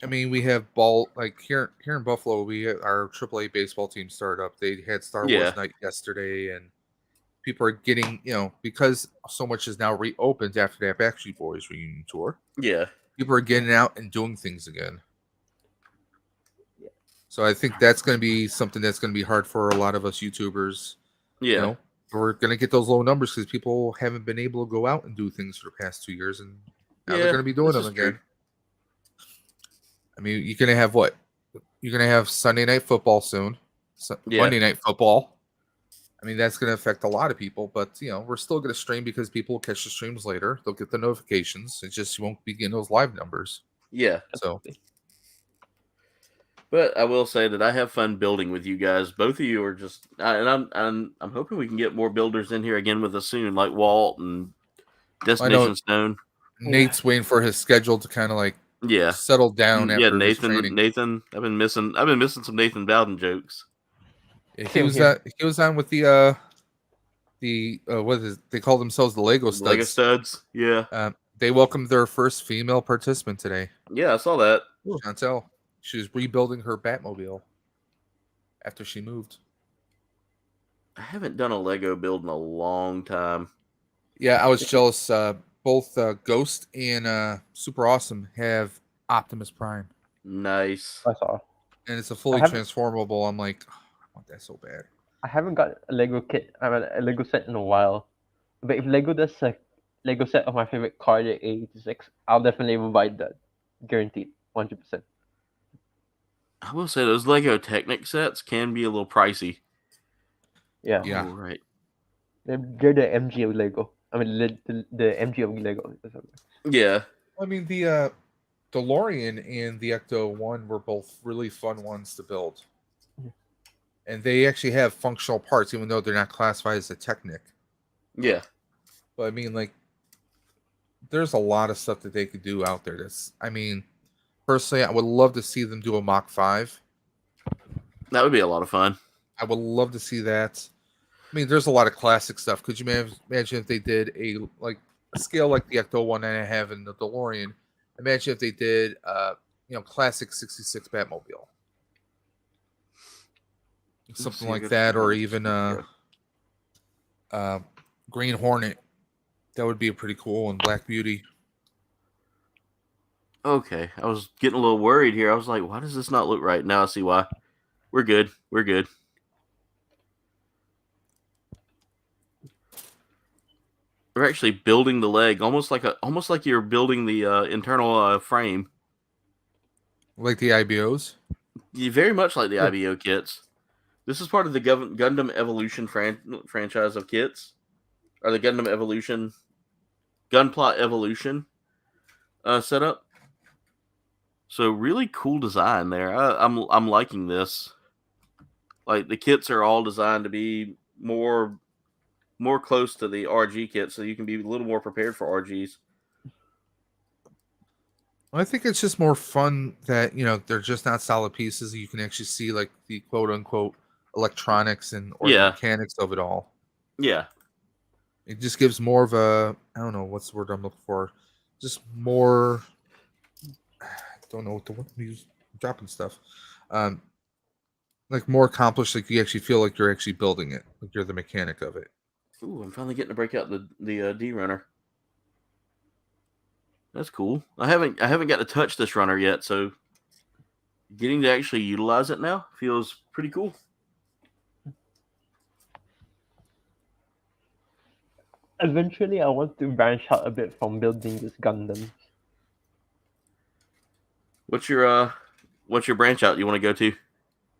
I mean, we have like here in Buffalo, we had our AAA baseball team started up. They had Star Wars night yesterday, and people are getting, because so much is now reopened after that Backstreet Boys reunion tour. Yeah. People are getting out and doing things again. So I think that's going to be something that's going to be hard for a lot of us YouTubers. Yeah. We're going to get those low numbers because people haven't been able to go out and do things for the past 2 years, and now they're going to be doing them again. True. I mean, you're going to have what? You're going to have Sunday Night Football soon. Monday Night Football. I mean, that's going to affect a lot of people, but, we're still going to stream because people will catch the streams later. They'll get the notifications. It just won't be getting those live numbers. Yeah. So. But I will say that I have fun building with you guys. Both of you are just, and I'm hoping we can get more builders in here again with us soon, like Walt and Destination Stone. Nate's waiting for his schedule to kind of settle down. After Nathan. I've been missing some Nathan Bowden jokes. He Same was here. he was on with the what is they call themselves the Lego Studs. Lego studs. Yeah. They welcomed their first female participant today. Yeah, I saw that. Chantel. She was rebuilding her Batmobile after she moved. I haven't done a Lego build in a long time. Yeah, I was jealous. Both Ghost and Super Awesome have Optimus Prime, Nice. I saw. and it's a fully haven't- transformable. I'm like, I want that so bad. I haven't got a Lego kit. I mean, a Lego set in a while. But if Lego does a Lego set of my favorite car, the A86, I'll definitely buy that. Guaranteed, 100%. I will say those Lego Technic sets can be a little pricey. Yeah. Yeah. Oh, right. They're the MG of Lego. I mean, the MG of Lego. Yeah. I mean, the DeLorean and the Ecto 1 were both really fun ones to build. And they actually have functional parts, even though they're not classified as a Technic. Yeah. But I mean, like, there's a lot of stuff that they could do out there. I mean, personally, I would love to see them do a Mach 5. That would be a lot of fun. I would love to see that. I mean, there's a lot of classic stuff. Could you imagine if they did a scale like the Ecto 1 that I have in the DeLorean? Imagine if they did, classic 66 Batmobile. Something like that, or even Green Hornet. That would be pretty cool, and Black Beauty. Okay. I was getting a little worried here. I was like, why does this not look right? Now I see why. We're good. We're good. We're actually building the leg, almost like you're building the internal frame. Like the IBOs? Very much like the IBO kits. This is part of the Gundam Evolution franchise of kits, or the Gundam Evolution, Gunpla Evolution setup. So really cool design there. I'm liking this. Like the kits are all designed to be more close to the RG kit, so you can be a little more prepared for RGs. I think it's just more fun that, they're just not solid pieces. You can actually see like the quote unquote electronics and or the mechanics of it all. Yeah. It just gives more of a, I don't know what's the word I'm looking for. Just more, I don't know what the word use, dropping stuff. Like more accomplished, like you actually feel like you're actually building it, like you're the mechanic of it. Ooh, I'm finally getting to break out the D runner. That's cool. I haven't got to touch this runner yet, so getting to actually utilize it now feels pretty cool. Eventually, I want to branch out a bit from building this Gundam. What's your branch out you want to go to?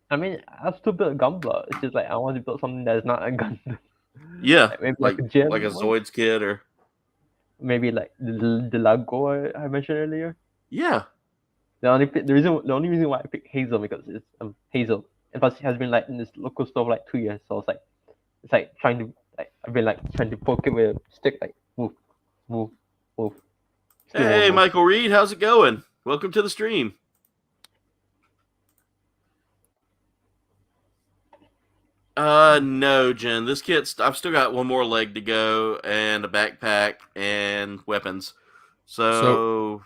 I mean, I'll still build Gunpla. It's just like I want to build something that's not a Gundam. Yeah, Like, maybe like a gem a one? Zoids kit, or Maybe like the Lago I mentioned earlier. yeah. The only reason why I picked Hazel because it's Hazel. And plus, it has been like in this local store for like 2 years, so it's like trying to I've been like trying to poke it with a stick, like move. Still won't Hey, move. Michael Reed, how's it going? Welcome to the stream. No, Jen. This kit's. I've still got one more leg to go, and a backpack and weapons. So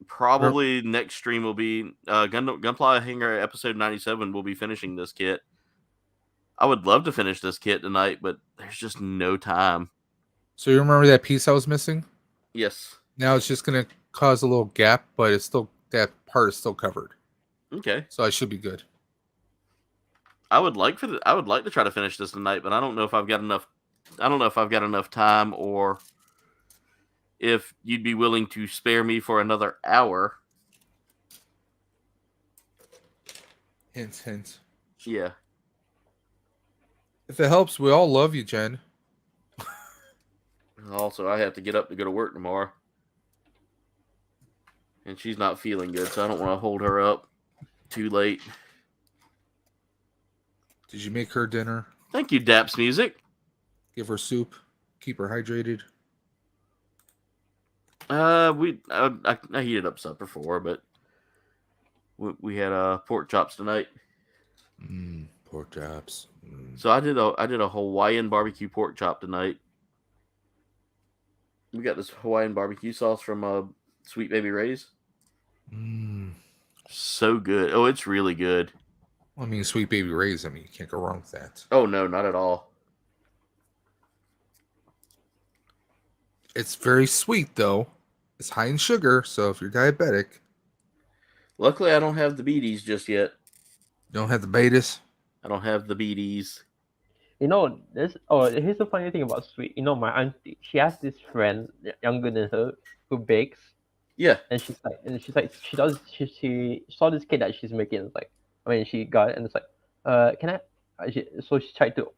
probably next stream will be Gunpla Hangar episode 97. We'll be finishing this kit. I would love to finish this kit tonight, but there's just no time. So you remember that piece I was missing? Yes. Now it's just going to cause a little gap, but it's still, that part is still covered. Okay. So I should be good. I would like to try to finish this tonight, but I don't know if I've got enough. I don't know if I've got enough time, or if you'd be willing to spare me for another hour. Hint, hint. Yeah. If it helps, we all love you, Jen. Also, I have to get up to go to work tomorrow, and she's not feeling good, so I don't want to hold her up too late. Did you make her dinner? Thank you, Daps Music. Give her soup? Keep her hydrated? I heated up supper for her, but we had pork chops tonight. Pork chops. So I did a Hawaiian barbecue pork chop tonight. We got this Hawaiian barbecue sauce from Sweet Baby Ray's. So good. Oh, it's really good. I mean, Sweet Baby Ray's. I mean, you can't go wrong with that. Oh no, not at all. It's very sweet though. It's high in sugar, so if you're diabetic, Luckily, I don't have the beaties just yet. you don't have the betas. I don't have the beaties. You know, here's the funny thing about sweet. You know, my auntie, she has this friend younger than her who bakes, Yeah. and she saw this cake that she's making. It's like, I mean, she got it, and it's like, can I? So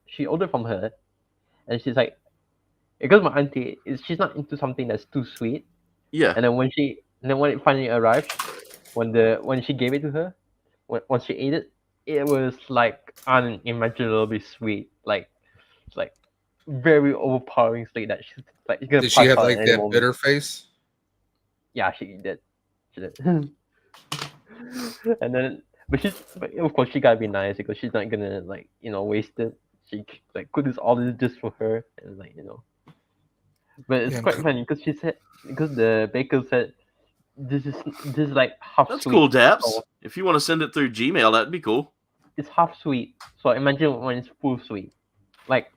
she ordered from her, and she's like, because my auntie she's not into something that's too sweet. Yeah. And then when it finally arrived, when she gave it to her, once she ate it, it was like unimaginably sweet, like very overpowering sweet that she's like gonna. Did she have pass out like at any that moment. bitter face? Yeah, she did. And then, but of course she gotta be nice because she's not gonna waste it. She like could all this just for her, and but it's quite funny because the baker said this is like half. That's sweet. cool, Daps. So If you want to send it through Gmail, that'd be cool. it's half sweet. So imagine when it's full sweet, like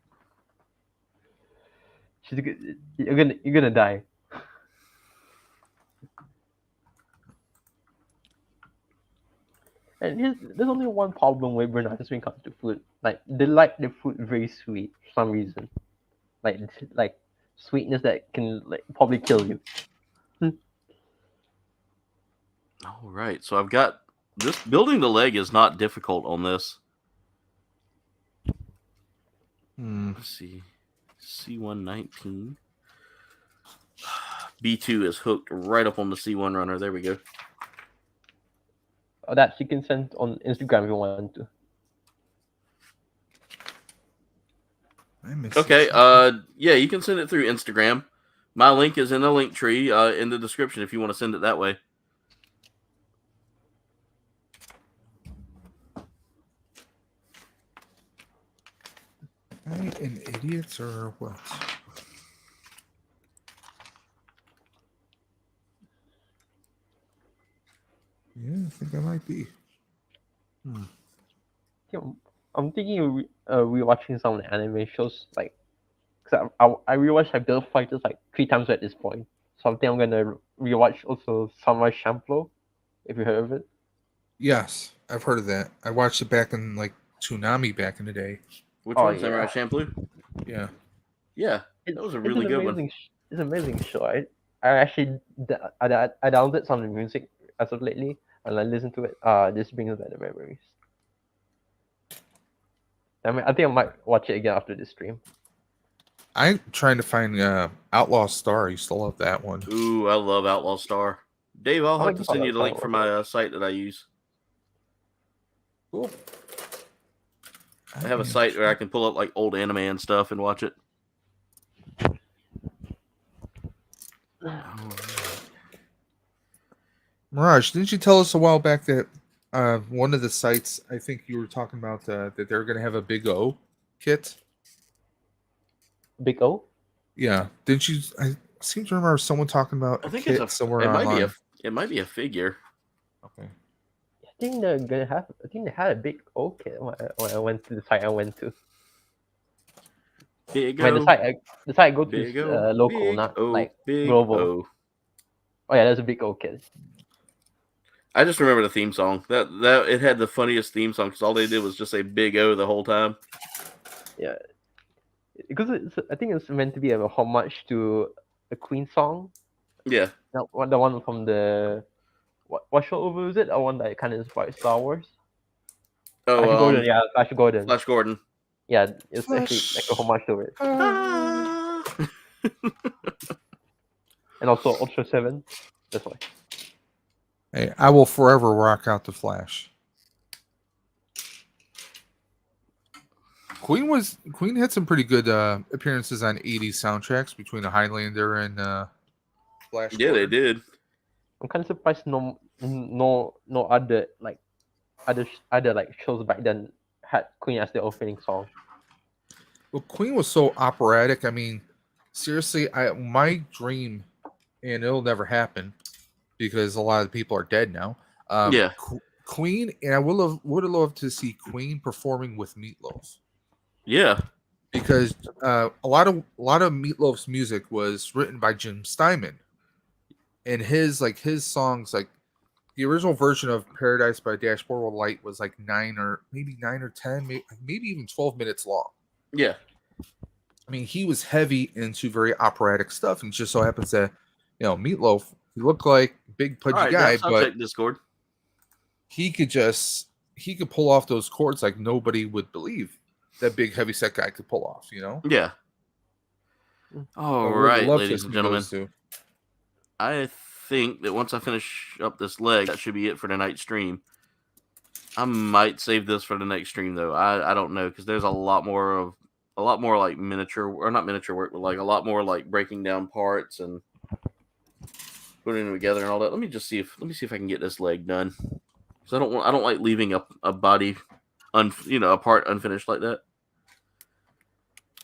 you're gonna die. And there's only one problem with Bernardo's when it comes to food. Like they like the food very sweet for some reason. Like sweetness that can probably kill you. All right. So I've got this. Building the leg is not difficult on this. Let's see. C119. B2 is hooked right up on the C1 runner. There we go. Oh, that you can send on Instagram if you want to. Okay. Yeah, you can send it through Instagram. My link is in the link tree in the description if you want to send it that way. Am I an idiot or what? Yeah, I think I might be. I'm thinking of rewatching some of the anime shows, like, cause I rewatched like Build Fighters like 3 times at this point. So I think I'm gonna rewatch also Samurai Champloo, if you heard of it. Yes, I've heard of that. I watched it back in like Toonami back in the day. Which Oh, one? yeah. Samurai Champloo? Yeah. Yeah, that was a really good one. It's an amazing show. I actually I downloaded some of the music as of lately, and I listened to it. This brings back the memories. I think I might watch it again after this stream. I'm trying to find Outlaw Star. I used to love that one. Ooh, I love Outlaw Star. Dave, I'll I have like to send you the link Outlaw for Star. my site that I use. Cool. I have a site where I can pull up like old anime and stuff and watch it. Mirage, didn't you tell us a while back that one of the sites, I think you were talking about that they're going to have a Big O kit? Big O? Yeah. Didn't you? I seem to remember someone talking about I think kit it's somewhere it might online. it might be a figure. Okay. I think they're gonna have. I think they had a Big O kit when I went to the site I went to. Big When O, the site I go to Big is O, local, Big not O, like Big global. O. Oh yeah, there's a Big O kit. I just remember the theme song. That it had the funniest theme song because all they did was just say Big O the whole time. Yeah, because I think it's meant to be a homage to the Queen song. Yeah. The one from the what show was it? The one that kind of inspired Star Wars. Oh, Flash Gordon, yeah, Flash Gordon. Flash Gordon. Yeah, it's actually like a homage to it. And also Ultra 7. That's why. Hey, I will forever rock out the Flash. Queen had some pretty good appearances on 80s soundtracks between the Highlander and Flash. Yeah, they did. I'm kind of surprised no other like shows back then had Queen as the opening song. Well, Queen was so operatic. I mean, seriously, my dream, and it'll never happen because a lot of people are dead now. Yeah. Queen, and I would have loved to see Queen performing with Meatloaf. Yeah. Because a lot of Meatloaf's music was written by Jim Steinman, and his songs, like the original version of Paradise by Dashboard with Light was like 9 or 10, maybe even 12 minutes long. Yeah. I mean, he was heavy into very operatic stuff, and just so happens that Meatloaf, he looked like a big pudgy All right, guy, I'll but check Discord. he could pull off those chords like nobody would believe that big heavy set guy could pull off. Yeah. All I would right, love to ladies see and gentlemen. those two. I think that once I finish up this leg, that should be it for tonight's stream. I might save this for the next stream though. I don't know, because there's a lot more like miniature, or not miniature work, but like a lot more like breaking down parts and putting them together and all that. Let me see if I can get this leg done. Because I don't like leaving a body a part unfinished like that.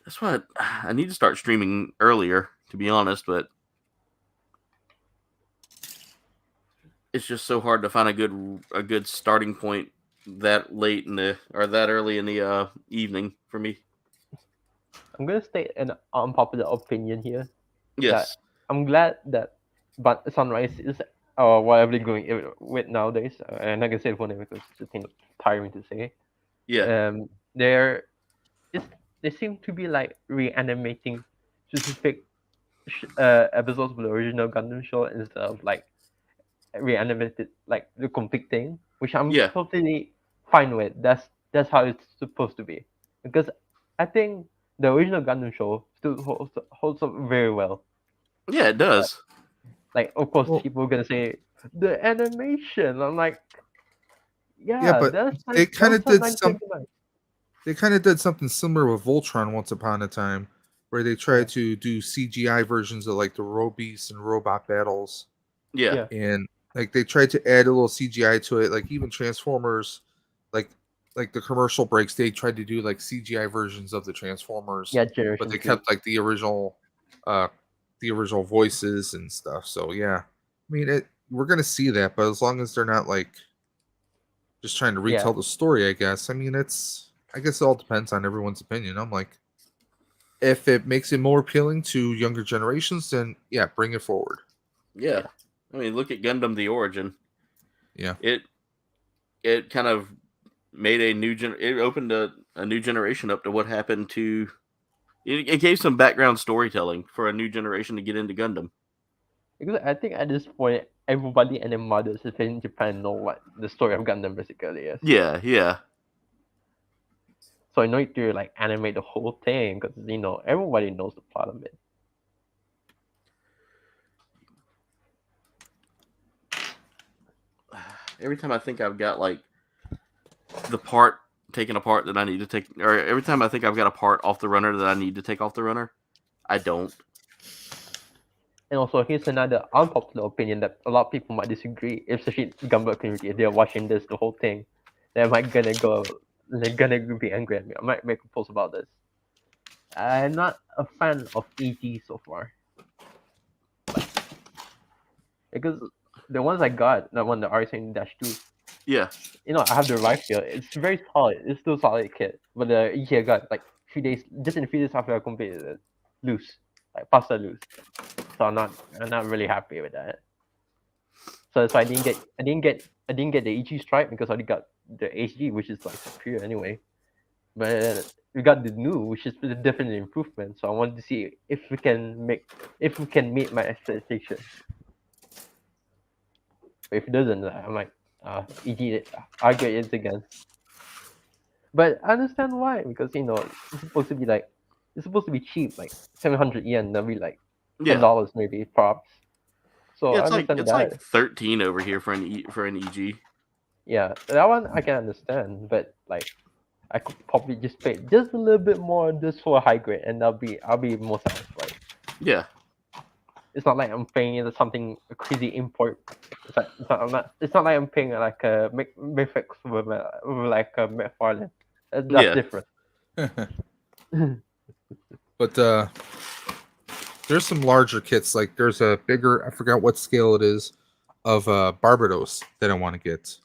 That's why I need to start streaming earlier, to be honest, but it's just so hard to find a good starting point that early in the evening for me. I'm gonna state an unpopular opinion here. Yes. I'm glad that Sunrise is whatever they're going with nowadays. I'm not gonna say the full name because it's tiring to say. Yeah. They seem to be like reanimating specific episodes of the original Gundam show instead of like reanimated like the complete thing, which I'm totally fine with. That's how it's supposed to be, because I think the original Gundam show still holds up very well. Yeah, it does. Like of course, people are gonna say the animation. I'm like, but they kind of did something. They kind of did something similar with Voltron once upon a time, where they tried to do CGI versions of like the Robeast and robot battles. Yeah. And like they tried to add a little CGI to it, like even Transformers, like the commercial breaks, they tried to do like CGI versions of the Transformers. Yeah, but they kept like the original voices and stuff. So yeah, I mean, we're gonna see that, but as long as they're not like just trying to retell the story, I guess. I mean, I guess it all depends on everyone's opinion. I'm like, if it makes it more appealing to younger generations, then yeah, bring it forward. Yeah. I mean, look at Gundam: The Origin. Yeah. It kind of made it opened a new generation up to what happened to. It gave some background storytelling for a new generation to get into Gundam. Because I think at this point, everybody and their mothers in Japan know what the story of Gundam basically is. Yeah, yeah. So I need to like animate the whole thing because everybody knows the plot of it. Every time I think I've got like the part taken apart that I need to take, or every time I think I've got a part off the runner that I need to take off the runner, I don't. And also, here's another unpopular opinion that a lot of people might disagree, especially the Gambit community. If they're watching this, the whole thing, they're gonna be angry at me. I might make a post about this. I'm not a fan of HG so far. Because the ones I got, the one, the RC-2, yeah, I have the rifle. It's very solid. It's still solid kit. But the HG I got like 3 days, just in 3 days after I completed it, loose, like pasta loose. So I'm not really happy with that. So that's why I didn't get the HG stripe because I already got the HG, which is like superior anyway. But we got the new, which is a different improvement. So I wanted to see if we can meet my expectations. But if it doesn't, I'm like, HG, argue it again. But I understand why, because it's supposed to be cheap, like 700 yen. That'll be like $10 maybe props. So yeah, it's like 13 over here for an EG. Yeah, that one I can understand, but like I could probably just pay just a little bit more just for a high grade, and I'll be more satisfied. Yeah, it's not like I'm paying something a crazy import. It's not like I'm paying like a Mifix with like a McFarlane. That's Yeah. different. But there's some larger kits. Like there's a bigger, I forgot what scale it is, of Barbados that I want to get.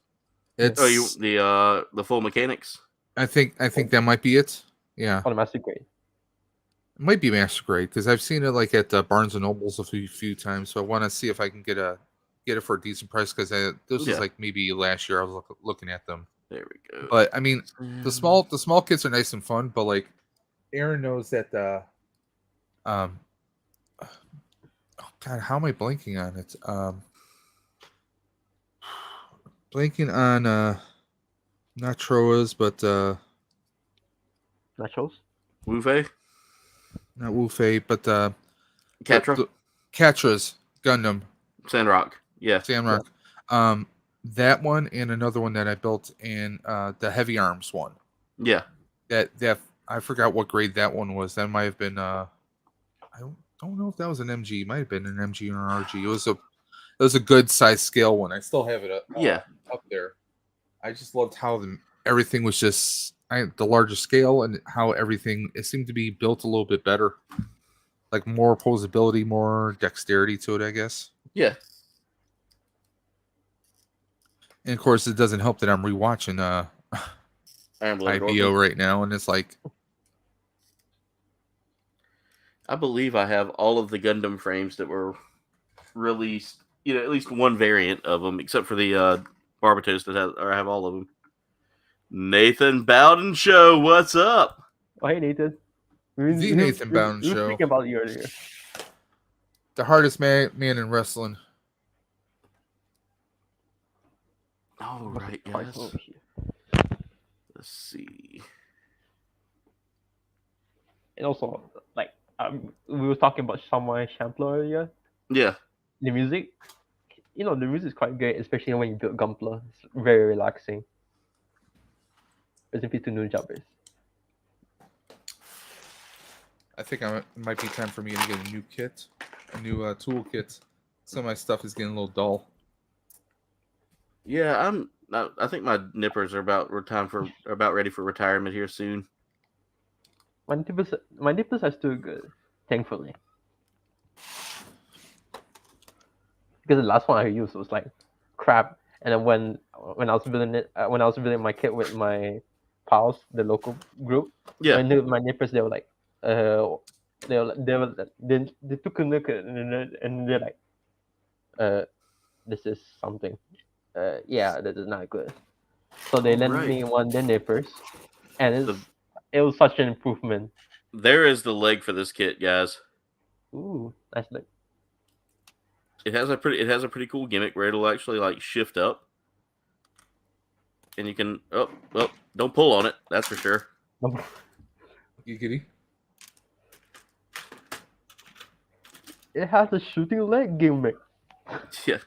It's the full mechanics. I think that might be it. Yeah, On the master grade. it might be master grade because I've seen it like at Barnes and Nobles a few times. So I want to see if I can get it for a decent price because this was like maybe last year I was looking at them. There we go. But I mean, the small kits are nice and fun. But like, Aaron knows that oh God, how am I blanking on it? Blanking on not Troas, but Nachos? Wu-Fei? not Wu-Fei, but Catra? Catra's Gundam. Sandrock. Yeah. Sandrock. That one and another one that I built in the Heavy Arms one. Yeah. That I forgot what grade that one was. That might have been I don't know if that was an MG. It might have been an MG or an RG. It was a good size scale one. I still have it up there. I just loved how everything was just the larger scale and how everything it seemed to be built a little bit better. Like more posability, more dexterity to it, I guess. Yeah. And of course, it doesn't help that I'm rewatching IPO right now, and it's like I believe I have all of the Gundam frames that were released. At least one variant of them, except for the Barbatos I have all of them. Nathan Bowden Show, what's up? Oh, hey, Nathan. The Nathan Bowden We were Show. speaking about you earlier. The hardest man in wrestling. All right, guys. Let's see. And also, like, we were talking about Samurai Champloo earlier. Yeah. The music, the music is quite great, especially when you build Gunpla. It's very relaxing. Rest in peace to Nunjabers. I think it might be time for me to get a new kit, a new tool kit. Some of my stuff is getting a little dull. Yeah, I think my nippers are about ready for retirement here soon. My nipples are still good, thankfully. Because the last one I used was like crap, and then when I was building my kit with my pals, the local group, my nippers, they were like, they took a look at it and they're like, this is something. Yeah, that is not good. So they lent me one of their nippers, and it was such an improvement. There is the leg for this kit, guys. Ooh, nice leg. It has a pretty cool gimmick where it'll actually like shift up, and you can don't pull on it. That's for sure. Giggity. It has a shooting leg gimmick. Yeah.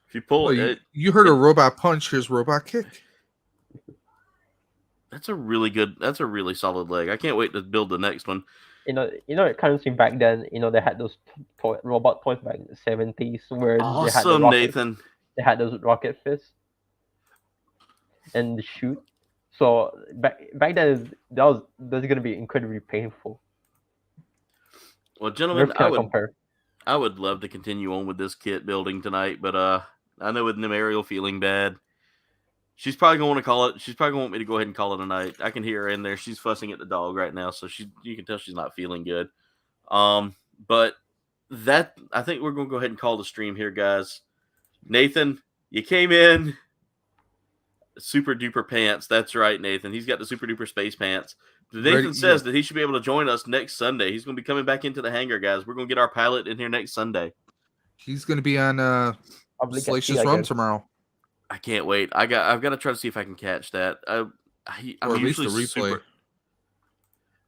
If you pull it, you heard a robot punch. Here's robot kick. That's a really solid leg. I can't wait to build the next one. It kind of seemed back then. They had those robot toys back in the 70s where awesome, Nathan. They had those rocket fists and the shoot. So back then that was gonna be incredibly painful. Well, gentlemen, I would love to continue on with this kit building tonight, but I know with Nemariel feeling bad, she's probably going to call it. She's probably going to want me to go ahead and call it a night. I can hear her in there. She's fussing at the dog right now, so you can tell she's not feeling good. But I think we're going to go ahead and call the stream here, guys. Nathan, you came in super duper pants. That's right, Nathan. He's got the super duper space pants. Nathan says that he should be able to join us next Sunday. He's going to be coming back into the hangar, guys. We're going to get our pilot in here next Sunday. He's going to be on Salacious Run tomorrow. I can't wait. I've got to try to see if I can catch that. I'm usually the replay.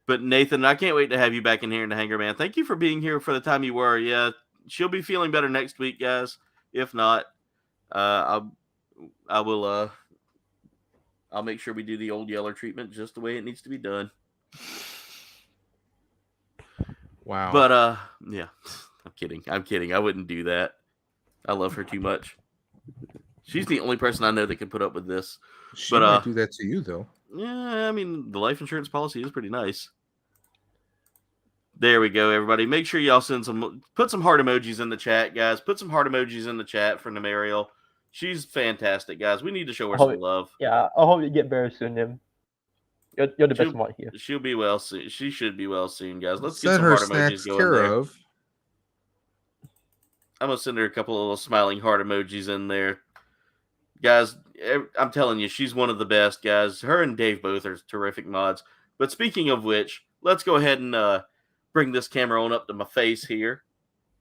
But Nathan, I can't wait to have you back in here in the hangar, man. Thank you for being here for the time you were. Yeah, she'll be feeling better next week, guys. If not, I'll make sure we do the old Yeller treatment just the way it needs to be done. Wow. But yeah, I'm kidding. I wouldn't do that. I love her too much. She's the only person I know that can put up with this. She might do that to you, though. Yeah, I mean, the life insurance policy is pretty nice. There we go, everybody. Make sure y'all put some heart emojis in the chat, guys. Put some heart emojis in the chat for Nemariel. She's fantastic, guys. We need to show her some love. Yeah, I hope you get better soon, Nim. You're the best one here. She'll be well soon. She should be well soon, guys. Let's get Send some her heart snacks emojis going care there. of. I'm gonna send her a couple of little smiling heart emojis in there, guys. I'm telling you, she's one of the best, guys. Her and Dave both are terrific mods. But speaking of which, let's go ahead and bring this camera on up to my face here,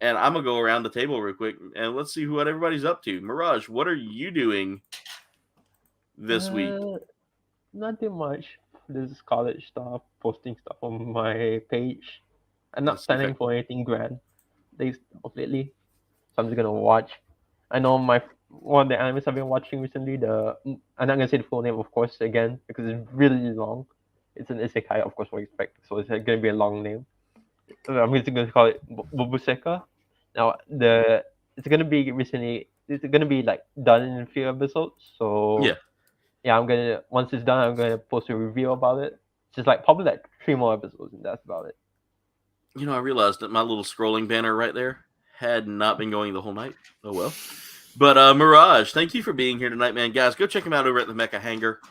and I'm gonna go around the table real quick and let's see what everybody's up to. Mirage, what are you doing this week? Nothing much. This is college stuff, posting stuff on my page. I'm not planning for anything grand lately, so I'm just gonna watch. I know one of the animes I've been watching recently. I'm not gonna say the full name, of course, again because it's really long. It's an isekai, of course, what you expect. So it's gonna be a long name. So I'm just gonna call it Bobuseka. Now it's gonna be like done in a few episodes. So yeah, I'm gonna once it's done, I'm gonna post a review about it. It's just like probably like 3 more episodes, and that's about it. You know, I realized that my little scrolling banner right there had not been going the whole night. Oh well. But Mirage, thank you for being here tonight, man. Guys, go check him out over at the Mecha Hangar.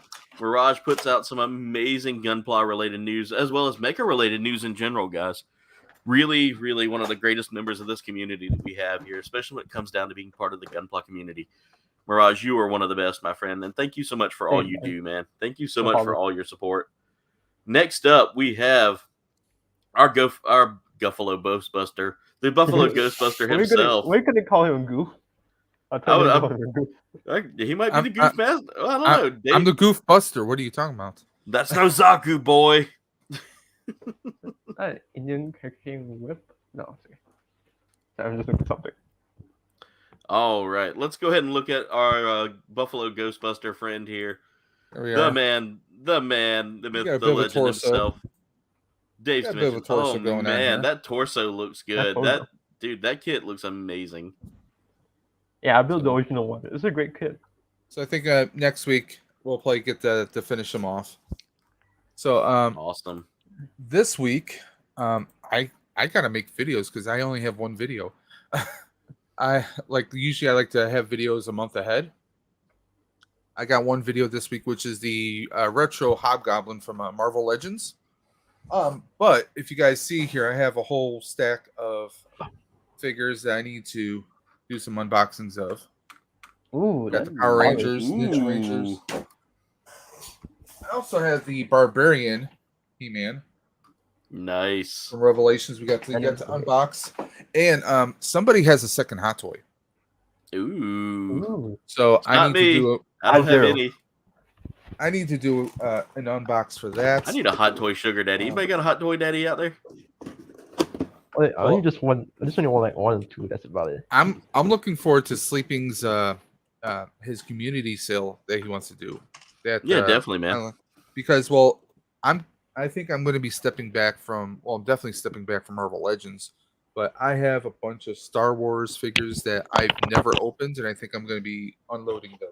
Mirage puts out some amazing Gunpla related news as well as Mecha related news in general, guys. Really, really one of the greatest members of this community that we have here, especially when it comes down to being part of the Gunpla community. Mirage, you are one of the best, my friend, and thank you so much for all you do, man. Thank you so much for all your support. Next up, we have our Buffalo Ghostbuster, the Buffalo Ghostbuster himself. We're gonna call him Goof. He might be the Goof Master. I don't know. Dave. I'm the Goof Buster. What are you talking about? That's no Zaku, boy. Indian carrying whip? No, I'm just looking at something. All right, let's go ahead and look at our Buffalo Ghostbuster friend here. The man, the myth, the legend himself. Dave Smith. Oh man, that torso looks good. That kit looks amazing. Yeah, I built the original one. It's a great kit. So I think next week we'll get to finish them off. So awesome. This week, I gotta make videos because I only have one video. Usually I like to have videos a month ahead. I got one video this week, which is the retro Hobgoblin from Marvel Legends. But if you guys see here, I have a whole stack of figures that I need to do some unboxings of. Ooh, got the Power Rangers, Ninja Rangers. I also have the Barbarian He-Man. Nice. From Revelations, we got to unbox, and somebody has a second hot toy. Ooh. So I need to do. I don't have any. I need to do an unbox for that. I need a hot toy sugar daddy. Anybody got a hot toy daddy out there? I just only want like 1 or 2. That's about it. I'm looking forward to Sleeping's his community sale that he wants to do. That definitely, man. Because I think I'm going to be stepping back from. Well, I'm definitely stepping back from Marvel Legends, but I have a bunch of Star Wars figures that I've never opened, and I think I'm going to be unloading those.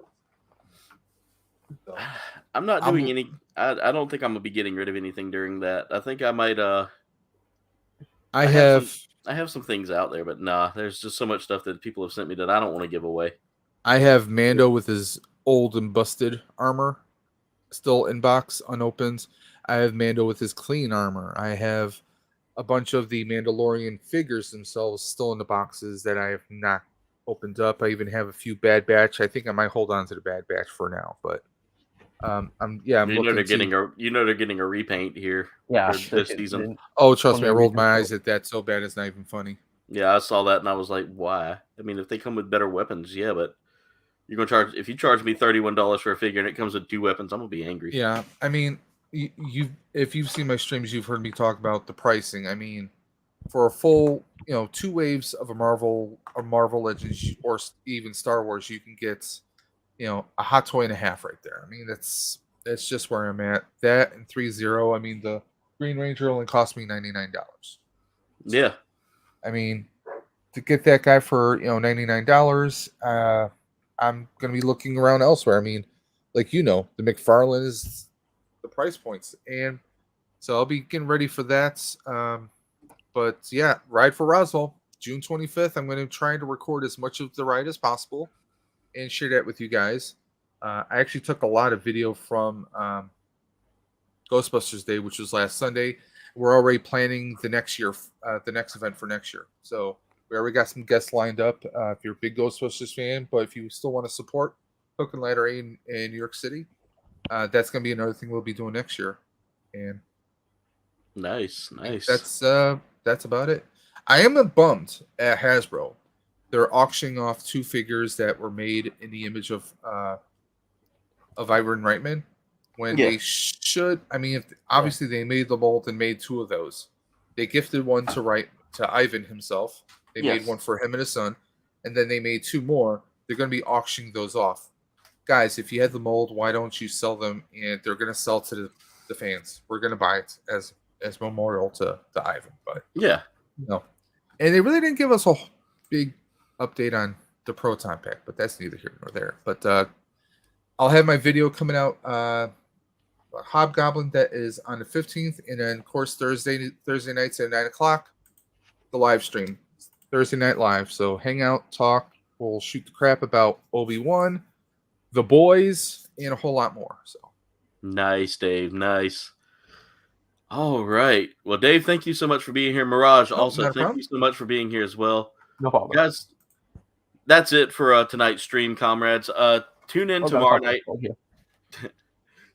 So, I'm not doing any. I don't think I'm gonna be getting rid of anything during that. I think I might. I have some things out there, but nah. There's just so much stuff that people have sent me that I don't want to give away. I have Mando with his old and busted armor still in box, unopened. I have Mando with his clean armor. I have a bunch of the Mandalorian figures themselves still in the boxes that I have not opened up. I even have a few Bad Batch. I think I might hold on to the Bad Batch for now, but I'm they're getting a repaint here. Yeah, this season. Oh, trust me, I rolled my eyes at that so bad it's not even funny. Yeah, I saw that and I was like, why? I mean, if they come with better weapons, yeah, but you're gonna charge. If you charge me $31 for a figure and it comes with 2 weapons, I'm gonna be angry. Yeah, I mean, if you've seen my streams, you've heard me talk about the pricing. I mean, for a full, 2 waves of a Marvel Legends or even Star Wars, you can get, a hot toy and a half right there. I mean, that's just where I'm at. That and 3-0. I mean, the Green Ranger only cost me $99. Yeah. I mean, to get that guy for $99, I'm gonna be looking around elsewhere. I mean, the McFarlane is the price points. And so I'll be getting ready for that. But yeah, Ride for Roswell, June 25th. I'm going to try to record as much of the ride as possible and share that with you guys. I actually took a lot of video from Ghostbusters Day, which was last Sunday. We're already planning the next year, the next event for next year. So we already got some guests lined up. If you're a big Ghostbusters fan, but if you still want to support Hook and Ladder in New York City, that's going to be another thing we'll be doing next year. And nice. That's about it. I am bummed at Hasbro. They're auctioning off 2 figures that were made in the image of Ivan Reitman. When they should, I mean, obviously they made the mold and made 2 of those. They gifted one to Ivan himself. They made one for him and his son, and then they made 2 more. They're going to be auctioning those off. Guys, if you had the mold, why don't you sell them? And they're going to sell to the fans. We're going to buy it as memorial to Ivan. But yeah, no, and they really didn't give us a big update on the Proton Pack, but that's neither here nor there. But I'll have my video coming out. Hobgoblin, that is on the 15th, and then of course Thursday nights at 9:00, the live stream, Thursday Night Live. So hang out, talk, we'll shoot the crap about Obi-Wan, the boys, and a whole lot more. So nice, Dave, nice. All right, well, Dave, thank you so much for being here. Mirage, also thank you so much for being here as well. No problem, guys. That's it for tonight's stream, comrades. Tune in tomorrow night.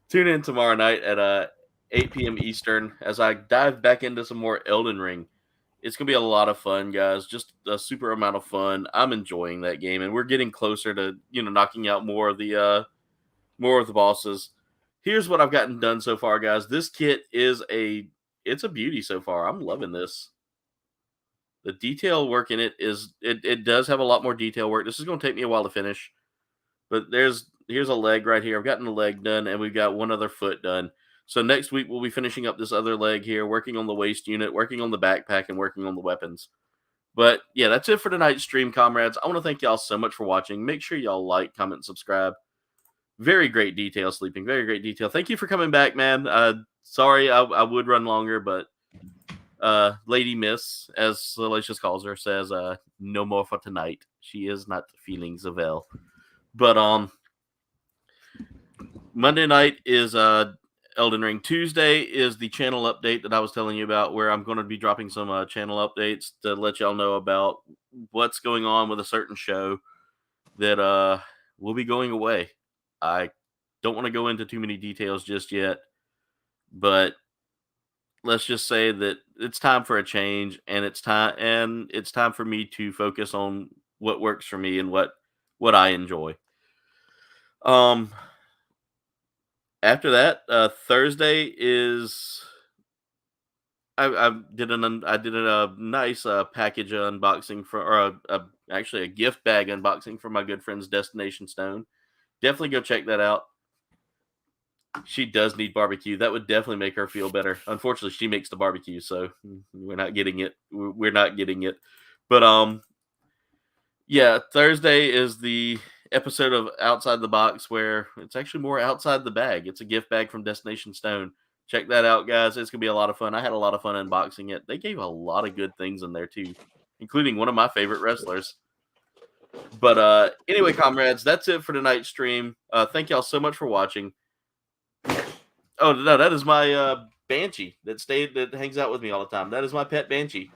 Tune in tomorrow night at 8 p.m. Eastern as I dive back into some more Elden Ring. It's going to be a lot of fun, guys. Just a super amount of fun. I'm enjoying that game, and we're getting closer to, knocking out more of the bosses. Here's what I've gotten done so far, guys. This kit is it's a beauty so far. I'm loving this. The detail work in it it does have a lot more detail work. This is going to take me a while to finish, but here's a leg right here. I've gotten the leg done, and we've got one other foot done. So next week, we'll be finishing up this other leg here, working on the waist unit, working on the backpack, and working on the weapons. But yeah, that's it for tonight's stream, comrades. I want to thank y'all so much for watching. Make sure y'all like, comment, and subscribe. Very great detail, Sleeping. Very great detail. Thank you for coming back, man. Sorry, I would run longer, but Lady Miss, as Salacious calls her, says no more for tonight. She is not feeling so well. But Monday night is Elden Ring. Tuesday is the channel update that I was telling you about, where I'm going to be dropping some channel updates to let y'all know about what's going on with a certain show that will be going away. I don't want to go into too many details just yet, but let's just say that it's time for a change, and it's time for me to focus on what works for me and what I enjoy. After that, Thursday is I did a nice package unboxing or actually a gift bag unboxing for my good friends Destination Stone. Definitely go check that out. She does need barbecue. That would definitely make her feel better. Unfortunately, she makes the barbecue, so we're not getting it. We're not getting it. But yeah, Thursday is the episode of Outside the Box, where it's actually more outside the bag. It's a gift bag from Destination Stone. Check that out, guys. It's gonna be a lot of fun. I had a lot of fun unboxing it. They gave a lot of good things in there too, including one of my favorite wrestlers. But anyway, comrades, that's it for tonight's stream. Thank y'all so much for watching. Oh no, that is my Banshee that hangs out with me all the time. That is my pet Banshee.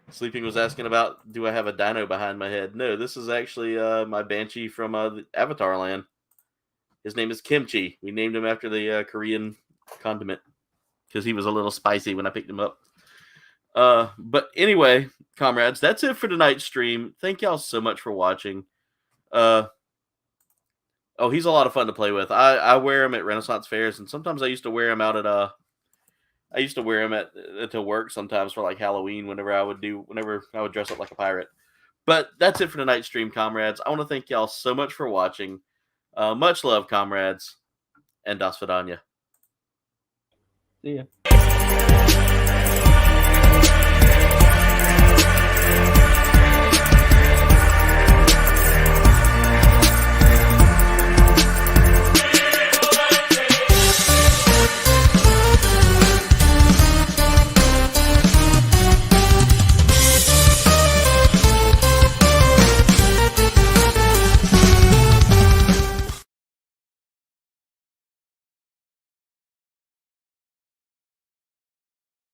Sleeping was asking about, do I have a dino behind my head? No, this is actually my Banshee from Avatar Land. His name is Kimchi. We named him after the Korean condiment because he was a little spicy when I picked him up. But anyway, comrades, that's it for tonight's stream. Thank y'all so much for watching. He's a lot of fun to play with. I wear him at Renaissance fairs, and sometimes I used to wear him out at to work sometimes for like Halloween whenever I would dress up like a pirate. But that's it for tonight's stream, comrades. I want to thank y'all so much for watching. Much love, comrades, and das vidanya. See ya.